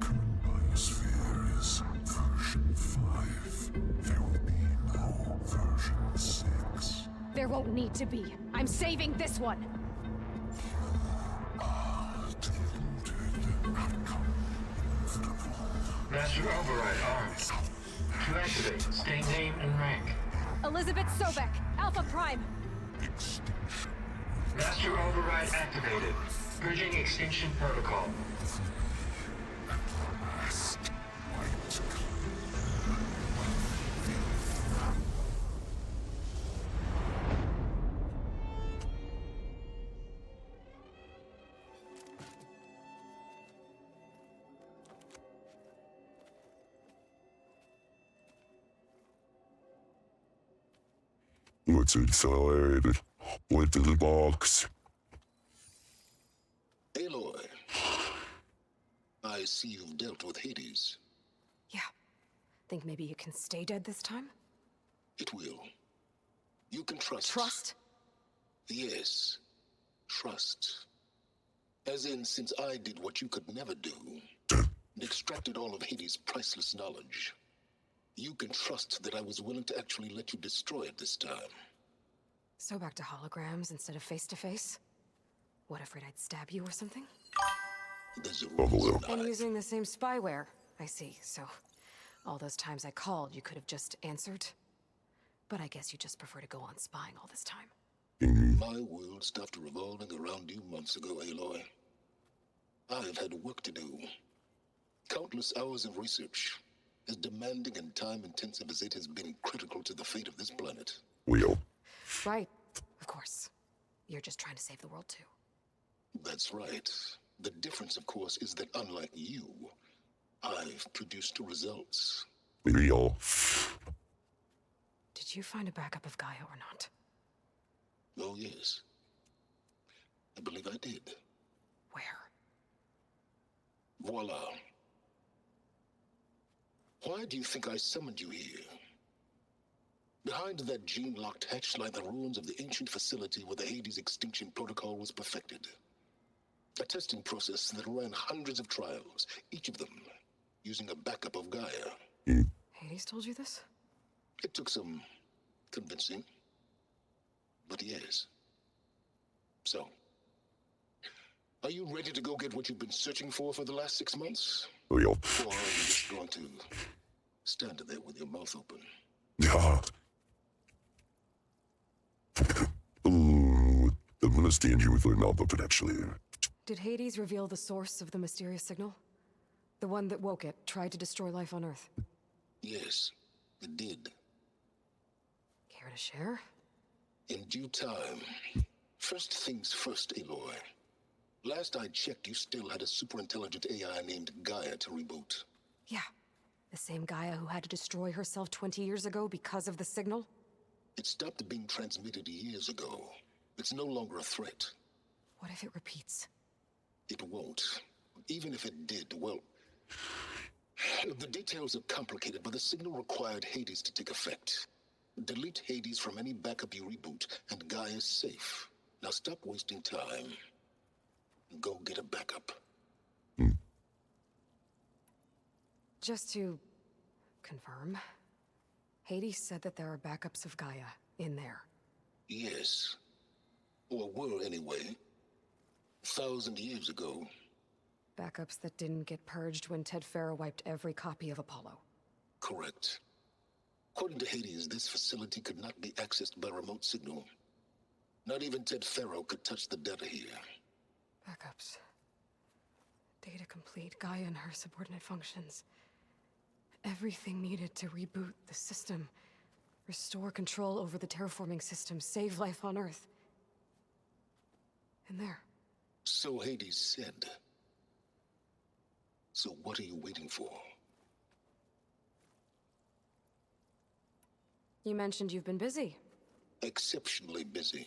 Current biosphere is version 5. There will be no version 6. There won't need to be. I'm saving this one. Deluded. Outcome inevitable. Master Override armed. To activate, state name and rank. Elizabeth Sobek, Alpha Prime. Extinction. Master Override activated. Purging extinction protocol. Last white. What's inside? What's in the box? Aloy, I see you've dealt with Hades. Yeah. Think maybe you can stay dead this time? It will. You can trust. Trust? Yes. Trust. As in, since I did what you could never do, and extracted all of Hades' priceless knowledge, you can trust that I was willing to actually let you destroy it this time. So back to holograms instead of face-to-face? What, afraid I'd stab you or something? There's a Buffalo. And using the same spyware. I see. So, all those times I called, you could have just answered. But I guess you just prefer to go on spying all this time. My world stopped revolving around you months ago, Aloy. I've had work to do. Countless hours of research, as demanding and time-intensive as it has been critical to the fate of this planet. Leo. Right. Of course. You're just trying to save the world, too. That's right. The difference, of course, is that unlike you, I've produced results. Leo. Did you find a backup of Gaia or not? Oh, yes. I believe I did. Where? Voila. Why do you think I summoned you here? Behind that gene-locked hatch lie the ruins of the ancient facility where the Hades extinction protocol was perfected. A testing process that ran hundreds of trials, each of them using a backup of Gaia. Hades told you this? It took some convincing, but yes. So, are you ready to go get what you've been searching for the last 6 months? Leo. Or are you just going to stand there with your mouth open? Yeah. I'm gonna stand here with my mouth open, actually. Did Hades reveal the source of the mysterious signal? The one that woke it, tried to destroy life on Earth? Yes, it did. Care to share? In due time. First things first, Aloy. Last I checked, you still had a super-intelligent AI named Gaia to reboot. Yeah. The same Gaia who had to destroy herself 20 years ago because of the signal? It stopped being transmitted years ago. It's no longer a threat. What if it repeats? It won't. Even if it did, well... The details are complicated, but the signal required Hades to take effect. Delete Hades from any backup you reboot, and Gaia's safe. Now stop wasting time. Go get a backup. Just to confirm, Hades said that there are backups of Gaia in there. Yes. Or were, anyway. 1,000 years ago. Backups that didn't get purged when Ted Farrow wiped every copy of Apollo. Correct. According to Hades, this facility could not be accessed by remote signal. Not even Ted Farrow could touch the data here. Backups. Data complete, Gaia and her subordinate functions. Everything needed to reboot the system. Restore control over the terraforming system, save life on Earth. In there. So Hades said. So what are you waiting for? You mentioned you've been busy. Exceptionally busy.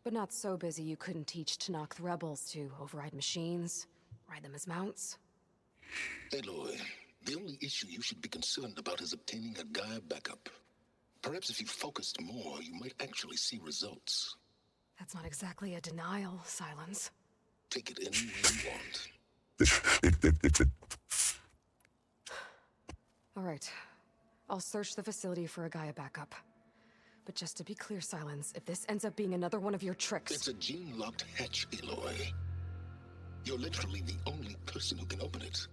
But not so busy you couldn't teach Tanakh the rebels to override machines, ride them as mounts. Aloy, the only issue you should be concerned about is obtaining a Gaia backup. Perhaps if you focused more, you might actually see results. That's not exactly a denial, Silence. Take it any way you want. All right. I'll search the facility for a Gaia backup. But just to be clear, Silence, if this ends up being another one of your tricks... It's a gene-locked hatch, Aloy. You're literally the only person who can open it.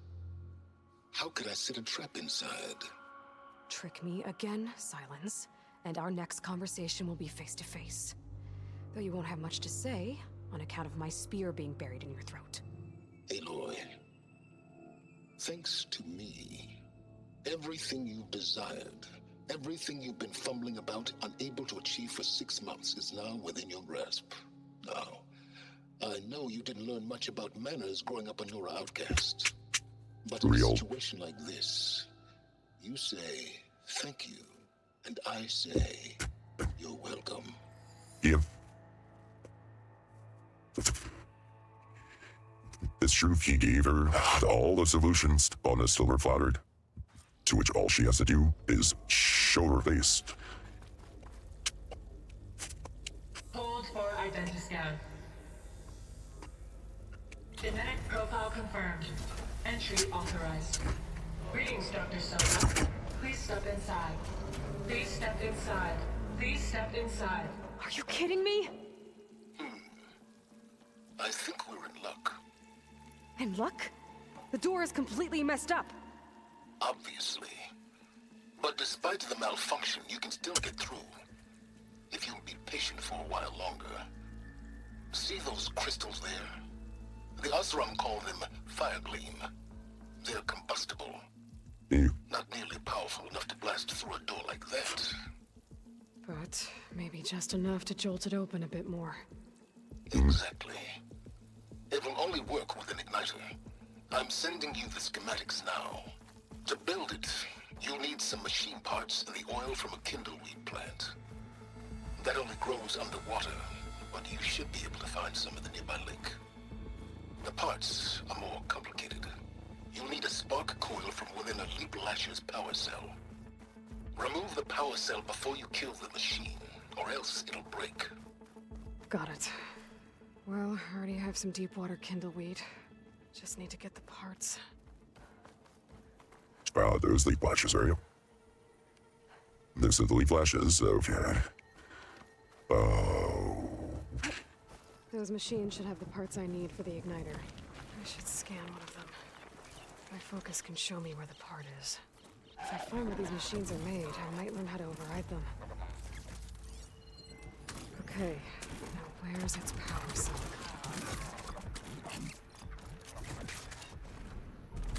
How could I set a trap inside? Trick me again, Silence, and our next conversation will be face-to-face. Though you won't have much to say, on account of my spear being buried in your throat. Aloy, thanks to me, everything you've desired, everything you've been fumbling about, unable to achieve for 6 months, is now within your grasp. Now, I know you didn't learn much about manners growing up a Nora outcast. But in a situation like this, you say, thank you, and I say, you're welcome. Yep. It's true he gave her all the solutions. Honest, still flattered. To which all she has to do is show her face. Hold for identiscan. Genetic profile confirmed. Entry authorized. Greetings, Dr. Soda. Please step inside. Please step inside. Please step inside. Are you kidding me? I think we're in luck. And luck? The door is completely messed up. Obviously. But despite the malfunction, you can still get through. If you'll be patient for a while longer. See those crystals there? The Osram call them Firegleam. They're combustible. Not nearly powerful enough to blast through a door like that. But maybe just enough to jolt it open a bit more. Exactly. It will only work with an igniter. I'm sending you the schematics now. To build it, you'll need some machine parts and the oil from a kindleweed plant. That only grows underwater, but you should be able to find some in the nearby lake. The parts are more complicated. You'll need a spark coil from within a Leap Lasher's power cell. Remove the power cell before you kill the machine, or else it'll break. Got it. Well, I already have some deep water kindleweed. Just need to get the parts. Those leaf flashes, are you? This is the leaf flashes, okay. Oh. Those machines should have the parts I need for the igniter. I should scan one of them. My focus can show me where the part is. If I find where these machines are made, I might learn how to override them. Okay, now where's its power cell?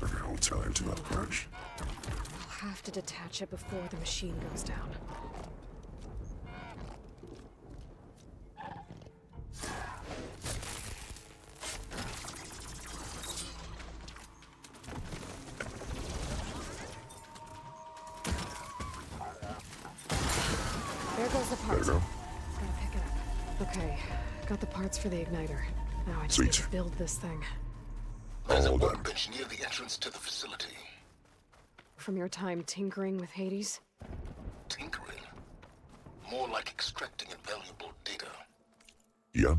No time to approach. I'll have to detach it before the machine goes down. There goes the parts. There you go. Gotta pick it up. Okay, got the parts for the igniter. Now I just Sweet. need to build this thing. There's a workbench near the entrance to the facility. From your time tinkering with Hades? Tinkering? More like extracting invaluable data. Yeah.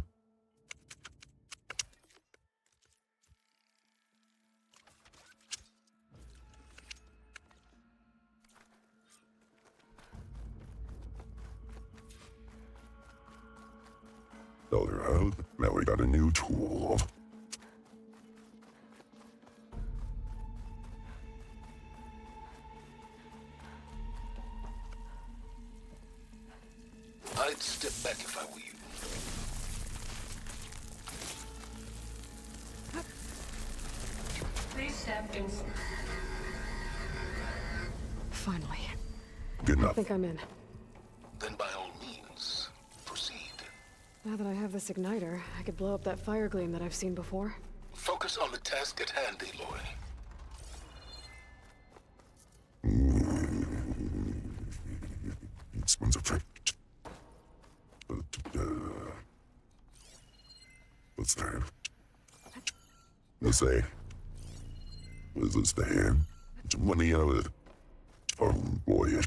Alright, now we got a new tool. I'd step back if I were you. Please step in. Finally. Good I enough. think I'm in. Then by all means, proceed. Now that I have this igniter, I could blow up that fire gleam that I've seen before. Focus on the task at hand, Aloy. This one's okay. What's that? Let's say. What is this thing? Money out of it. Oh boy.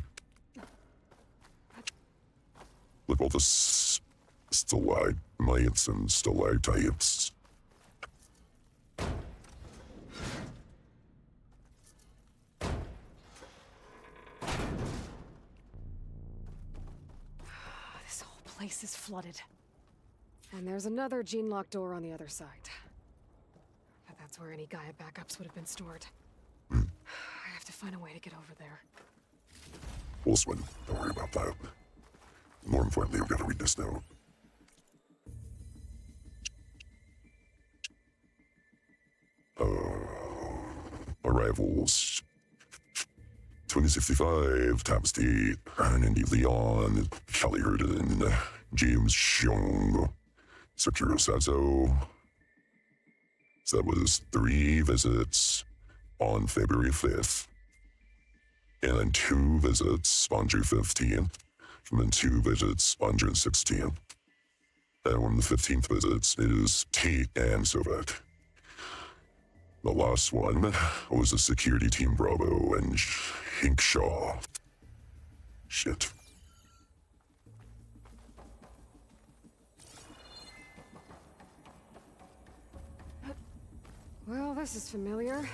Look all this stalagmites and stalactites. This whole place is flooded. And there's another gene-locked door on the other side. But that's where any Gaia backups would have been stored. I have to find a way to get over there. We'll swim. Don't worry about that. More importantly, we've got to read this note. Arrivals. 2065, Tapestry, Andy Leon, Kelly Herden, James Xiong, Sakura Sato. So that was 3 visits on February 5th. And then 2 visits on June 15th. And then 2 visits on June 16th. And on the 15th visits, it is Tate and Soviet. The last one was a security team Bravo and Hinkshaw. Shit. Well, this is familiar.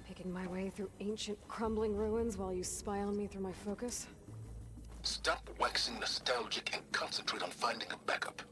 Picking my way through ancient, crumbling ruins while you spy on me through my focus. Stop waxing nostalgic and concentrate on finding a backup.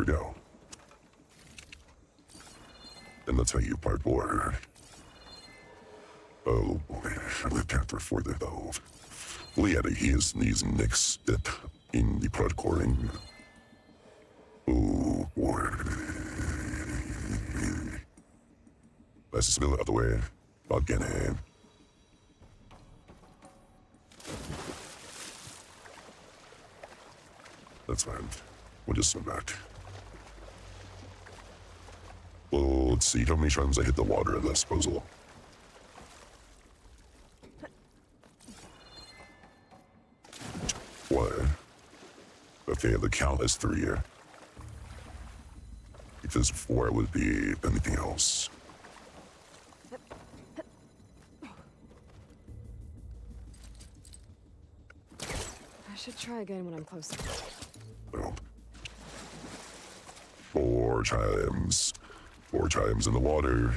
we go. And let's tell you part more. Oh boy, I can't afford it though. Leade is these next step in the parkouring. Oh boy. Let's just move it out the way. Again. That's fine. We'll just swim back. Well, let's see how many times I hit the water at this puzzle. What? Okay, the count is 3 here. Because 4 would be anything else. I should try again when I'm closer. Well, 4 times. 4 times in the water.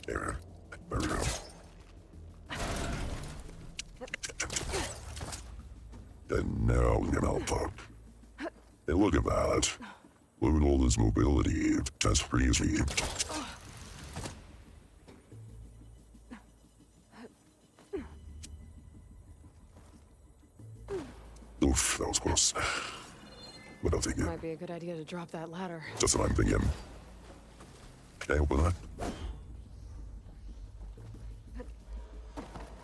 There we go. And now we can help up. And look at that. Look at all this mobility. That's crazy. Oof, that was close. What else again? Might be a good idea to drop that ladder. That's what I'm thinking. Can I open that?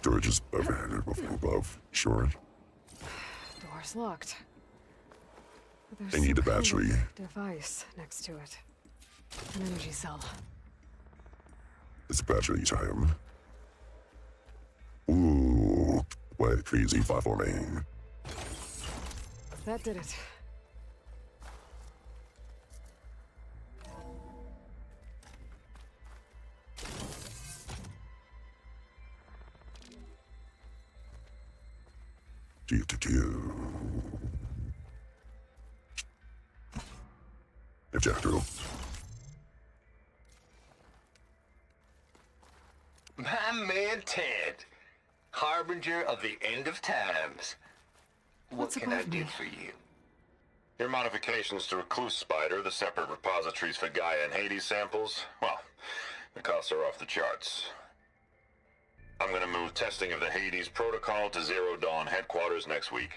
Door just above. Sure. Door's locked. But there's I need some a battery. kind of device next to it. An energy cell. It's battery time. Ooh, what crazy platforming. That did it. If Jack through. My man Ted, harbinger of the end of times. What can I do for you? Your modifications to Recluse Spider, the separate repositories for Gaia and Hades samples, well, the costs are off the charts. I'm gonna move testing of the Hades protocol to Zero Dawn headquarters next week.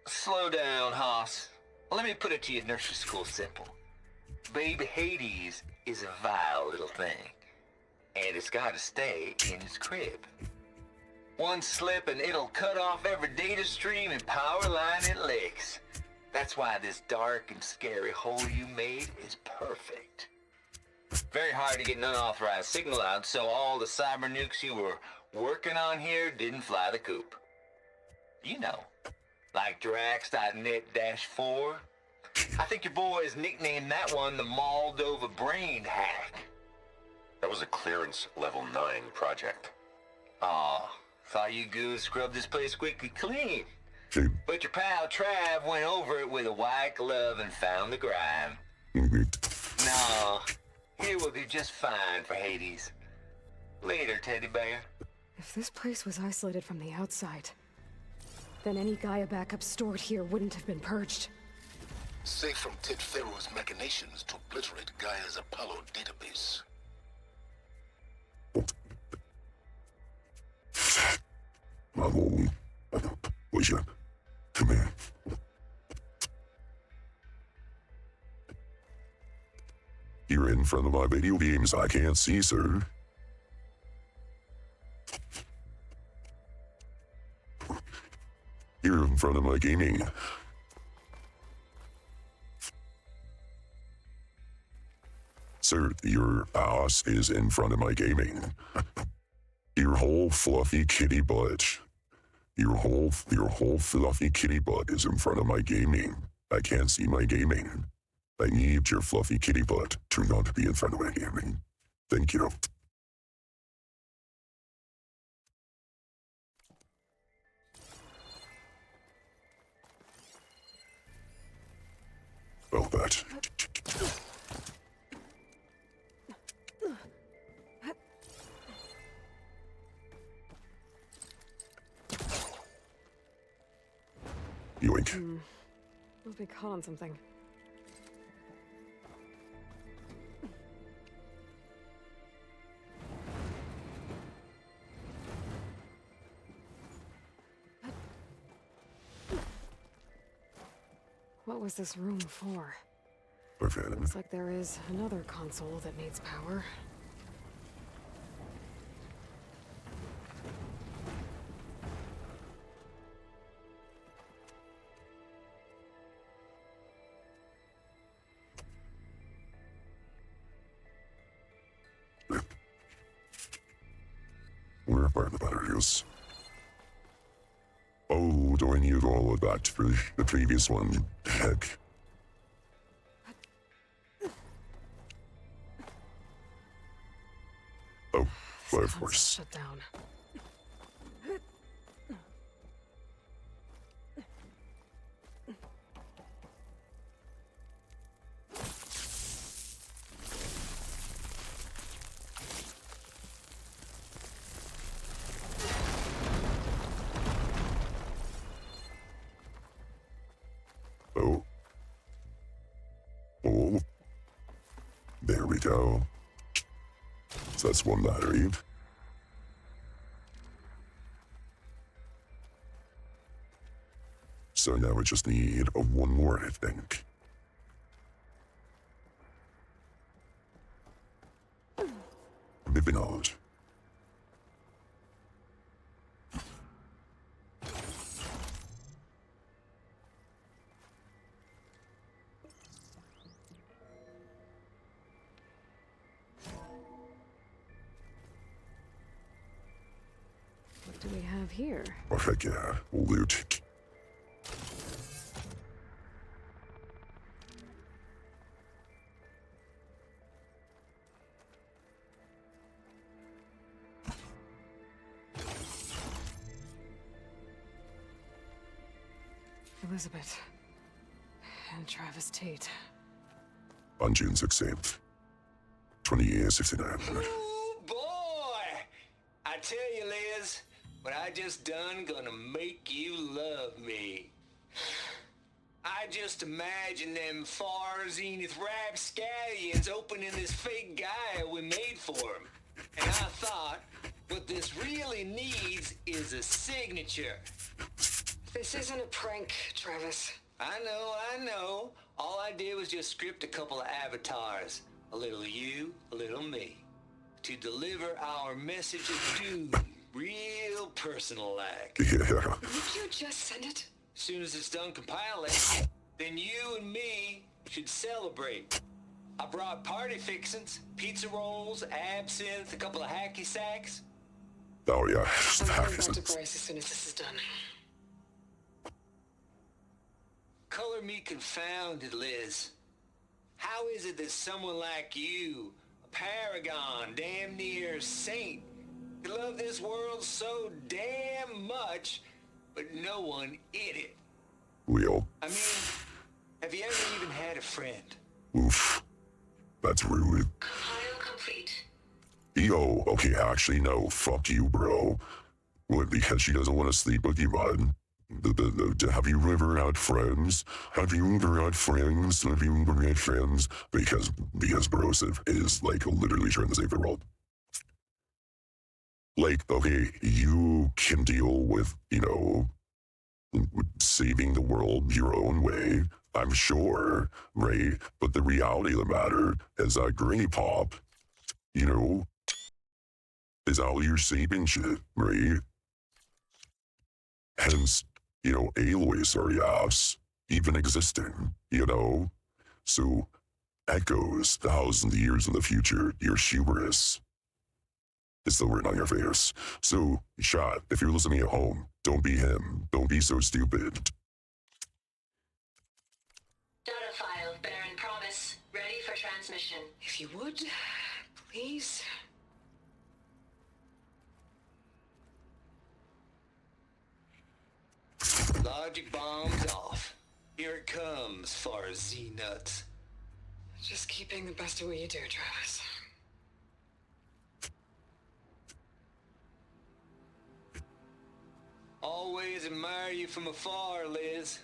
Slow down, Haas. Let me put it to you nursery school simple. Baby Hades is a vile little thing, and it's gotta stay in its crib. One slip and it'll cut off every data stream and power line it licks. That's why this dark and scary hole you made is perfect. Very hard to get an unauthorized signal out, so all the cyber nukes you were working on here didn't fly the coop. You know, like Drax.net-4. I think your boys nicknamed that one the Moldova Brain Hack. That was a clearance level 9 project. Aw, thought you goons scrubbed this place squeaky clean. But your pal Trav went over it with a white glove and found the grime. No, here we'll do just fine for Hades. Later, teddy bear. If this place was isolated from the outside, then any Gaia backup stored here wouldn't have been purged. Safe from Ted Pharaoh's machinations to obliterate Gaia's Apollo database. Come here. You're in front of my video games. I can't see, sir. You're in front of my gaming. Sir, your ass is in front of my gaming. Your whole fluffy kitty butt. Your whole fluffy kitty butt is in front of my gaming. I can't see my gaming. I need your fluffy kitty butt to not be in front of my gaming. Thank you. Oh, that. Yoink. Must be caught on something. What was this room for? Looks like there is another console that needs power. Where are the batteries? Oh, do I need all of that for the previous one? Heck. Oh, well, of course. Shut down. Oh. Oh. There we go. So that's one battery. So now we just need one more, I think. Maybe not. What do we have here? Oh, heck yeah. Loot. Elizabeth. And Travis Tate. On June 16th. 2869. Ooh, boy! I tell you, Liz, what I just done gonna make you love me. I just imagine them far zenith rapscallions opening this fake guy we made for him. And I thought, what this really needs is a signature. This isn't a prank, Travis. I know. All I did was just script a couple of avatars. A little you, a little me. To deliver our message of doom. Real personal-like. Yeah. Would you just send it? As soon as it's done compiling, then you and me should celebrate. I brought party fixins, pizza rolls, absinthe, a couple of hacky sacks. Oh, yeah. I'm going back to Bryce as soon as this is done. Color me confounded, Liz. How is it that someone like you, a paragon, damn near saint, could love this world so damn much, but no one in it? Real. I mean, have you ever even had a friend? Oof. That's rude. Compile complete. Yo, okay, actually, no. Fuck you, bro. What, because she doesn't want to sleep with you, bud? Have you ever had friends? Have you ever had friends? Have you ever had friends? Because Broseph is, like, literally trying to save the world. Like, okay, you can deal with, saving the world your own way, I'm sure, right? But the reality of the matter is that Granny Pop, is out here saving shit, right? Hence, Aloy Sarias even existing, So, echoes 1,000 years in the future, your hubris is still written on your face. So, chat, if you're listening at home, don't be him. Don't be so stupid. Data file, Baron Promise, ready for transmission. If you would, please. Logic bombs off. Here it comes, far as Z-Nuts. Just keep being the best at what you do, Travis. Always admire you from afar, Liz.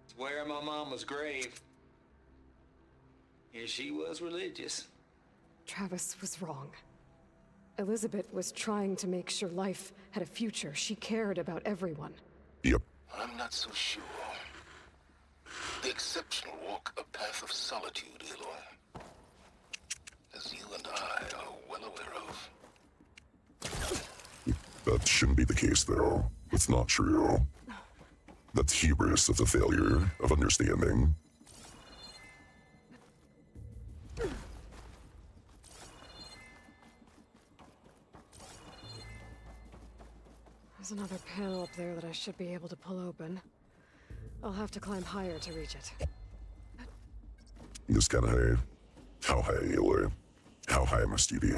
It's where my mama's grave. And she was religious. Travis was wrong. Elizabeth was trying to make sure life had a future. She cared about everyone. Yep. I'm not so sure. The exceptional walk a path of solitude, Aloy. As you and I are well aware of. That shouldn't be the case, though. It's not true. That's hubris of the failure of understanding. There's another panel up there that I should be able to pull open. I'll have to climb higher to reach it. Just kinda high. How high, Aloy? How high must you be?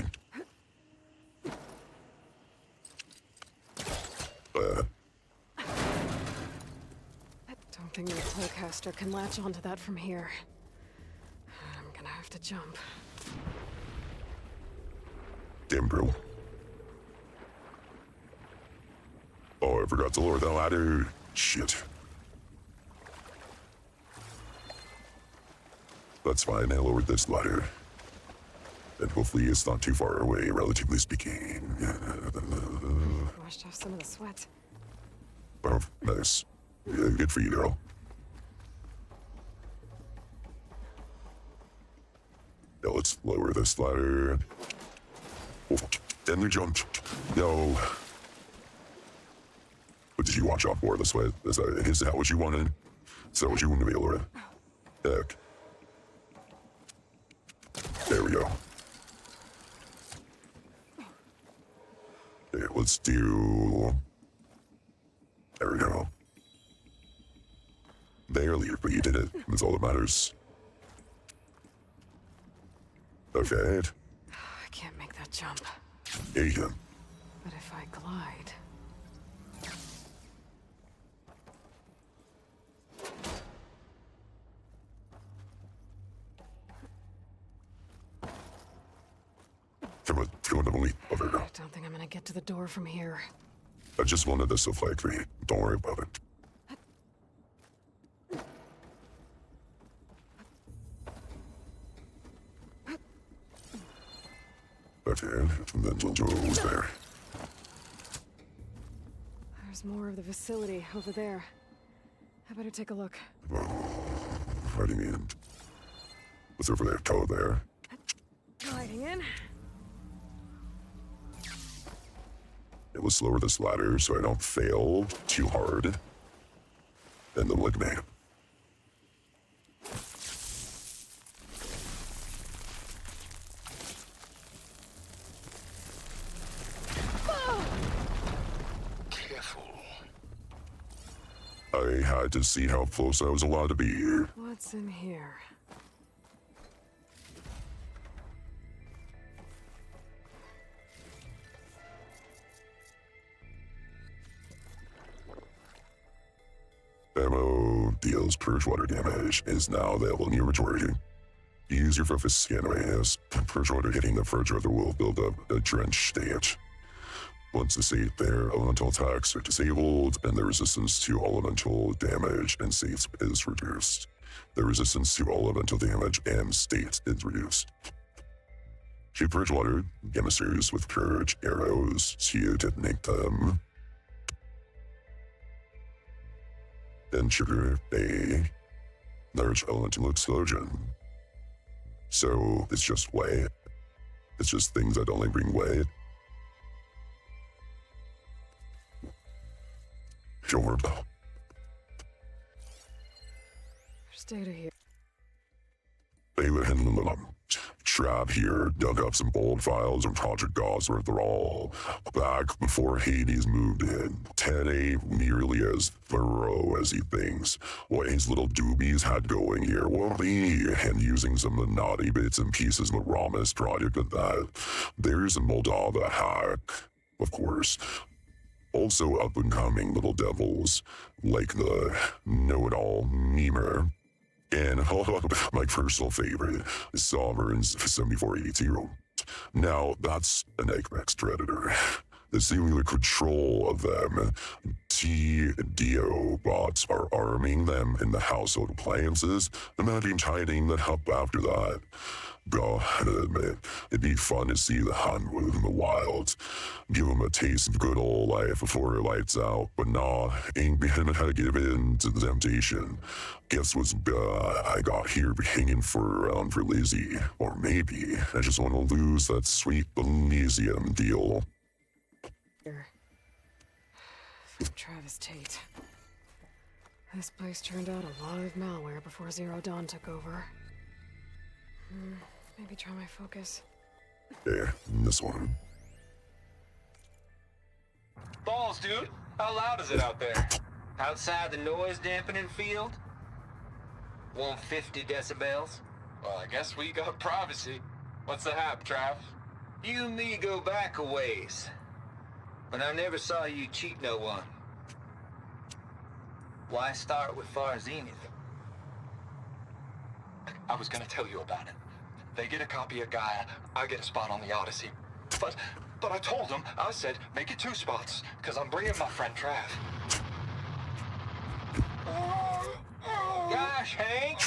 Don't think my Playcaster can latch onto that from here. I'm gonna have to jump. Damn, bro. Oh, I forgot to lower that ladder. Shit. That's fine, I lowered this ladder. And hopefully it's not too far away, relatively speaking. Washed off some of the sweat. Oh, nice. Yeah, good for you, girl. Now let's lower this ladder. Oh, then we jumped. No. But did you watch out for this way? Is that what you wanted? Is that what you wanted to be, Laura? Heck. There we go. Okay, let's do... There we go. Barely, but you did it. That's all that matters. Okay. I can't make that jump. Yeah, you can. But if I glide... Come on, Emily. Oh, there we go. I don't think I'm gonna get to the door from here. I just wanted this to flag me. Don't worry about it. Okay, and then Jojo's there. There's more of the facility over there. I better take a look. Fighting in. What's over there? Oh, there. Gliding in. It will lower this ladder so I don't fail too hard. And then look me. Careful. I had to see how close I was allowed to be. What's in here? Ammo deals purge water damage is now available in your inventory. Use your focus scan areas. Purge water hitting the further will build up a drench state. Once the state there, elemental attacks are disabled, and the resistance to elemental damage and states is reduced. The resistance to elemental damage and state is reduced. Shoot purge water, emissaries with purge arrows to detonate them. Then trigger a large elemental explosion. So it's just weight. It's just things that only bring weight. Sure. There's data here. Trap here dug up some old files from Project Gosworth. They're all back before Hades moved in. Ted ain't nearly as thorough as he thinks. What his little doobies had going here, well, and using some of the naughty bits and pieces of Ramis project of that. There's a Moldova hack, of course. Also up-and-coming little devils, like the know-it-all Memer, and my personal favorite, Sovereign's 7482. Now, that's an Eggmax Predator. The cellular control of them, TDO bots are arming them in the household appliances. Imagine tidying that up after that. Gotta admit, it'd be fun to see the hunt in the wild. Give them a taste of good old life before it lights out. But nah, ain't gonna give in to the temptation. Guess what's I got here hanging around for Lizzie. Or maybe I just want to lose that sweet Elysium deal. From Travis Tate. This place turned out a lot of malware before Zero Dawn took over. Maybe try my focus. Yeah, this one. Balls, dude. How loud is it out there? Outside the noise dampening field? 150 decibels? Well, I guess we got privacy. What's the hap, Trav? You and me go back a ways. But I never saw you cheat no one. Why start with Far Zenith? I was gonna tell you about it. They get a copy of Gaia, I get a spot on the Odyssey. But I told them, I said, make it 2 spots, because I'm bringing my friend Trav. Gosh, Hank.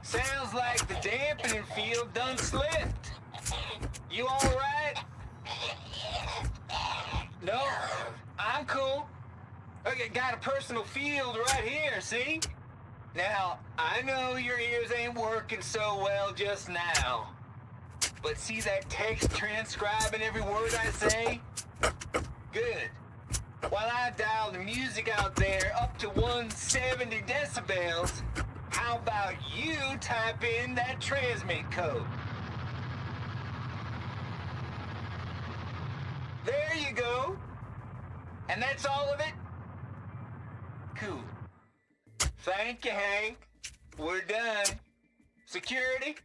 Sounds like the dampening field done slipped. You alright? No, I'm cool. Okay, got a personal field right here, see? Now, I know your ears ain't working so well just now. But see that text transcribing every word I say? Good. While I dial the music out there up to 170 decibels, how about you type in that transmit code? There you go. And that's all of it? Cool. Thank you, Hank. We're done. Security?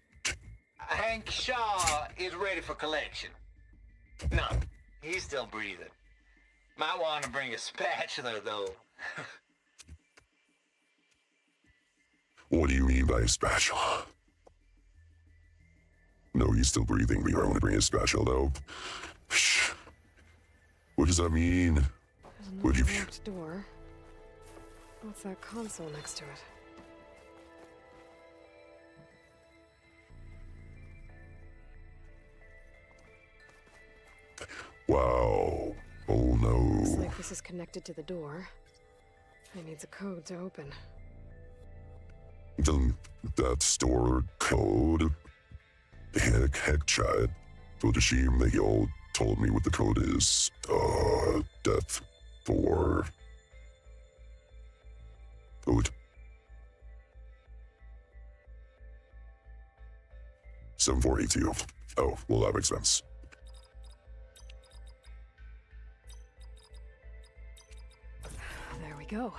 Hank Shaw is ready for collection. No, he's still breathing. Might want to bring a spatula, though. What do you mean by a spatula? No, he's still breathing, but you want to bring a spatula, though? Shh. What does that mean? There's another locked door. What's that console next to it? Wow. Oh no. Looks like this is connected to the door. It needs a code to open. That store code? Heck, Chad. What a shame they all told me what the code is. Death 4. Code. 7482. Oh, well, that makes sense. There we go.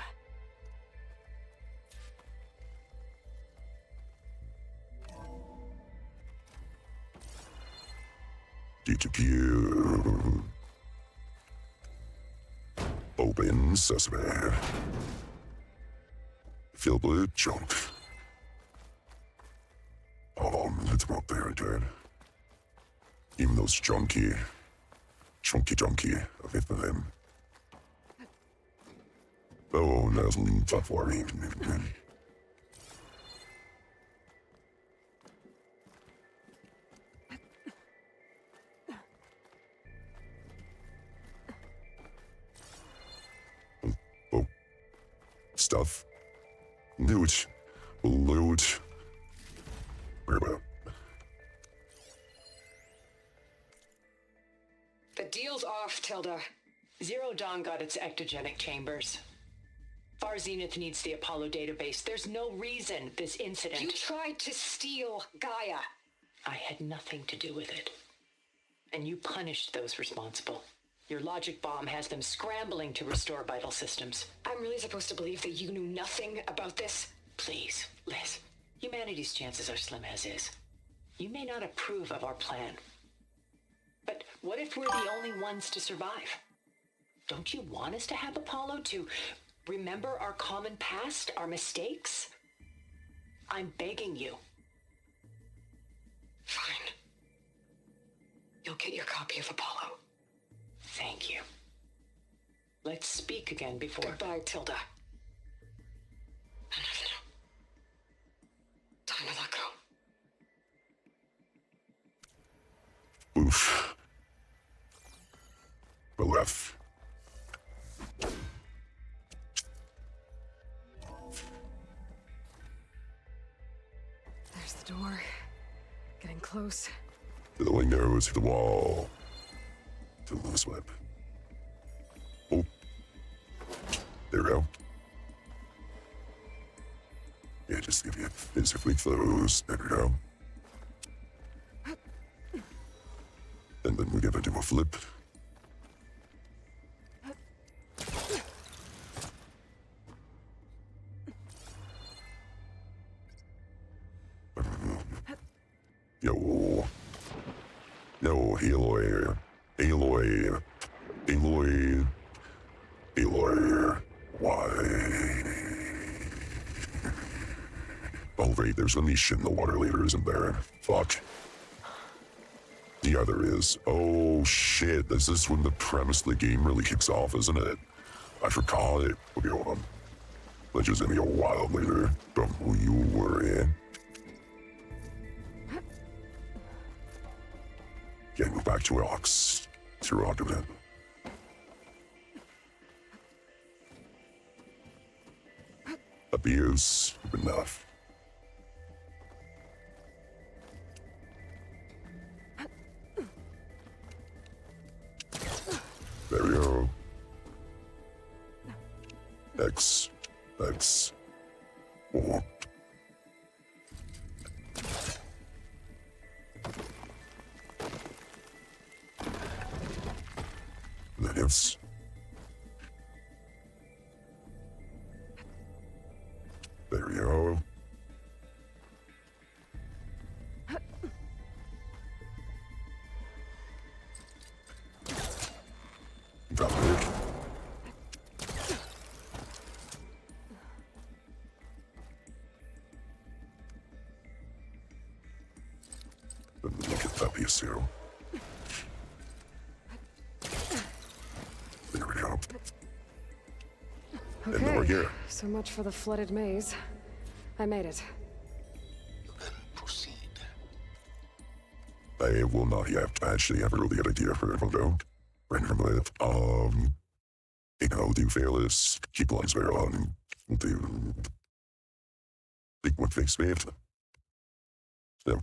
Open sesame. Filled with junk. Let's go up there again. Even those chunky of them. Oh, that's tough for me. Oh, stuff. Loot. Where about? The deal's off, Tilda. Zero Dawn got its ectogenic chambers. Far Zenith needs the Apollo database. There's no reason this incident... You tried to steal Gaia. I had nothing to do with it. And you punished those responsible. Your logic bomb has them scrambling to restore vital systems. I'm really supposed to believe that you knew nothing about this? Please, Liz. Humanity's chances are slim as is. You may not approve of our plan. But what if we're the only ones to survive? Don't you want us to have Apollo to remember our common past, our mistakes? I'm begging you. Fine. You'll get your copy of Apollo. Thank you. Let's speak again before... Goodbye, Tilda. Enough. Time to let go. Oof. The left. There's the door. Getting close. Billowing arrows to the wall. To the sweep. Oh. There we go. Yeah, just give it physically close. There we go. And then we get to do a flip. Yo. No, Aloy. Aloy. Aloy. Aloy. Why? Oh, wait, there's a niche in the water leader, isn't there? Fuck. Yeah, there is. Oh, shit. This is when the premise of the game really kicks off, isn't it? I forgot it. Okay, hold on. Let's just give me a while later from who you were in. Yeah, move back to rocks. To rock of it. Abuse enough. There we go. X. X. 4. The hips. There we go. Drop it. Look at that piece here. There we go. And we're Okay, here. so much for the flooded maze. I made it. Proceed. I will not actually have a really good idea for it. Don't. Random with, you know, do fearless, keep lines very on, do big one face wave. No.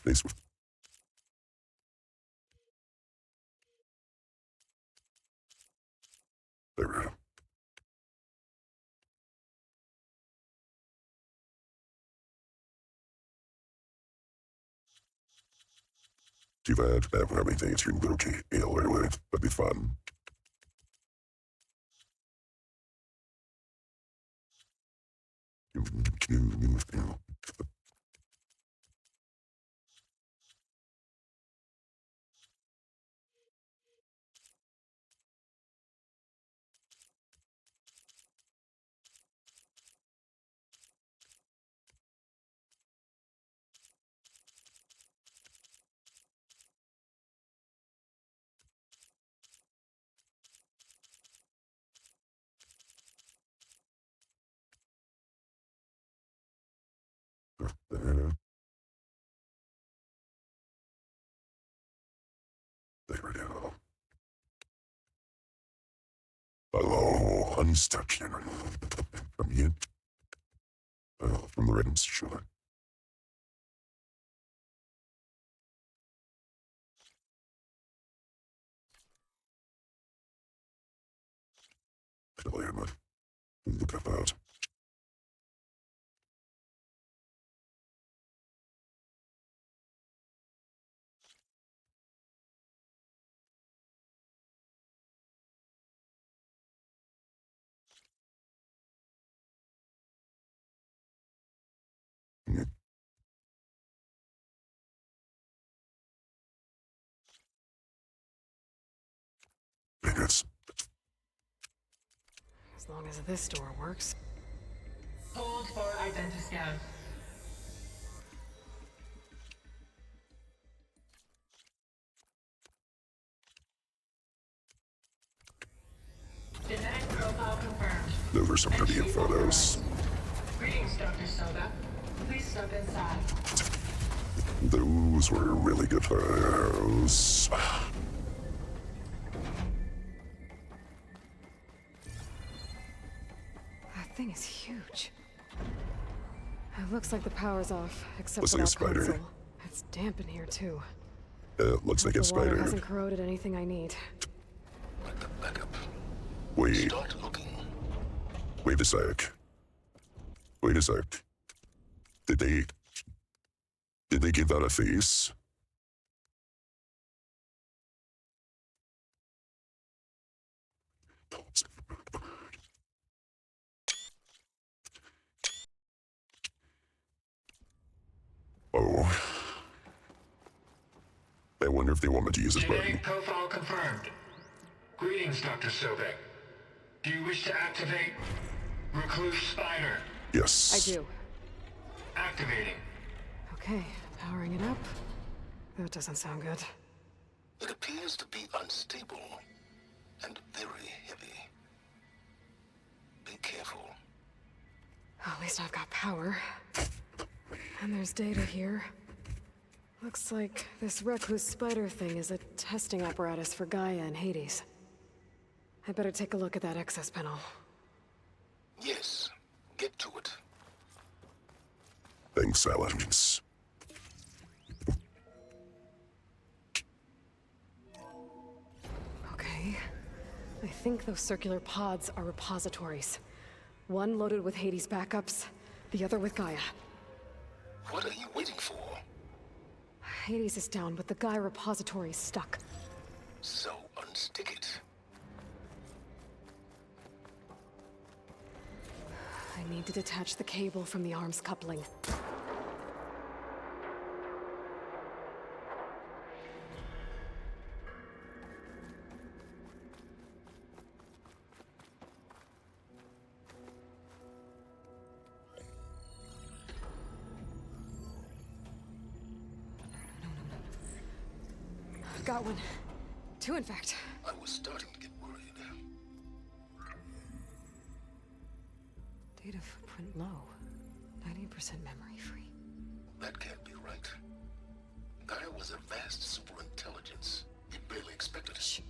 Face wave. There we go. Too bad that when everything is really okay, anyway, that'd be fun. There we go. Hello, unstuck here. From you. From the rhythms, sure. Look at that. As long as this door works. Hold for identiscan. Genetic profile confirmed. Those are some pretty good photos. Greetings, Dr. Soda. Please step inside. Those were really good photos. That thing is huge. It looks like the power's off, except Looks for like a that spider. console. It's damp in here too. Looks like a The water spider. hasn't corroded anything I need. Wait. Wait a sec. Wait a sec. Did they give that a face? Oh. I wonder if they want me to use this button. Genetic profile confirmed. Greetings, Dr. Sobek. Do you wish to activate Recluse Spider? Yes. I do. Activating. Okay, powering it up. That doesn't sound good. It appears to be unstable and very heavy. Be careful. At least I've got power. And there's data here. Looks like this Recluse Spider thing is a testing apparatus for Gaia and Hades. I better take a look at that access panel. Yes, get to it. Thanks, Alex. Okay. I think those circular pods are repositories. One loaded with Hades backups, the other with Gaia. What are you waiting for? Hades is down, but the Gaia repository is stuck. So unstick it. I need to detach the cable from the arms coupling. Got one. Two, in fact. I was starting to get worried. Data footprint low. 90% memory free. That can't be right. Gaia was a vast superintelligence. You barely expected it.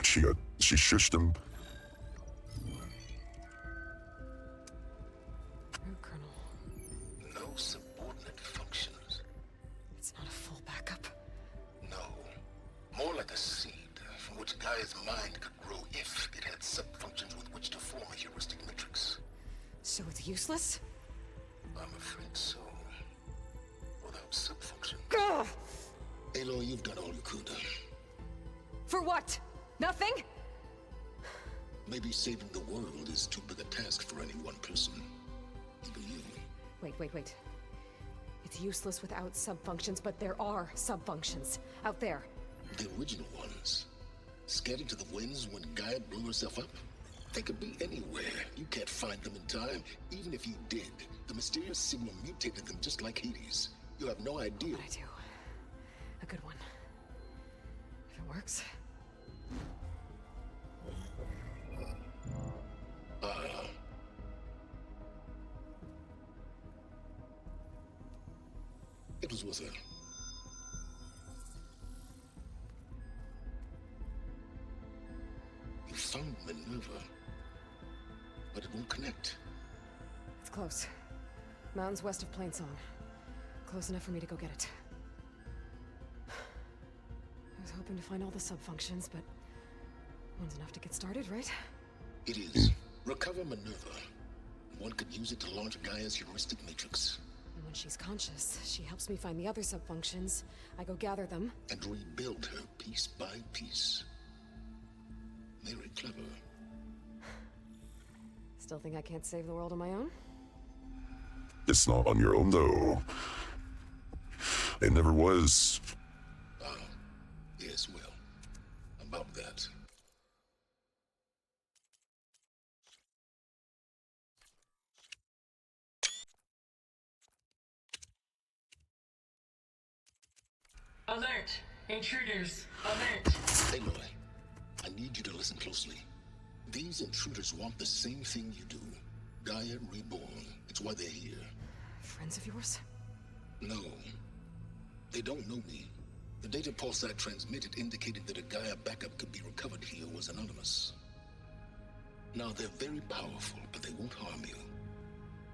She shushed him. Root kernel. No subordinate functions. It's not a full backup. No. More like a seed from which Gaia's mind could grow if it had sub-functions with which to form a heuristic matrix. So it's useless? I'm afraid so. Without sub-functions. Ugh! Aloy, you've done all you could. For what? Nothing? Maybe saving the world is too big a task for any one person. Even you. Wait. It's useless without subfunctions, but there are subfunctions out there. The original ones. Scattered to the winds when Gaia blew herself up? They could be anywhere. You can't find them in time. Even if you did, the mysterious signal mutated them just like Hades. You have no idea. What I do. A good one. If it works. It was worth it. You found Minerva, but it won't connect. It's close. Mountains west of Plainsong. Close enough for me to go get it. I was hoping to find all the subfunctions, but one's enough to get started, right? It is. Recover Minerva. One could use it to launch Gaia's heuristic matrix. And when she's conscious, she helps me find the other subfunctions. I go gather them. And rebuild her piece by piece. Very clever. Still think I can't save the world on my own? It's not on your own, though. It never was. Yes, Alert! Intruders! Alert! Aloy, I need you to listen closely. These intruders want the same thing you do. Gaia reborn. It's why they're here. Friends of yours? No. They don't know me. The data Pulsar transmitted indicating that a Gaia backup could be recovered here was anonymous. Now, they're very powerful, but they won't harm you.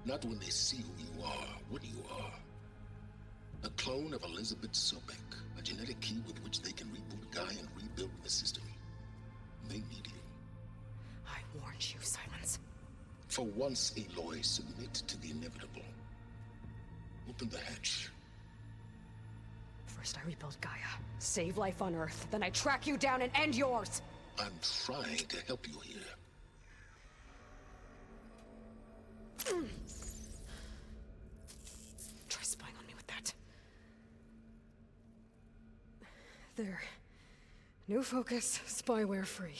Not when they see who you are, what you are. A clone of Elizabeth Sobek, a genetic key with which they can reboot Gaia and rebuild the system. They need you. I warned you, Silence. For once, Aloy, submit to the inevitable. Open the hatch. First I rebuild Gaia, save life on Earth, then I track you down and end yours! I'm trying to help you here. Try spying on me with that. There. New focus, spyware free.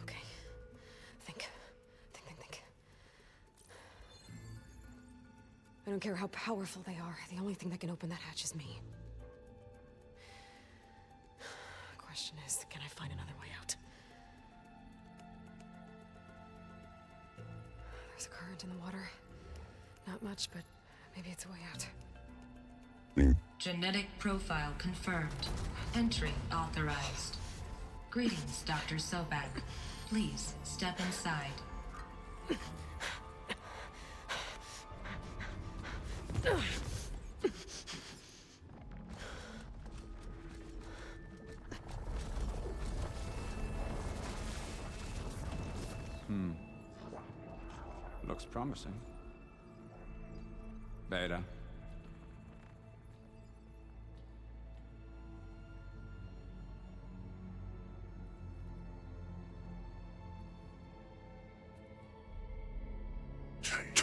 Okay. Think. I don't care how powerful they are. The only thing that can open that hatch is me. Question is, can I find another way out? There's a current in the water. Not much, but maybe it's a way out. Genetic profile confirmed. Entry authorized. Greetings, Dr. Sobek. Please step inside. Looks promising. Beta.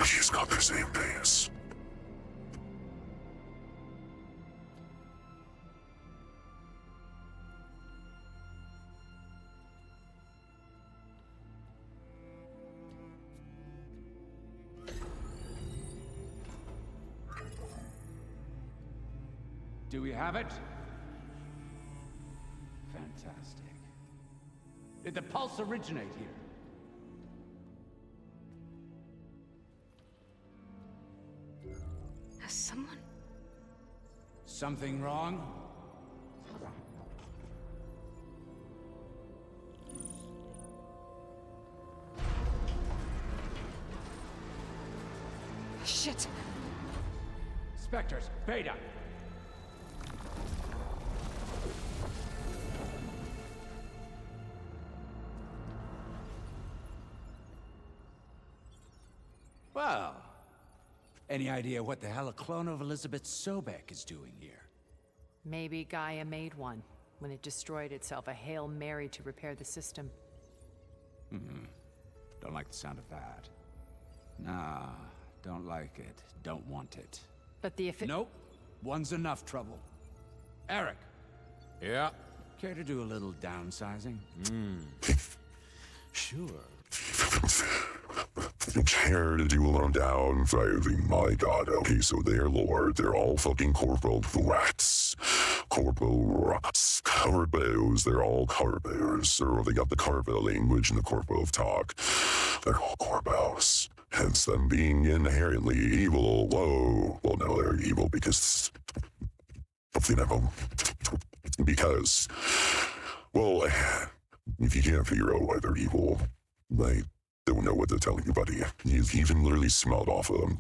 She's got the same pace. Do we have it? Fantastic. Did the pulse originate here? Has someone... Something wrong? Shit! Spectres, Beta! Well, any idea what the hell a clone of Elizabeth Sobek is doing here? Maybe Gaia made one when it destroyed itself, a Hail Mary to repair the system. Don't like the sound of that. Nah, don't like it. Don't want it. But the Nope. One's enough trouble. Eric. Yeah? Care to do a little downsizing? Sure. Care to do a little downsizing, my god. Okay, so they're lord. They're all fucking corporal rats. Corporal rats. Corpos. They're all corpos. Or they got the corpo language and the corpo of talk. They're all corpos. Hence them being inherently evil. Whoa. Well, no, they're evil because... Because... Well, if you can't figure out why they're evil, they don't know what they're telling you, buddy. You've even literally smelled off of them.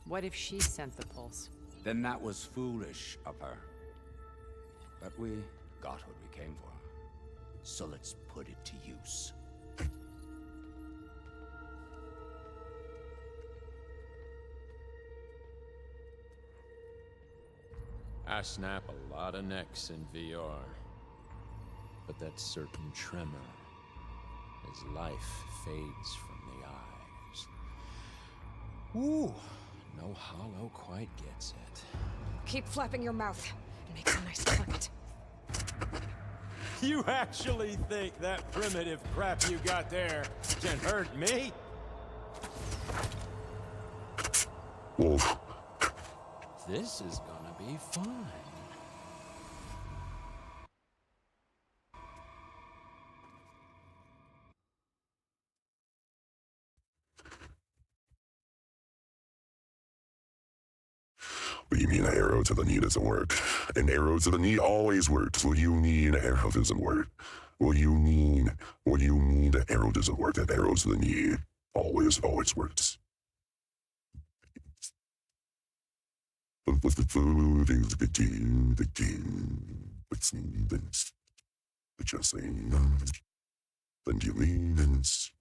What if she sent the pulse? Then that was foolish of her. But we got what we came for. So let's put it to use. I snap a lot of necks in VR. But that certain tremor as life fades from the eyes. Ooh, no hollow quite gets it. Keep flapping your mouth. It makes a nice click. You actually think that primitive crap you got there can hurt me? Well, This is gonna be fun. What do you mean an arrow to the knee doesn't work? An arrow to the knee always works. What do you mean an arrow doesn't work? What do you mean an arrow doesn't work? An arrow to the knee always works. But what's the food is the what's needed? Just saying, then you leans.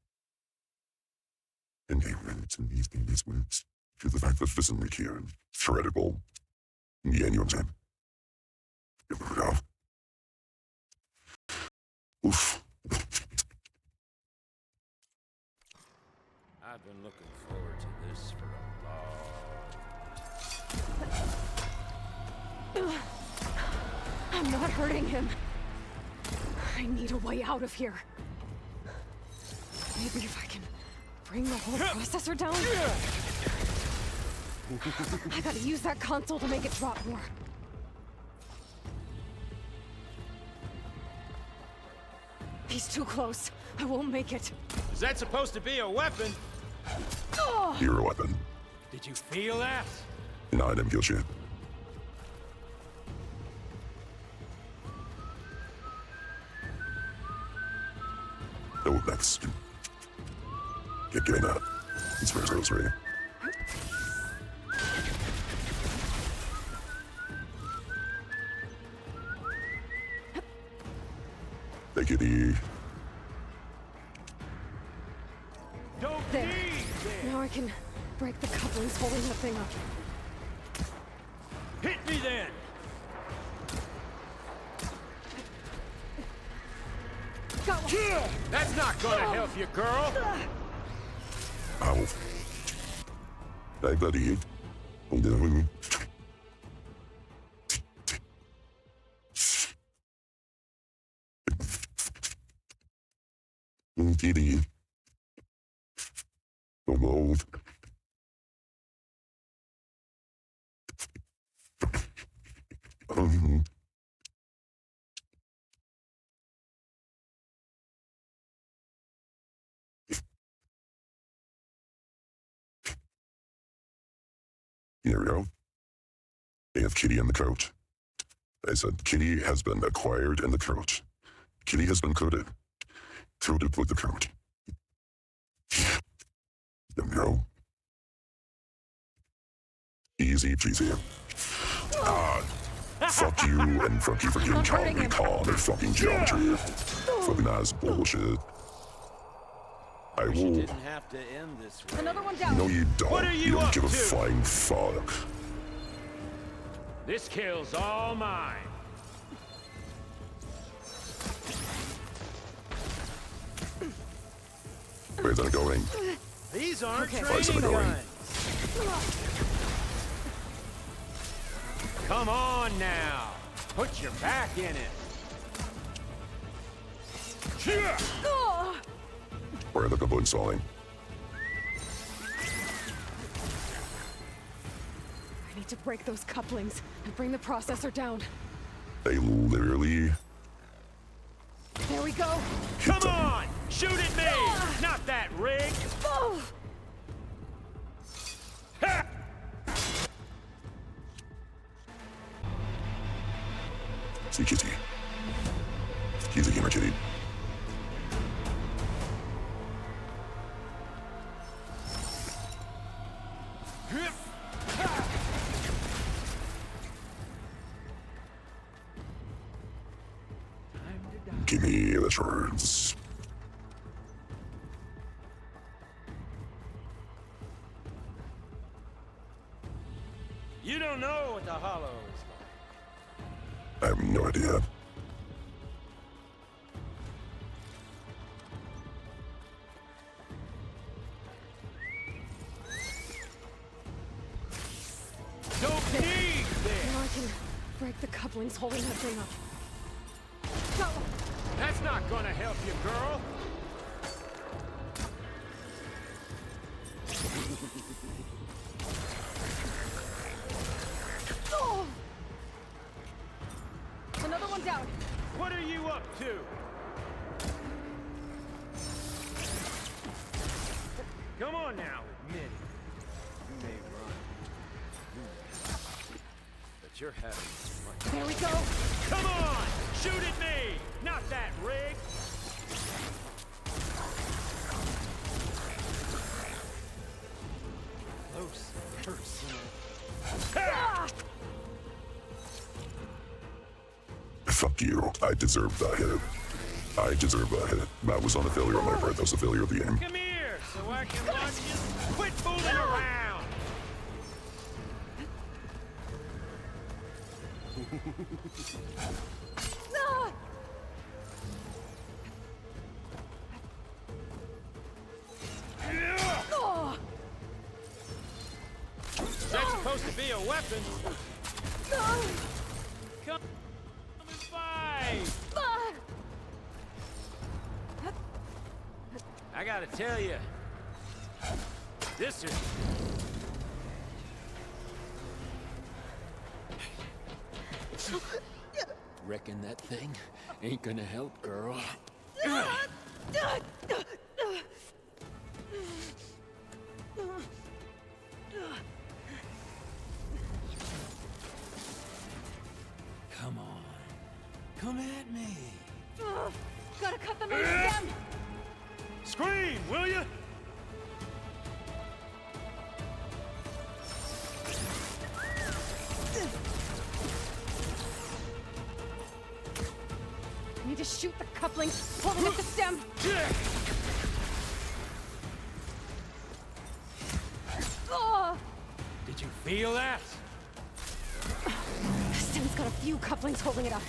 And ignorance in these words. To the fact that this isn't here, theoretical. Yeah, you know what I'm saying? You know. Oof. I've been looking forward to this for a long... I'm not hurting him. I need a way out of here. Maybe if I can bring the whole processor down? I gotta use that console to make it drop more. He's too close. I won't make it. Is that supposed to be a weapon? You're a weapon. Did you feel that? No, I didn't feel shit. Oh, that's... Get getting that. It's first rosary. Take it easy. There. Now I can break the couplings holding that thing up. Hit me then! Got one. That's not gonna help you, girl! Ow. Hey, buddy. Hold on with me. Kitty. Don't move. Here we go. They have Kitty in the coach. I said Kitty has been acquired in the coach. Kitty has been coded. Coded with the coach. There we go. Easy peasy. Fuck you and fuck you for getting caught in calm and fucking geometry. Fucking ass bullshit. I will. Didn't have to end this way. Another one down. No, you don't. What are you don't up give a to? flying fuck. This kill's all mine. Where's that going? These aren't Where's that training going? guns. Come on now. Put your back in it. Where are the couplings falling? I need to break those couplings and bring the processor down. They literally... There we go. Come on! Shoot at me! Not that rig! Oh. See Kitty. He's a gamer kitty. Give me the shards. You don't know what the hollow is like. I have no idea. Don't need this! Now I can break the couplings holding that thing up. Got one. That's not gonna help you, girl! down. What are you up to? Come on now, admit it. You may run. But you're having too much. There we go. Come on! Shoot at me! Not that rig! Close personal. Ah! Fuck you. I deserve that hit. I deserve that hit. That was not a failure on my part. That was a failure of the game. Come here, so I can watch you. Quit fooling around! Ah! Oh! That's supposed to be a weapon. Ah! Come and fight! Ah! I gotta tell you, this is... Reckon that thing ain't gonna help, girl. Come on. Come at me. Gotta cut them in again. Scream, will you? I need to shoot the couplings holding up the stem. Oh! Did you feel that? The stem's got a few couplings holding it up.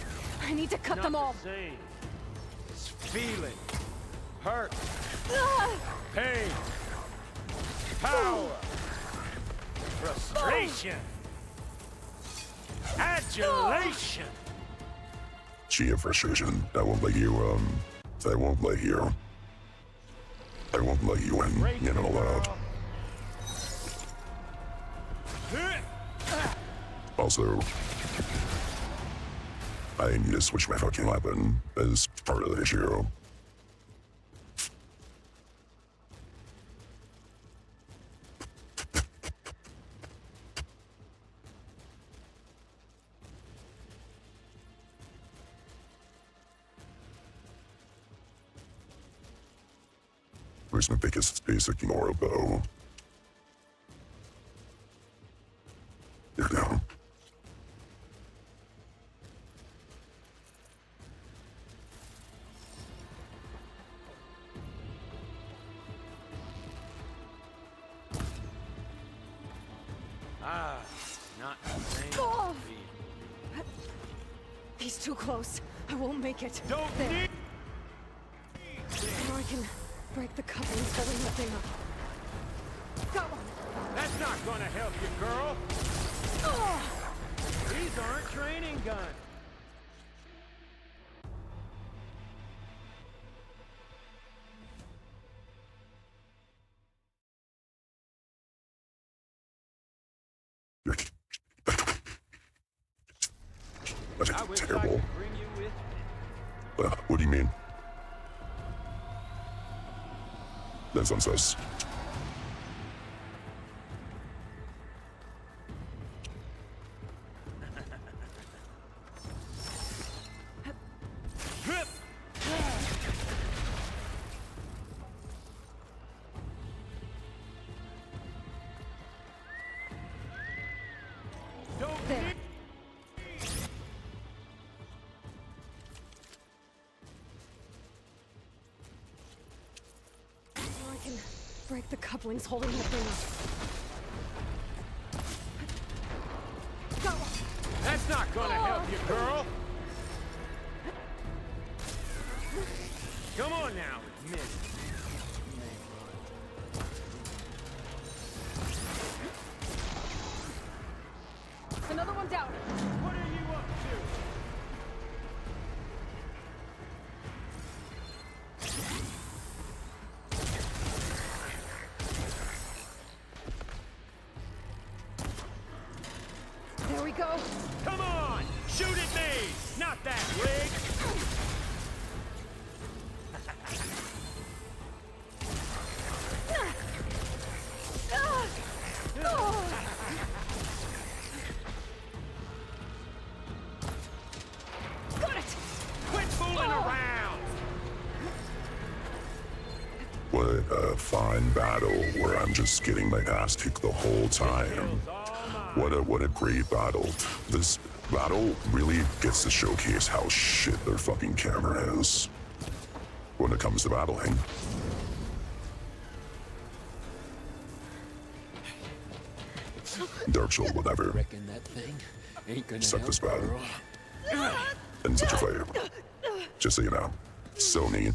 I need to cut them all. Not the same. It's feeling, hurt, Ah! pain, power, frustration, adulation. Gee, of frustration. I won't let you, I won't let you. I won't let you in. You're not allowed. Also, I need to switch my fucking weapon as part of the issue. Where's my biggest basic Nora bow? Here we go. Ah, not the same. Oh! He's too close. I won't make it. Don't there. need. Now I can break the couplings holding that thing up. Got one. That's not gonna help you, girl. Oh! These aren't training guns. That's I wish I terrible. could bring you with me. What do you mean? That's unsus. There. Now I can break the couplings holding that thing up. Got one. That's not gonna help you, girl. Come on now, admit it. Another one down. What are you up There we go. to? Come on, shoot at me, not Not that wig! Got it! Quit fooling around! What a fine battle where I'm just getting my ass kicked the whole time. What a great battle. This battle really gets to showcase how shit their fucking camera is when it comes to battling. Dark Soul, whatever. Reckon that thing ain't gonna Suck help, this battle. girl. And such a fighter. Just so you know. So neat.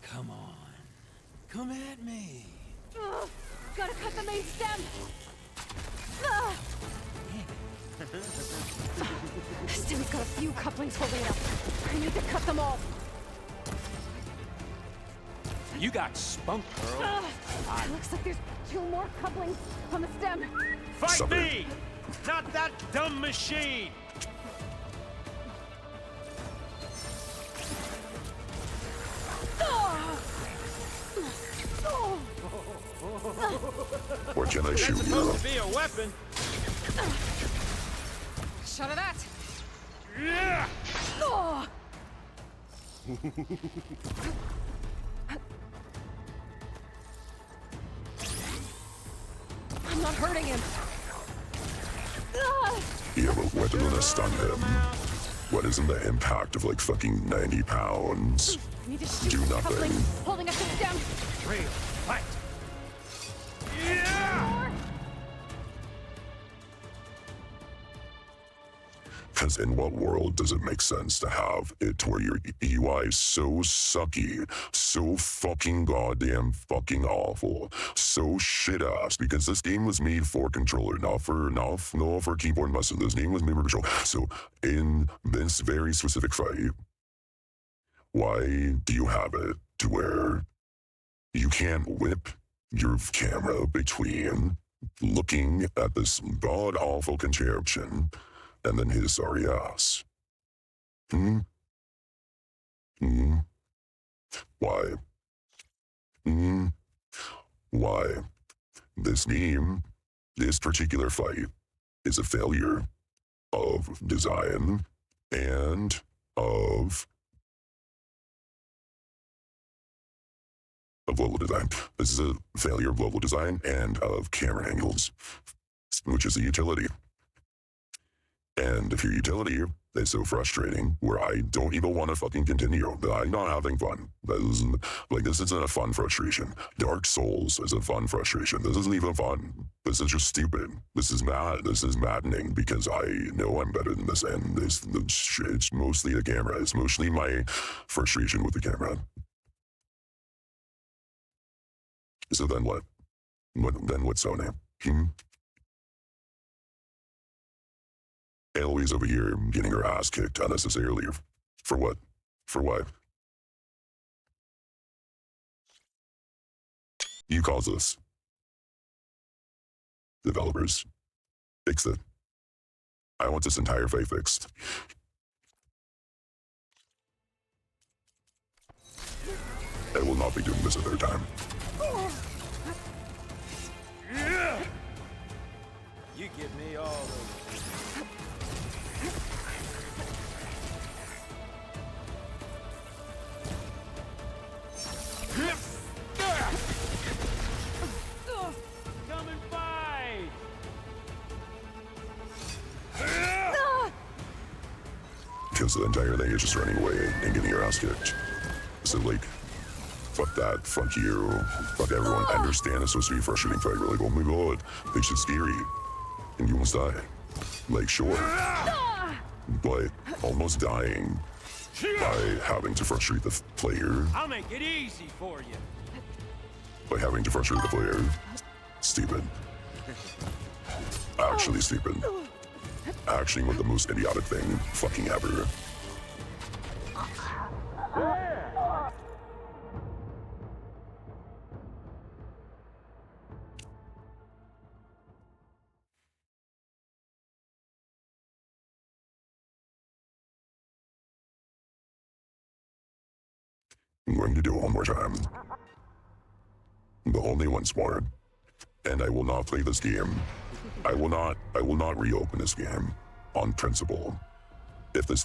Come on. Come at me. Gotta cut the main stem! Stem's got a few couplings holding it up. I need to cut them all. You got spunk, girl. Looks like there's 2 more couplings on the stem. Fight Stop it. me! Not that dumb machine! Where can I That's shoot you? supposed to be a weapon. Shot of that. Yeah! Oh. I'm not hurting him. Yeah, but what gonna stun him? What isn't the impact of like fucking 90 pounds? I need to shoot Do the nothing. coupling holding up the stem. Real fight. Yeah! Because in what world does it make sense to have it to where your UI is so sucky, so fucking goddamn fucking awful, so shit ass? Because this game was made for controller, not for keyboard mouse. This game was made for control. So in this very specific fight, why do you have it to where you can't whip your camera between looking at this god awful contraption and then his sorry ass? Why? Why? This game, this particular fight, is a failure of design and of level design. This is a failure of level design and of camera angles, which is the utility. And if your utility is so frustrating, where I don't even want to fucking continue, that I'm not having fun. This isn't a fun frustration. Dark Souls is a fun frustration. This isn't even fun. This is just stupid. This is mad. This is maddening because I know I'm better than this, and it's mostly the camera. It's mostly my frustration with the camera. So then what? Then what's Sony? Eloise over here getting her ass kicked unnecessarily. For what? For what? You caused this. Developers, fix it. I want this entire fight fixed. I will not be doing this a third time. Yeah! You give me all those. Come and fight! Because the entire thing is just running away and getting your ass kicked. So like, fuck that, fuck you, fuck everyone. I understand it's supposed to be a frustrating fight. We're like, oh my god, it's just scary. And you almost die. Like, sure. But almost dying by having to frustrate the player. I'll make it easy for you. By having to frustrate the player. Stupid. Actually stupid. Actually what the most idiotic thing fucking ever. I'm going to do it one more time. The only once more. And I will not play this game. I will not reopen this game on principle if this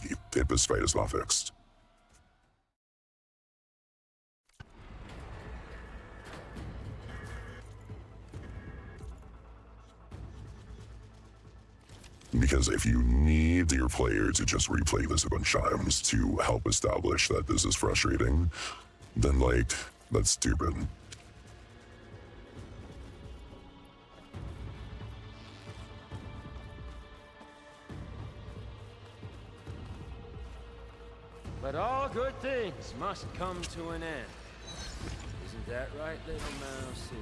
fight is not fixed. Because if you need your player to just replay this a bunch of times to help establish that this is frustrating, then like, that's stupid. But all good things must come to an end. Isn't that right, little mousey?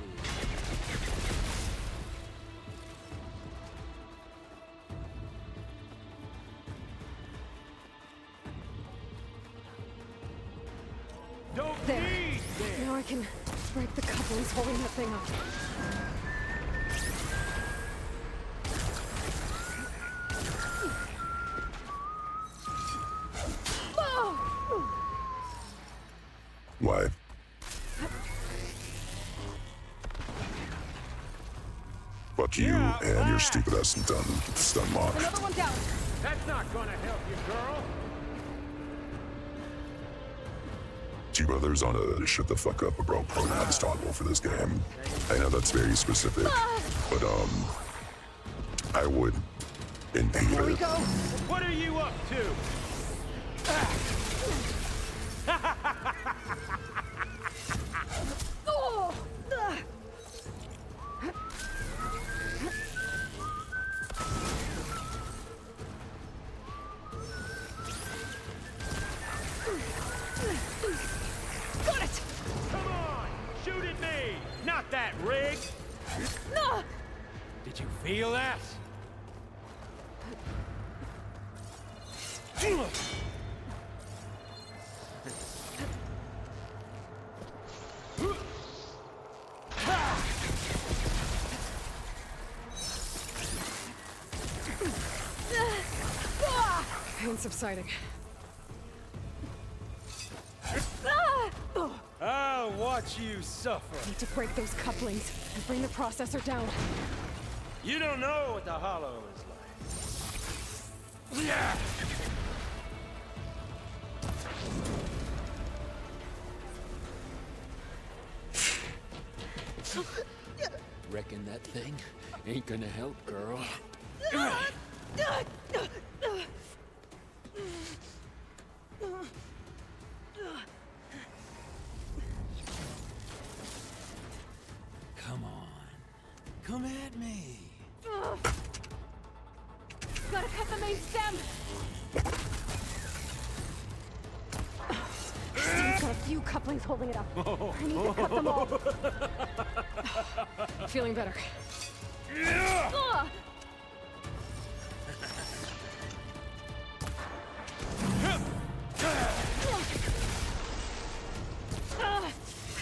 There. Now I can break the couplings holding that thing up. Why? Fuck you and your stupid ass stun lock. Another one down. That's not gonna help you, girl. Two brothers on a shut the fuck up bro pronouns toggle for this game. I know that's very specific, but I would impede Here we it. go. What are you up to? Got it! Come on! Shoot at me! Not that rig! No! Did you feel that? Pain subsiding. I'll watch you suffer. Need to break those couplings and bring the processor down. You don't know what the Hollow is like. Yeah. Reckon that thing ain't gonna help, girl. Come on. Come at me. Gotta cut the main stem! Stem's got a few couplings holding it up. I need to cut them all. Feeling better.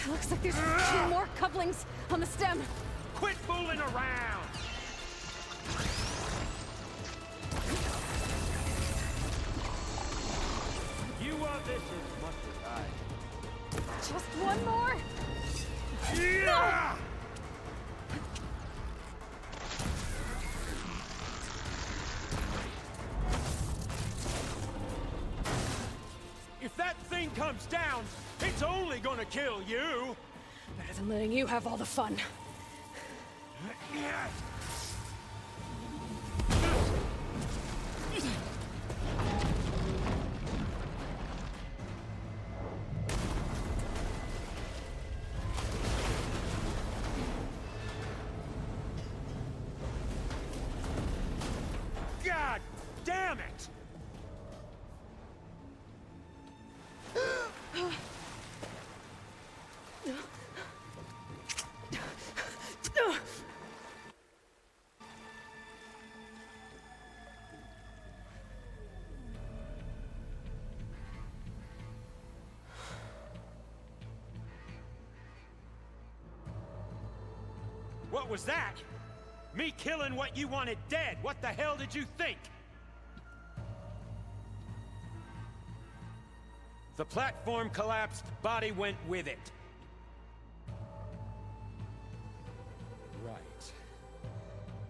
Looks like there's 2 more couplings on the stem. Quit fooling around! You want this as much as I. Just one more. Yeah! If that thing comes down, it's only gonna kill you! Better than letting you have all the fun. God damn it! What was that? Me killing what you wanted dead. What the hell did you think? The platform collapsed, body went with it. Right.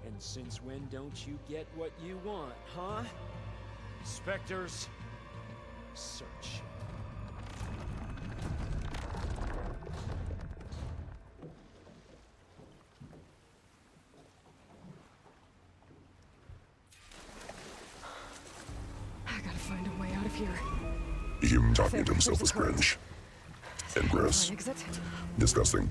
And since when don't you get what you want, huh? Spectres, search. I gotta find a way out of here. Him talking to himself was cringe. And gross. Exit? Disgusting.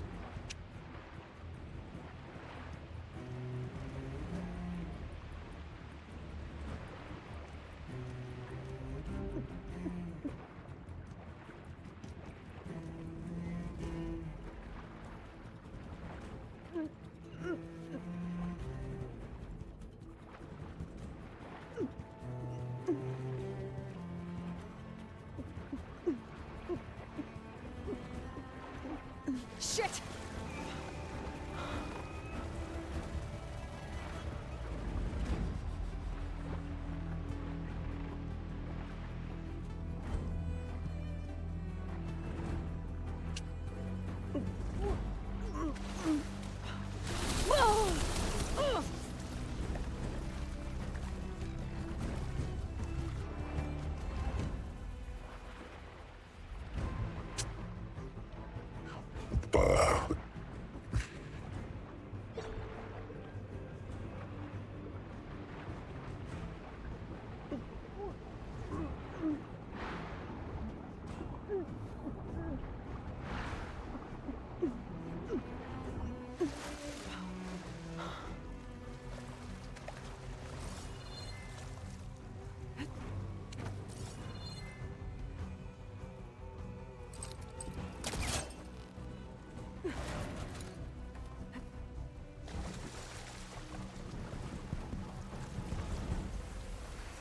Shit!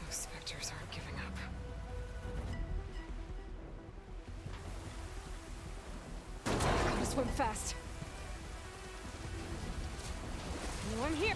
Those specters aren't giving up. Gotta swim fast. No, I'm here.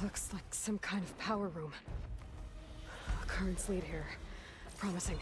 Looks like some kind of power room. Currents lead here. Promising.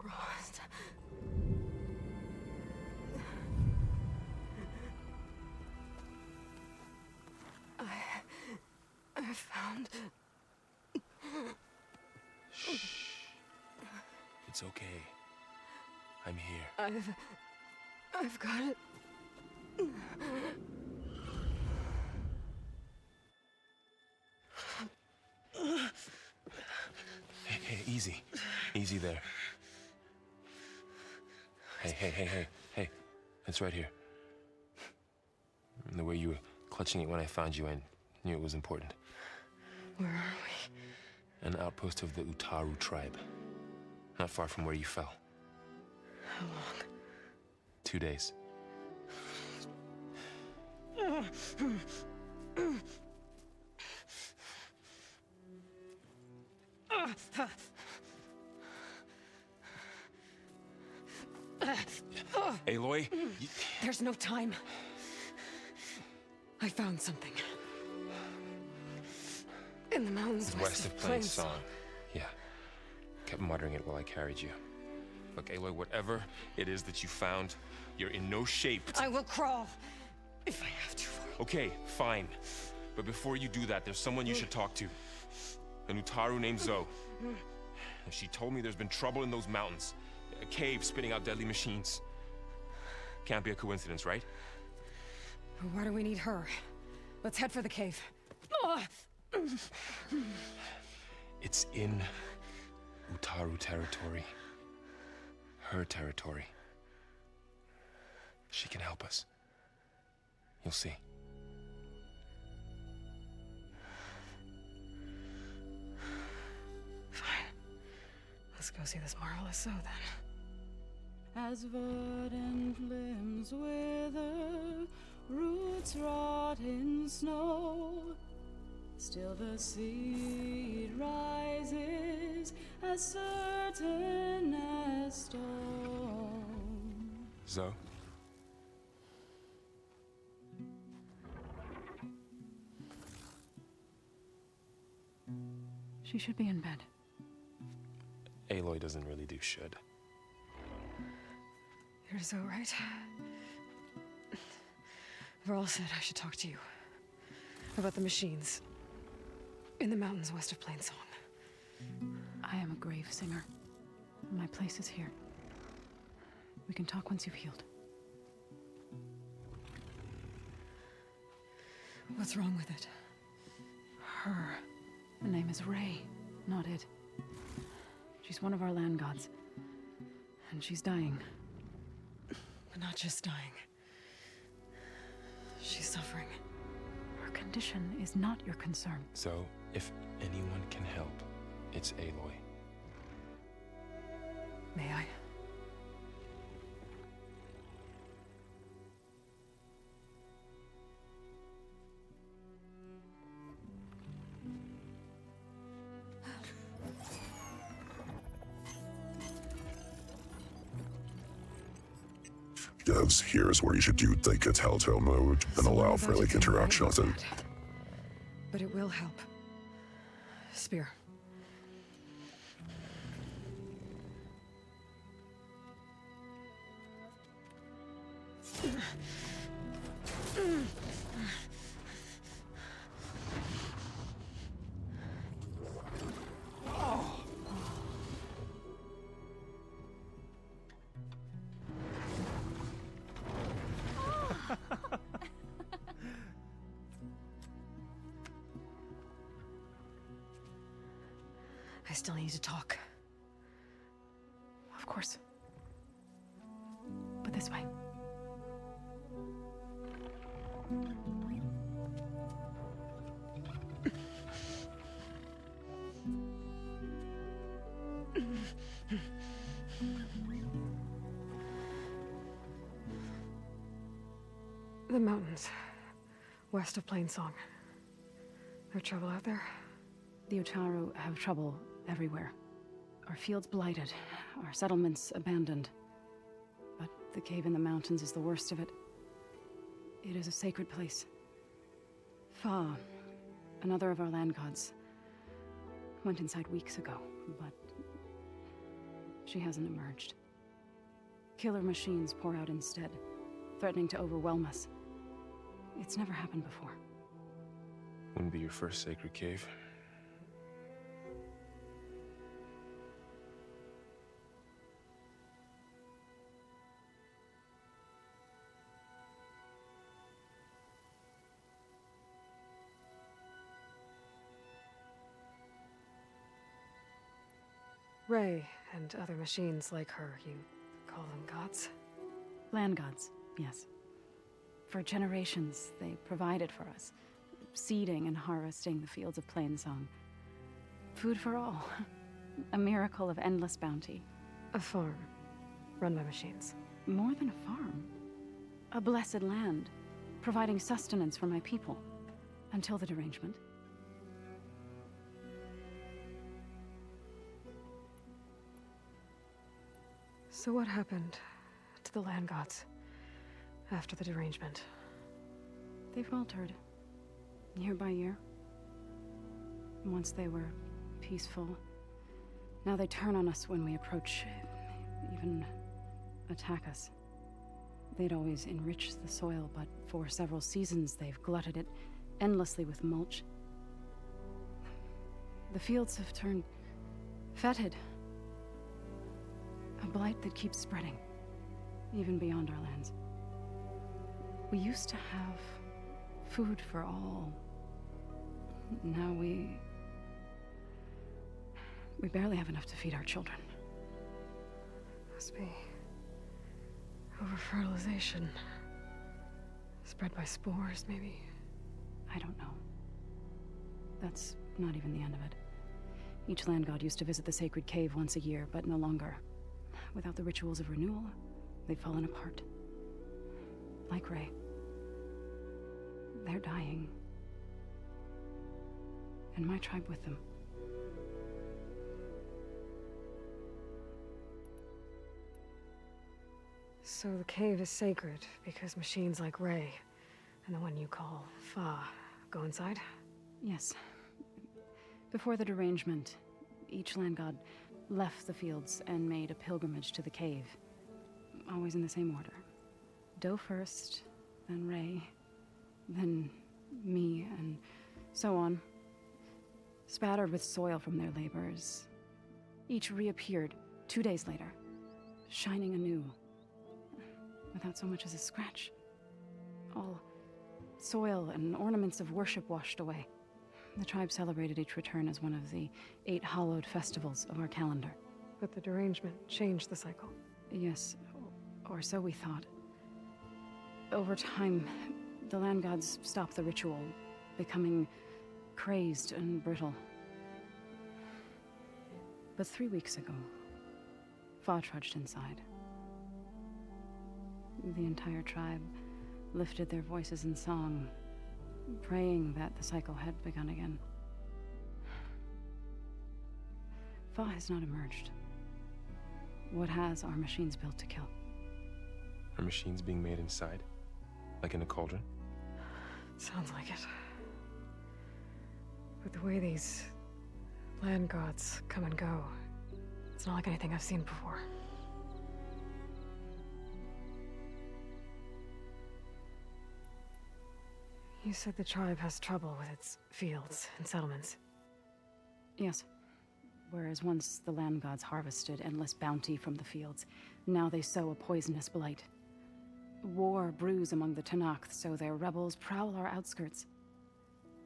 Rost. I found... Shh. It's okay. I'm here. I've got it. Hey, easy. Easy there. Hey. It's right here. And the way you were clutching it when I found you, I knew it was important. Where are we? An outpost of the Utaru tribe. Not far from where you fell. How long? 2 days. Aloy? There's no time. I found something. In the mountains West of Plainsong. Yeah. Kept muttering it while I carried you. Look, Aloy, whatever it is that you found, you're in no shape to... I will crawl, if I have to. Okay, fine. But before you do that, there's someone you should talk to. An Utaru named Zoe. She told me there's been trouble in those mountains. A cave spitting out deadly machines. Can't be a coincidence, right? Why do we need her? Let's head for the cave. It's in Utaru territory. Her territory. She can help us. You'll see. Fine. Let's go see this marvelous Zoe then. As verdant limbs wither, roots rot in snow, still the seed rises as certain as stone. Zoe? She should be in bed. Aloy doesn't really do should. You're Zoe, right? Varl said I should talk to you. About the machines. In the mountains west of Plainsong. I am a grave singer. My place is here. We can talk once you've healed. What's wrong with it? Her. The name is Ray, not it. She's one of our land gods. And she's dying. But not just dying. She's suffering. Her condition is not your concern. So, if anyone can help, it's Aloy. May I? Yes, here's where you should do like a telltale mode and allow for like interaction with it. But it will help. Spear. I still need to talk. Of course. But this way. The mountains. West of Plainsong. No trouble out there? The Utaru have trouble everywhere. Our fields blighted, our settlements abandoned. But the cave in the mountains is the worst of it. It is a sacred place. Fa, another of our land gods, went inside weeks ago, but she hasn't emerged. Killer machines pour out instead, threatening to overwhelm us. It's never happened before. Wouldn't be your first sacred cave. Ray and other machines like her, you call them gods? Land gods, yes. For generations, they provided for us, seeding and harvesting the fields of Plainsong. Food for all. A miracle of endless bounty. A farm, run by machines. More than a farm. A blessed land, providing sustenance for my people. Until the derangement. So what happened to the land gods after the derangement? They faltered, year by year. Once they were peaceful. Now they turn on us when we approach, even attack us. They'd always enriched the soil, but for several seasons they've glutted it endlessly with mulch. The fields have turned fetid. A blight that keeps spreading, even beyond our lands. We used to have food for all. Now we barely have enough to feed our children. Must be over-fertilization. Spread by spores, maybe? I don't know. That's not even the end of it. Each land god used to visit the sacred cave once a year, but no longer. Without the rituals of renewal, they've fallen apart. Like Ray. They're dying. And my tribe with them. So the cave is sacred because machines like Ray and the one you call Fa go inside? Yes. Before the derangement, each land god left the fields and made a pilgrimage to the cave. Always in the same order. Doe first, then Ray, then me, and so on. Spattered with soil from their labors. Each reappeared 2 days later, shining anew, without so much as a scratch. All soil and ornaments of worship washed away. The tribe celebrated each return as one of the 8 hallowed festivals of our calendar. But the derangement changed the cycle. Yes, or so we thought. Over time, the land gods stopped the ritual, becoming crazed and brittle. But 3 weeks ago, Fa trudged inside. The entire tribe lifted their voices in song, praying that the cycle had begun again. Fa has not emerged. What has are machines built to kill. Are machines being made inside? Like in a cauldron? Sounds like it. But the way these land gods come and go, it's not like anything I've seen before. You said the tribe has trouble with its fields and settlements. Yes. Whereas once the land gods harvested endless bounty from the fields, now they sow a poisonous blight. War brews among the Tenakth, so their rebels prowl our outskirts.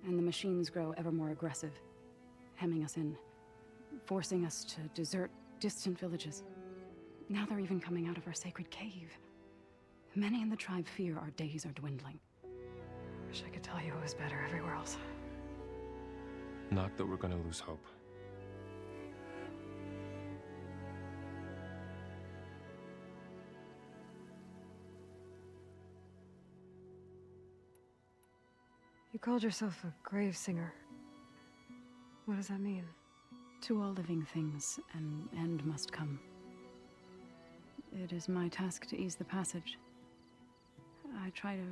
And the machines grow ever more aggressive, hemming us in, forcing us to desert distant villages. Now they're even coming out of our sacred cave. Many in the tribe fear our days are dwindling. Wish I could tell you it was better everywhere else. Not that we're gonna lose hope. You called yourself a grave singer. What does that mean? To all living things, an end must come. It is my task to ease the passage. I try to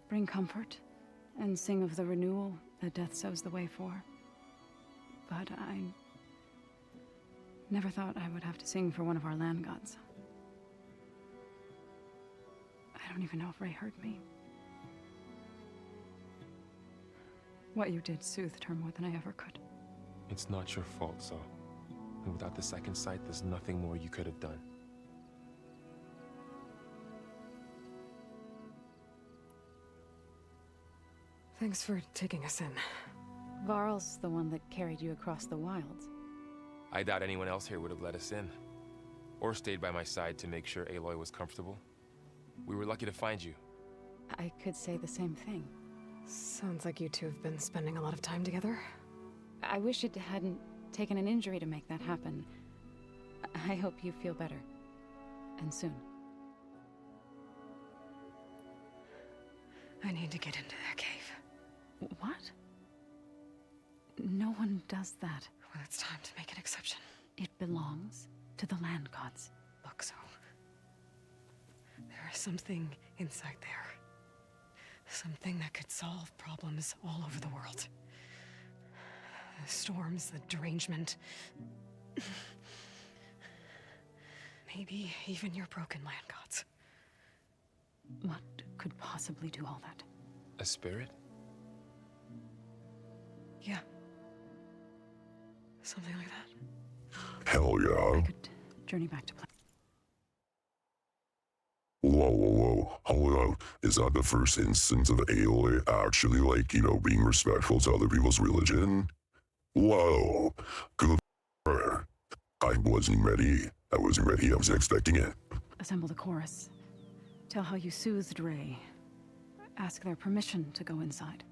bring comfort, and sing of the renewal that death sows the way for. But I never thought I would have to sing for one of our land gods. I don't even know if Ray heard me. What you did soothed her more than I ever could. It's not your fault, Zoe. And without the second sight, there's nothing more you could have done. Thanks for taking us in. Varl's the one that carried you across the wilds. I doubt anyone else here would have let us in. Or stayed by my side to make sure Aloy was comfortable. We were lucky to find you. I could say the same thing. Sounds like you two have been spending a lot of time together. I wish it hadn't taken an injury to make that happen. I hope you feel better. And soon. I need to get into that cave. What? No one does that. Well, it's time to make an exception. It belongs to the land gods. Look, so there is something inside there. Something that could solve problems all over the world. The storms, the derangement. Maybe even your broken land gods. What could possibly do all that? A spirit? Yeah. Something like that. Hell yeah. I could journey back to Whoa, whoa, whoa. Hold on. Is that the first instance of Aloy actually, like, you know, being respectful to other people's religion? Whoa. Good for her. I wasn't ready. I was expecting it. assemble the chorus. Tell how you soothed Ray. Ask their permission to go inside.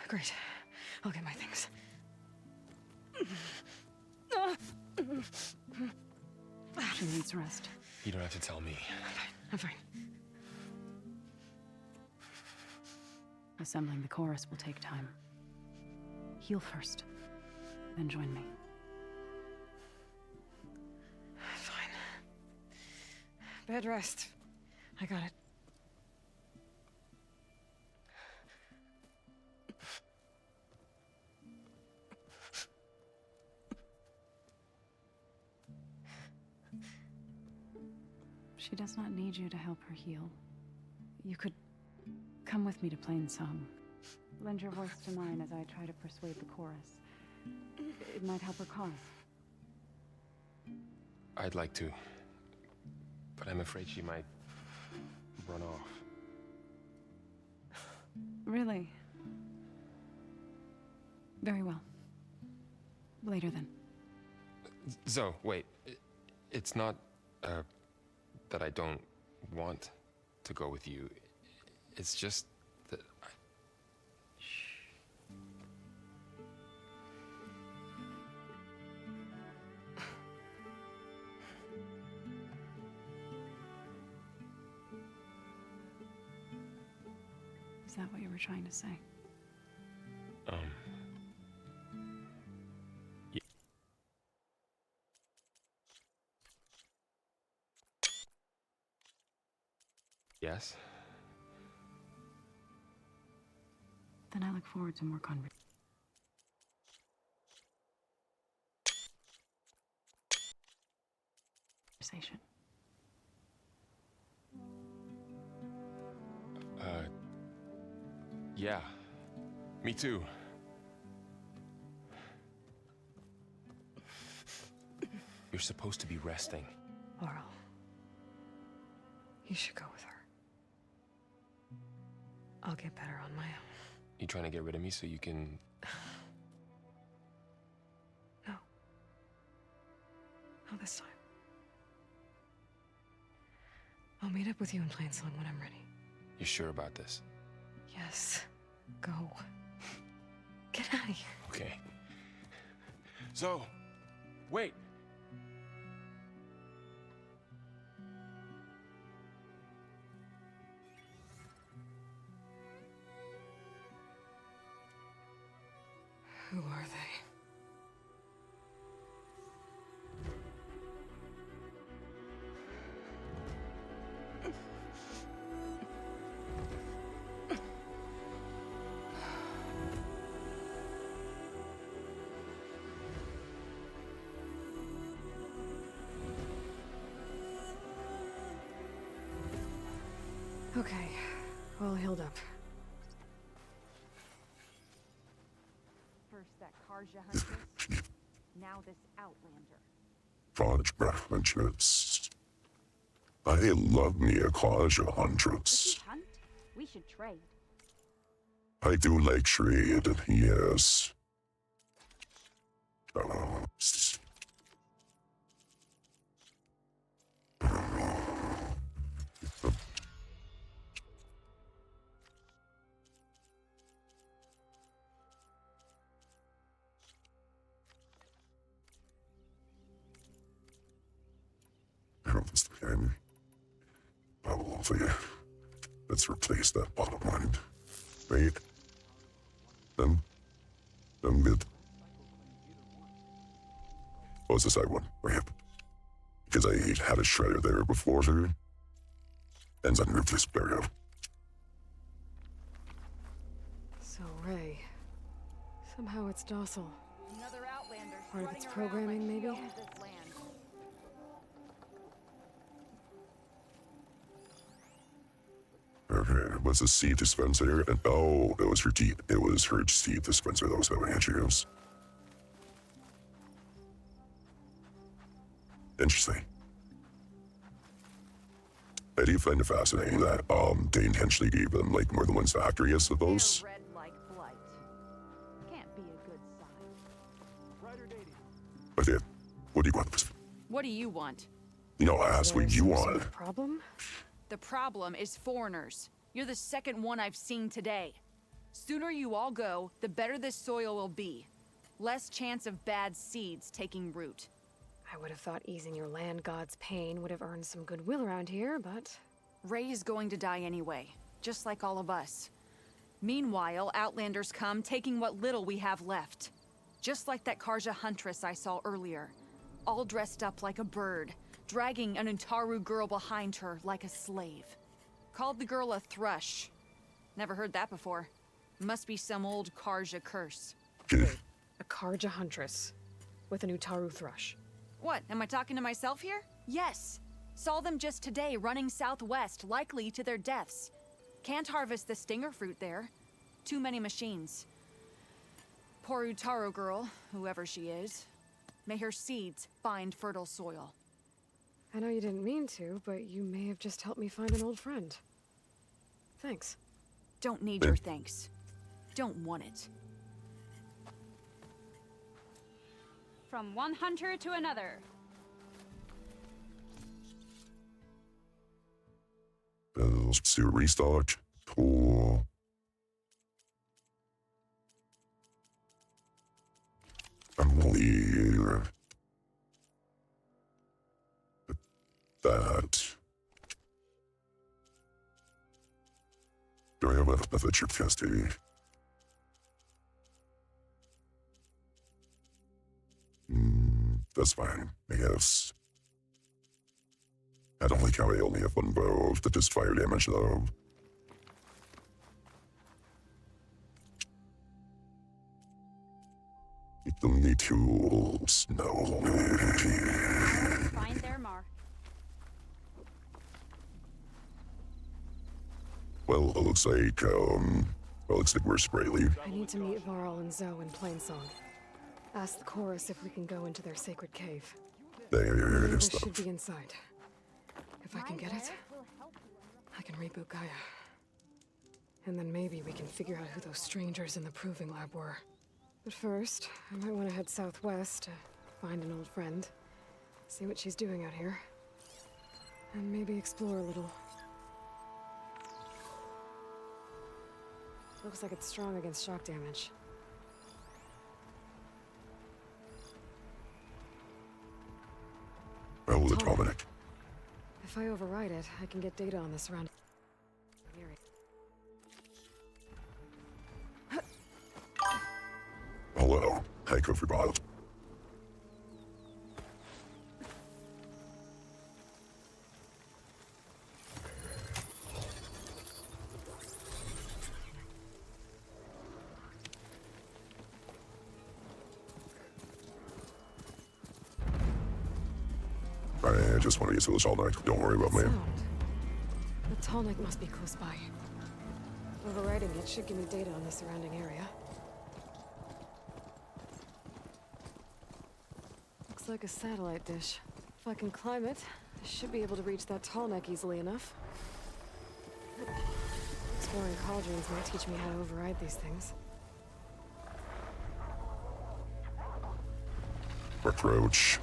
Great. I'll get my things. She needs rest. You don't have to tell me. I'm fine. Assembling the chorus will take time. Heal first, then join me. Fine. Bed rest. I got it. She does not need you to help her heal. You could come with me to Plainsong. Lend your voice to mine as I try to persuade the chorus. It might help her cause. I'd like to, but I'm afraid she might run off. Really? Very well. Later then. Zoe, wait. It's not, that I don't want to go with you. It's just that I... Is that what you were trying to say? Yeah. Yes? Then I look forward to more conversation. Yeah. Me too. You're supposed to be resting. Laurel. You should go with her. I'll get better on my own. You trying to get rid of me so you can... No. Not this time. I'll meet up with you in Plainsong when I'm ready. You sure about this? Yes. Go. Get out of here. Okay. Zoe, wait. Who are they? Okay, all healed up. First that Karja huntress, now this Outlander. Fudge preferences. I love me a Kaja Huntress. Hunt? We should trade. I do like trade, yes. Let's replace that bottom line. Wait. Them good. What was the side one? Ramp. Because I had a shredder there before her. Ends on roofless burial. So, Ray. Somehow it's docile. Another Outlander. Part of its programming, maybe? Okay, what's a seed dispenser? And oh, it was her teeth. It was her seed dispenser that was having issues. Interesting. I do find it fascinating that they intentionally gave them like more than one factory, I suppose. Red like blight. Can't be a good sign. But yeah, what do you want? What do you want? You know, I asked what you want. Problem? The problem is foreigners. You're the second one I've seen today. Sooner you all go, the better this soil will be. Less chance of bad seeds taking root. I would have thought easing your land god's pain would have earned some goodwill around here, but... Ray is going to die anyway, just like all of us. Meanwhile, Outlanders come, taking what little we have left. Just like that Karja huntress I saw earlier. All dressed up like a bird, dragging an Utaru girl behind her like a slave. Called the girl a thrush. Never heard that before. Must be some old Karja curse. A Karja huntress with an Utaru thrush. What, am I talking to myself here? Yes. Saw them just today running southwest, likely to their deaths. Can't harvest the stinger fruit there. Too many machines. Poor Utaru girl, whoever she is. May her seeds find fertile soil. I know you didn't mean to, but you may have just helped me find an old friend. Thanks. Don't need your thanks. Don't want it. From one hunter to another. Let's do a restock. Cool. I'm only that. Do I have a trip casting? That's fine, I guess. I don't like how I only have one bow that does fire damage, though. You don't need tools, no. Find their mark. Well, it looks like we're sprightly. I need to meet Varl and Zoe in Plainsong. Ask the chorus if we can go into their sacred cave. There is should be inside. If I can get it, I can reboot Gaia. And then maybe we can figure out who those strangers in the proving lab were. But first, I might want to head southwest to find an old friend. See what she's doing out here. And maybe explore a little. Looks like it's strong against shock damage. Well, the Dominic. If I override it, I can get data on this around. Hello, hi, Kofi Bile. I just want to get to this all night. Don't worry about me. The Tallneck must be close by. Overriding it should give me data on the surrounding area. Looks like a satellite dish. If I can climb it, I should be able to reach that Tallneck easily enough. Exploring cauldrons might teach me how to override these things. Approach.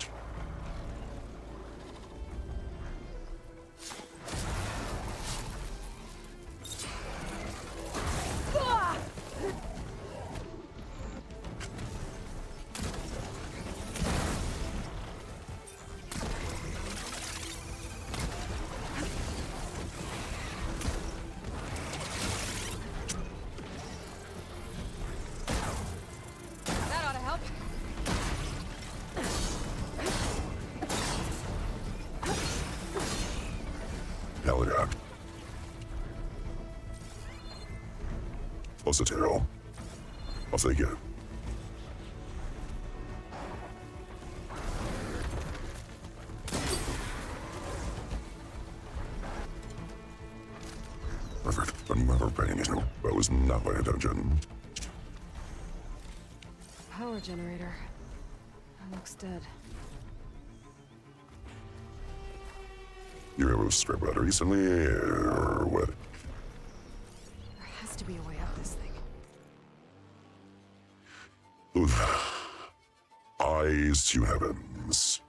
That ought to help. Hell yeah. Positero. I'll take it. Perfect. Remember paying it. That was not my intention. Power generator. That looks dead. You ever stripped that recently, or what? There has to be a way up this thing. Eyes to heavens.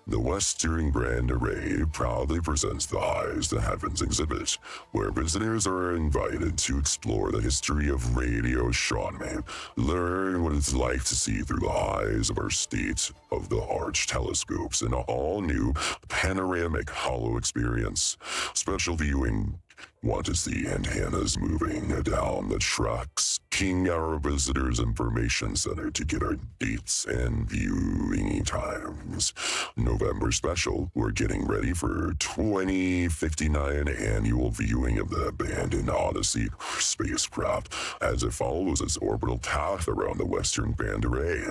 The Western Grand Array proudly presents the Eyes to Heavens exhibit, where visitors are invited to explore the history of radio astronomy, learn what it's like to see through the eyes of our state-of-the-art telescopes in an all-new panoramic hollow experience. Special viewing. Want to see antennas moving down the tracks? King our visitors information center to get our dates and viewing times. November special, we're getting ready for 2059 annual viewing of the abandoned Odyssey spacecraft as it follows its orbital path around the Western Band Array.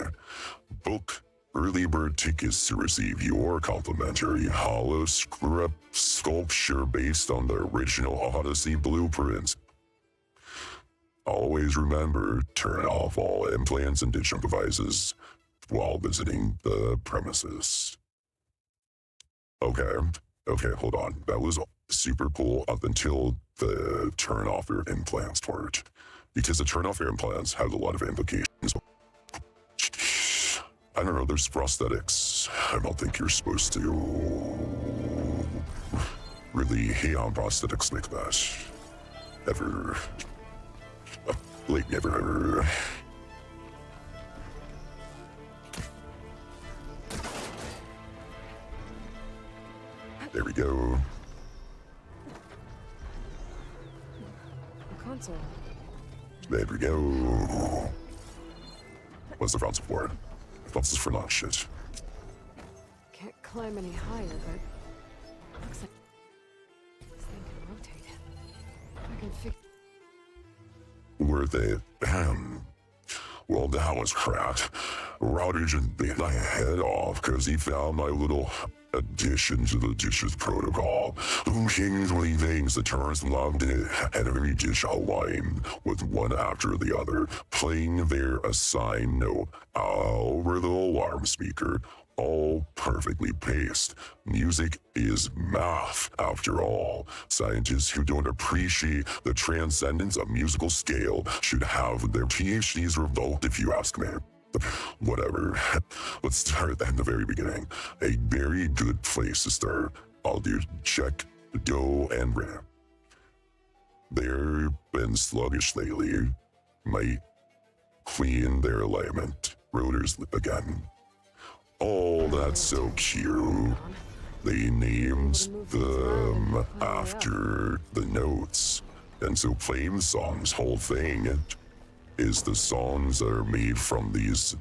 Book early bird tickets to receive your complimentary hollow sculpture based on the original Odyssey blueprint. Always remember, turn off all implants and digital devices while visiting the premises. Okay, hold on. That was super cool up until the turn off your implants part. Because the turn off your implants has a lot of implications. I don't know, there's prosthetics. I don't think you're supposed to really hate on prosthetics like that. Ever. Like never. There we go. A console. There we go. What's the front for? This is for not shit. Can't climb any higher, but looks like this thing can rotate. I can fix. Were they? Well, that was cracked. Router just bit my head off because he found my little addition to the dishes protocol. Occasionally things that turns logged in and every dish aligned with one after the other, playing their assigned note over the alarm speaker, all perfectly paced. Music is math, after all. Scientists who don't appreciate the transcendence of musical scale should have their PhDs revoked, if you ask me. Whatever. Let's start at the very beginning. A very good place to start. I'll do check, do, and re. They've been sluggish lately. Might clean their alignment. Rotors lip again. Oh, that's so cute. They named them after the notes. And so playing the song's whole thing is the songs that are made from these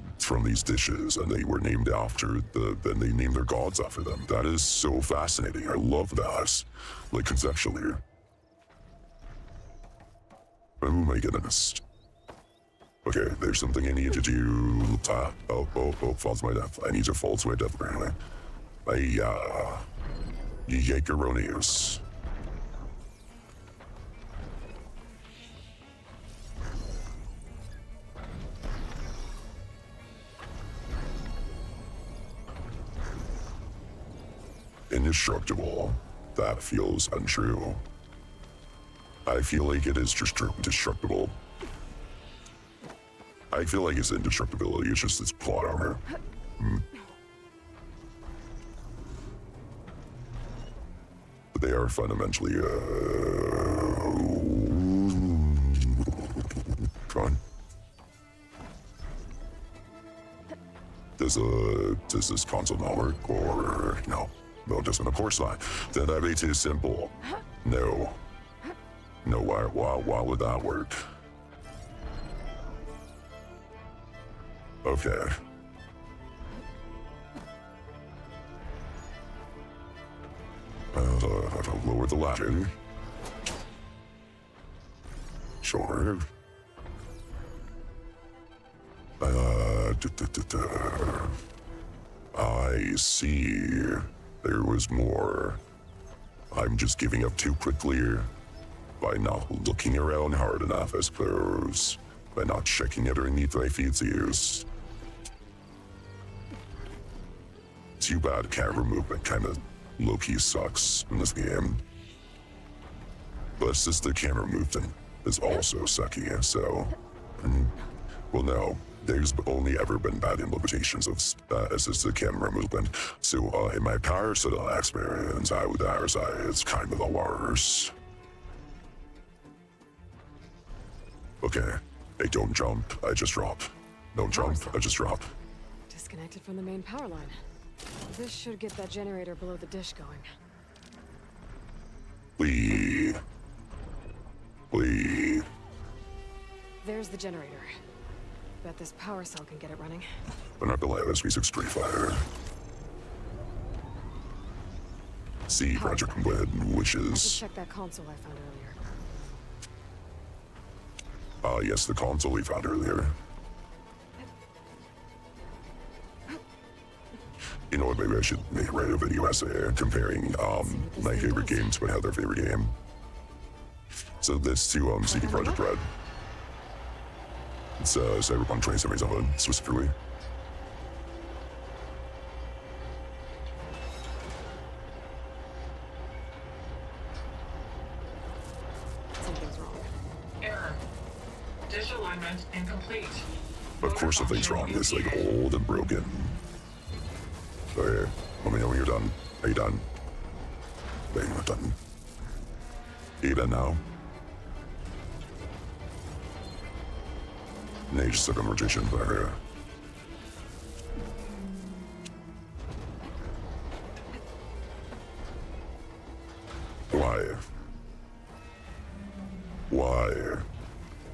dishes, and they were named after then they named their gods after them. That is so fascinating. I love that. Like conceptually. Oh my goodness. Okay, there's something I need to do. Oh, fall to my death. I need to fall to my death apparently. Yakeronius. indestructible. That feels untrue. I feel like it is just destructible. I feel like its indestructibility is just its plot armor. But they are fundamentally, fun. Does this console not work, or no? No, it doesn't. Of course not. Then that'd be too simple. No. No, why would that work? Okay. Lower the ladder. Sure. I see. There was more. I'm just giving up too quickly by not looking around hard enough, I suppose. By not checking it underneath my feetsies. Too bad camera movement kind of low-key sucks in this game. But it's just the camera movement is also sucky, so... well, no. There's only ever been bad implementations of assisted camera movement. So, in my personal experience, I would say it's kind of the worst. Okay. Hey, don't jump. I just dropped. Don't jump. I just dropped. Disconnected from the main power line. This should get that generator below the dish going. Please. There's the generator. Bet this power cell can get it running. I'm not gonna lie, this music's pretty fire. See, Project Red, which I should is... check that console I found earlier. Yes, the console we found earlier. You know what, maybe I should write a video essay comparing my favorite game to another favorite game. So this to CD Projekt Red. It's Cyberpunk 2077 specifically. Something's wrong. Error. Dish alignment incomplete. Of course something's wrong. It's like old and broken. Okay, let me know when you're done. Are you done? Okay, you're not done. Are you done now? No, you just took on rotation there. Why?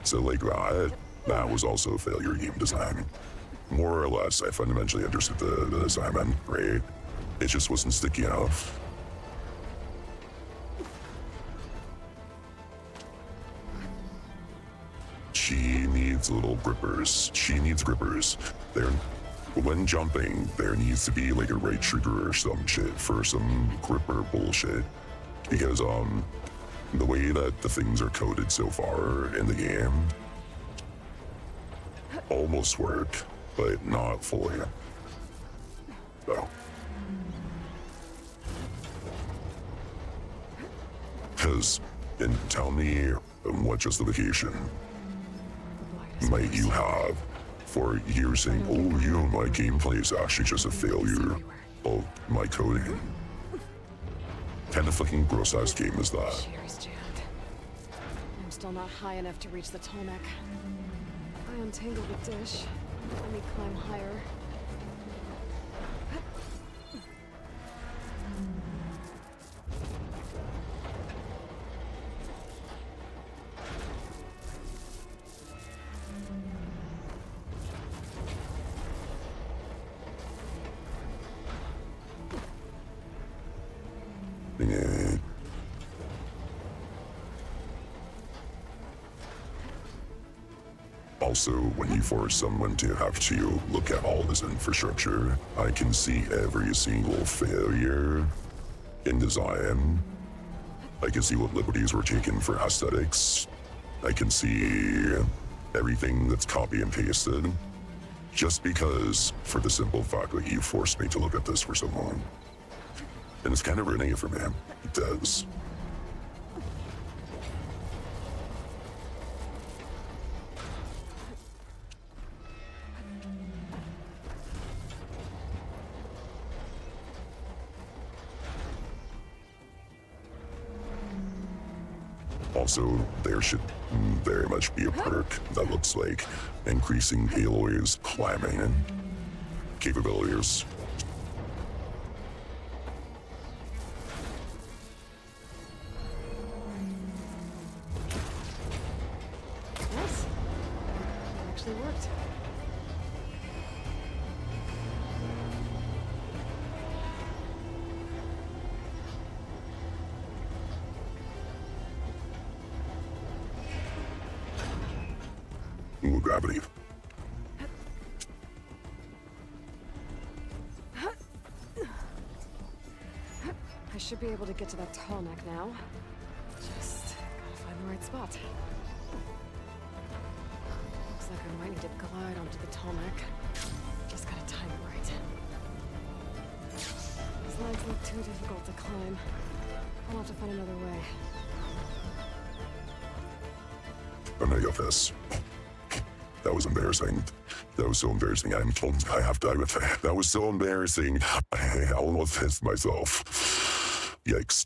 So like that was also a failure game design. More or less, I fundamentally understood the assignment, right? It just wasn't sticky enough. She needs little grippers. She needs grippers. When jumping, there needs to be like a right trigger or some shit for some gripper bullshit. Because, the way that the things are coded so far in the game almost work, but not fully. So. Because, and tell me what justification might you have for you saying, oh, my gameplay is actually just a failure of my coding? What kind of fucking gross-ass game is that? Sherry's jammed. I'm still not high enough to reach the Tolmec. If I untangle the dish, let me climb higher. Also, when you force someone to have to look at all this infrastructure, I can see every single failure in design. I can see what liberties were taken for aesthetics. I can see everything that's copy and pasted. Just because, for the simple fact that you forced me to look at this for so long. And it's kind of ruining it for me. It does. Also, there should very much be a perk that looks like increasing Aloy's climbing capabilities. Yes. It actually worked. Ooh, gravity. I should be able to get to that tall neck now. Just gotta find the right spot. Looks like I might need to glide onto the tall neck. Just gotta time it right. These legs look too difficult to climb. I'll have to find another way. I'm gonna get this. That was embarrassing. That was so embarrassing. I'm told I have to die with it. That was so embarrassing. I almost pissed myself. Yikes.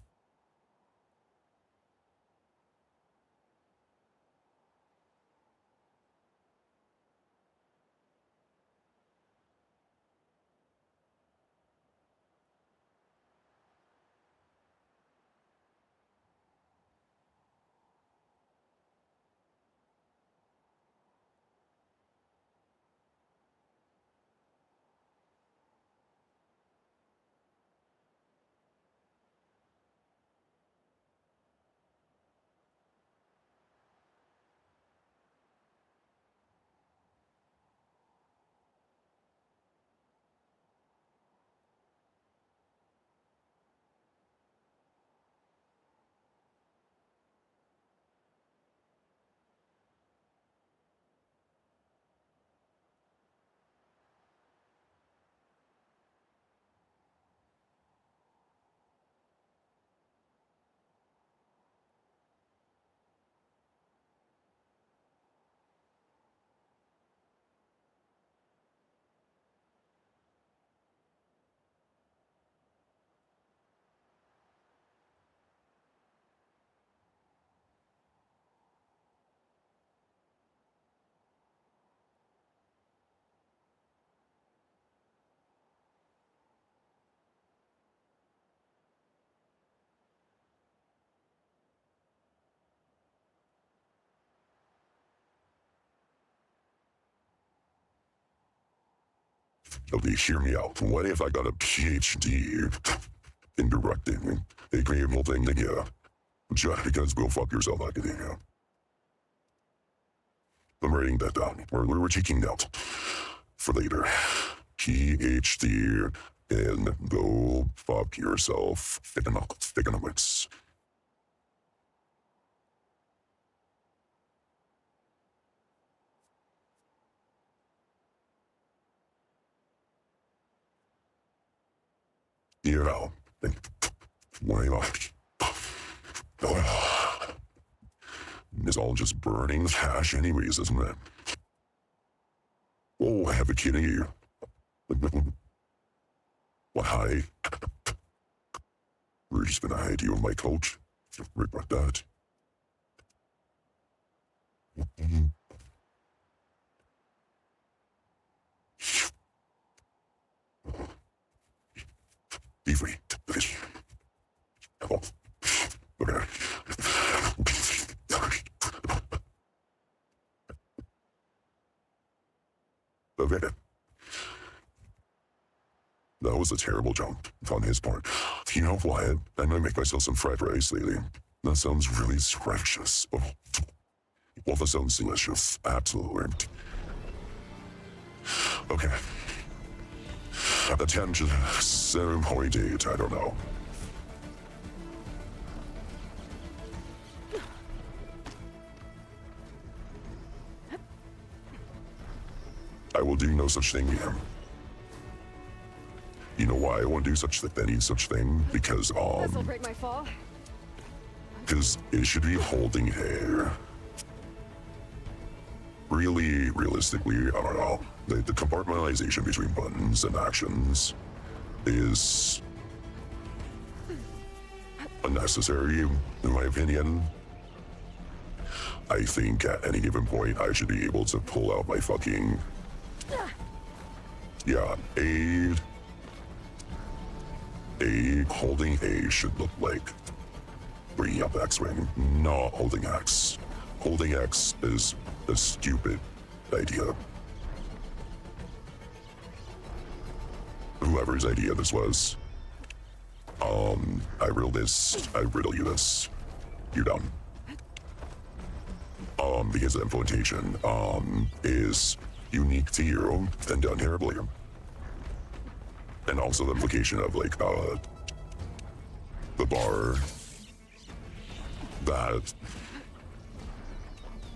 Okay, hear me out. What if I got a PhD in directing a criminal thing here? Just because go fuck yourself, academia. I'm writing that down. We're taking note for later. PhD in go fuck yourself economics. You know, why not? It's all just burning cash anyways, isn't it? Oh, I have a kidding you. What, hi? We're just gonna hide you in my coat. Regret that. Be free. Oh. Okay. Okay. That was a terrible jump on his part. You know what? I'm gonna make myself some fried rice lately. That sounds really scrumptious. Oh. Well, that sounds delicious. Absolutely. Okay. Attention, 7.8, I don't know. I will do no such thing again. You know why I won't do any such thing? Because This'll break my fall. because it should be holding hair. Really, realistically, I don't know. The compartmentalization between buttons and actions is unnecessary, in my opinion. I think at any given point, I should be able to pull out my fucking... Yeah, holding A should look like bringing up X-Wing, not holding X. Holding X is a stupid idea. Whoever's idea this was, I riddle you this. You're done. Because the implementation, is unique to you and done terribly. And also the implication of, like, the bar that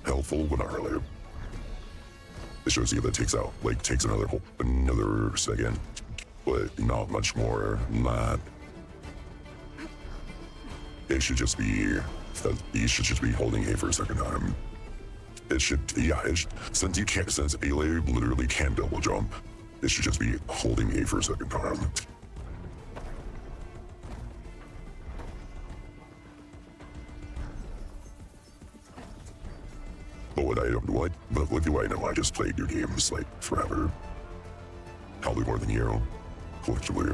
helpful but not really. It shows you that takes another second, but not much more than that. It should just be that you should just be holding A for a second time. It should, yeah, since Ayla literally can't double jump, it should just be holding A for a second time. But what do I know? I just played your games like forever. Probably more than you, collectively.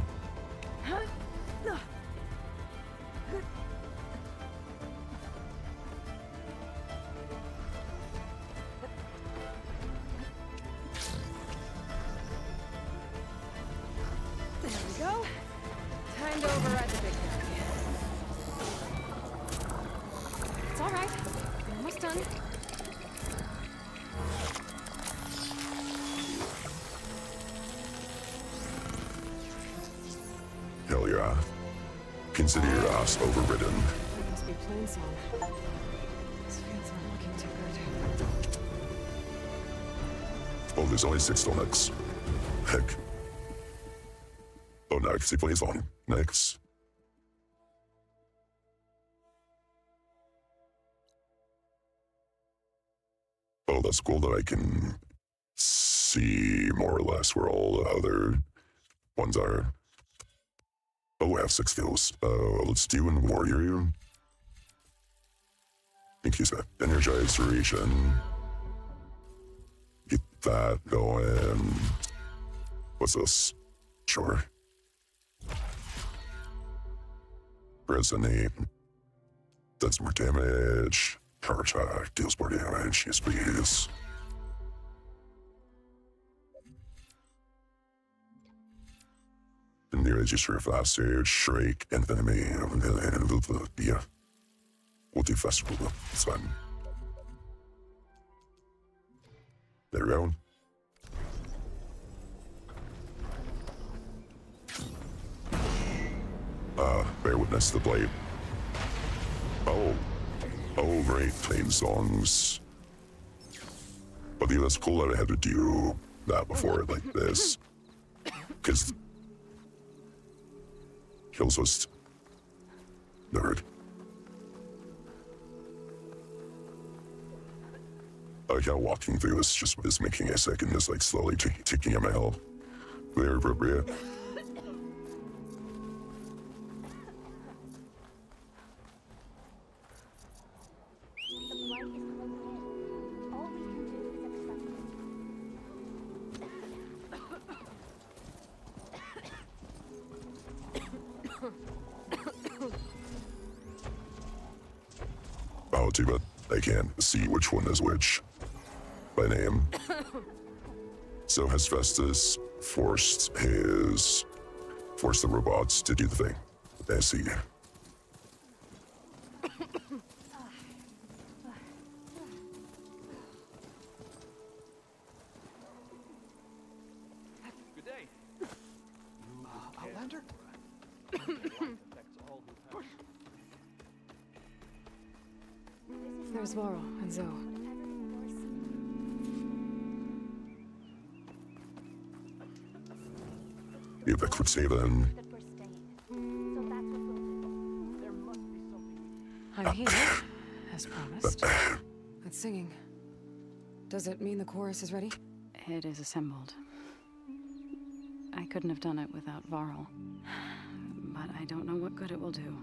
There we go. Time to override the big guy. It's all right. We're almost done. Hell yeah. Consider your ass overridden. That must be plain song. These fields aren't looking too good. Oh, there's only 6 still next. Heck. Oh, next. He plays on. Next. Oh, that's cool that I can see more or less where all the other ones are. Oh, I have 6 skills. Let's do in Warrior. Increase that energized duration. Get that going. What's this? Sure. Resonate. Does more damage. Power attack. Deals more damage. Yes, please. And near just for a fast stage, Shrike, and enemy, and yeah. We'll do festival though. It's fine. There we go. Bear witness the blade. Oh, great, plain songs. But yeah, that's cool that I had to do that before like this. Because Kills was nerd. I like how walking through this just is making a second, just like slowly ticking at my health. Very appropriate. Oh, too bad I can't see which one is which by name. So Hephaestus forced the robots to do the thing. I see. Good day. Outlander? There's Varl and Zoe. Yep. that could say then. I'm here, as promised. That's singing. Does it mean the chorus is ready? It is assembled. I couldn't have done it without Varl. But I don't know what good it will do.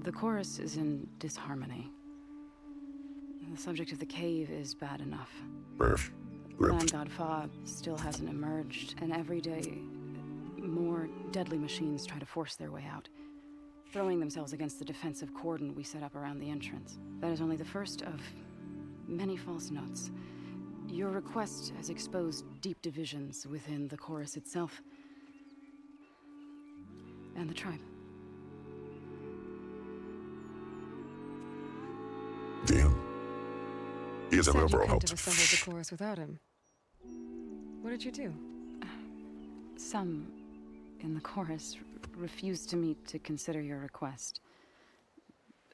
The chorus is in disharmony. The subject of the cave is bad enough. Land God Fa still hasn't emerged, and every day, more deadly machines try to force their way out, throwing themselves against the defensive cordon we set up around the entrance. That is only the first of many false notes. Your request has exposed deep divisions within the chorus itself and the tribe. Damn. He has You said never you couldn't helped. have assembled the chorus without him. What did you do? Some in the chorus refused to meet to consider your request.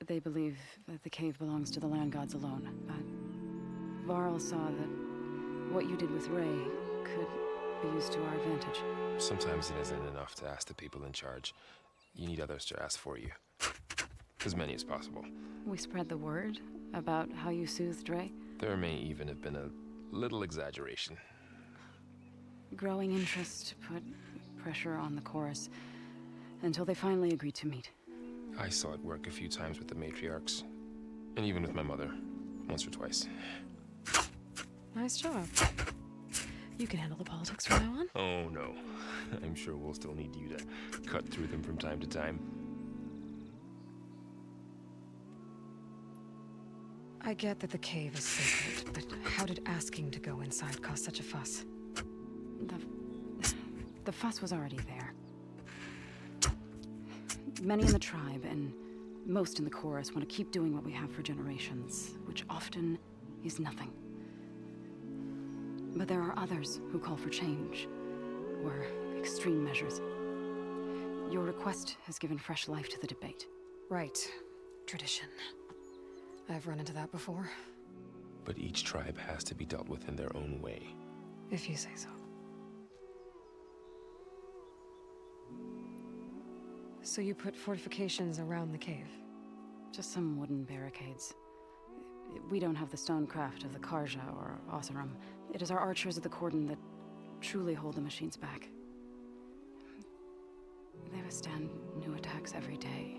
They believe that the cave belongs to the land gods alone, but Varl saw that what you did with Ray could be used to our advantage. Sometimes it isn't enough to ask the people in charge. You need others to ask for you. As many as possible. We spread the word about how you soothed Ray. There may even have been a little exaggeration. Growing interest put pressure on the chorus until they finally agreed to meet. I saw it work a few times with the matriarchs. And even with my mother. Once or twice. Nice job. You can handle the politics from now on. Oh no. I'm sure we'll still need you to cut through them from time to time. I get that the cave is sacred, but how did asking to go inside cause such a fuss? The fuss was already there. Many in the tribe and most in the chorus want to keep doing what we have for generations, which often is nothing. But there are others who call for change, or extreme measures. Your request has given fresh life to the debate. Right. Tradition. I've run into that before. But each tribe has to be dealt with in their own way. If you say so. So you put fortifications around the cave? Just some wooden barricades. We don't have the stonecraft of the Karja or Oseram. It is our archers of the cordon that truly hold the machines back. They withstand new attacks every day.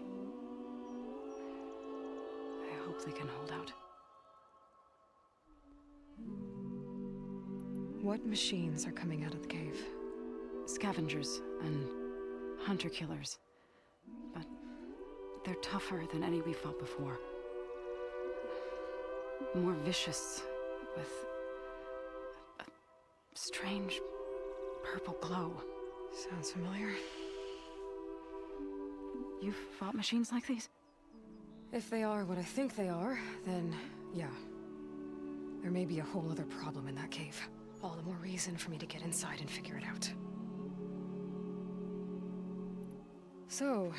I hope they can hold out. What machines are coming out of the cave? Scavengers and hunter-killers. But they're tougher than any we fought before. More vicious, with a strange purple glow. Sounds familiar. You've fought machines like these? If they are what I think they are, then yeah. There may be a whole other problem in that cave. All the more reason for me to get inside and figure it out. So,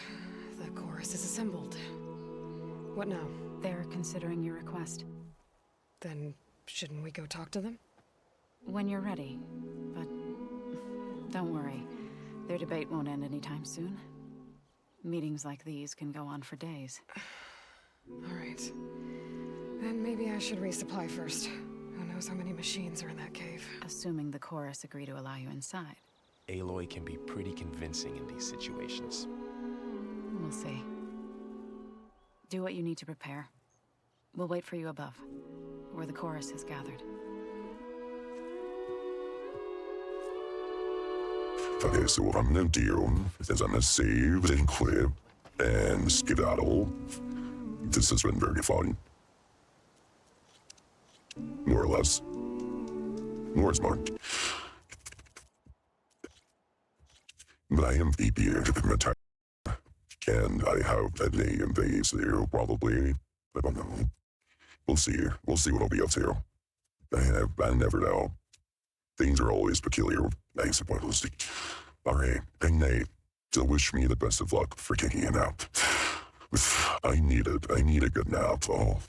the chorus is assembled. What now? They're considering your request. Then, shouldn't we go talk to them? When you're ready. But don't worry. Their debate won't end anytime soon. Meetings like these can go on for days. All right. Then maybe I should resupply first. Who knows how many machines are in that cave? Assuming the chorus agree to allow you inside. Aloy can be pretty convincing in these situations. We'll see. Do what you need to prepare. We'll wait for you above, where the chorus is gathered. Okay, so what I'm gonna do is I'm gonna save and clip and skedaddle. This has been very fun. More or less. More smart. But I am VP of the time. And I have a name base there, probably. I don't know. We'll see. We'll see what I'll be up to. I never know. Things are always peculiar, I suppose. Alright, and Nate, to wish me the best of luck for kicking it out. I need it. I need a good nap. Oh,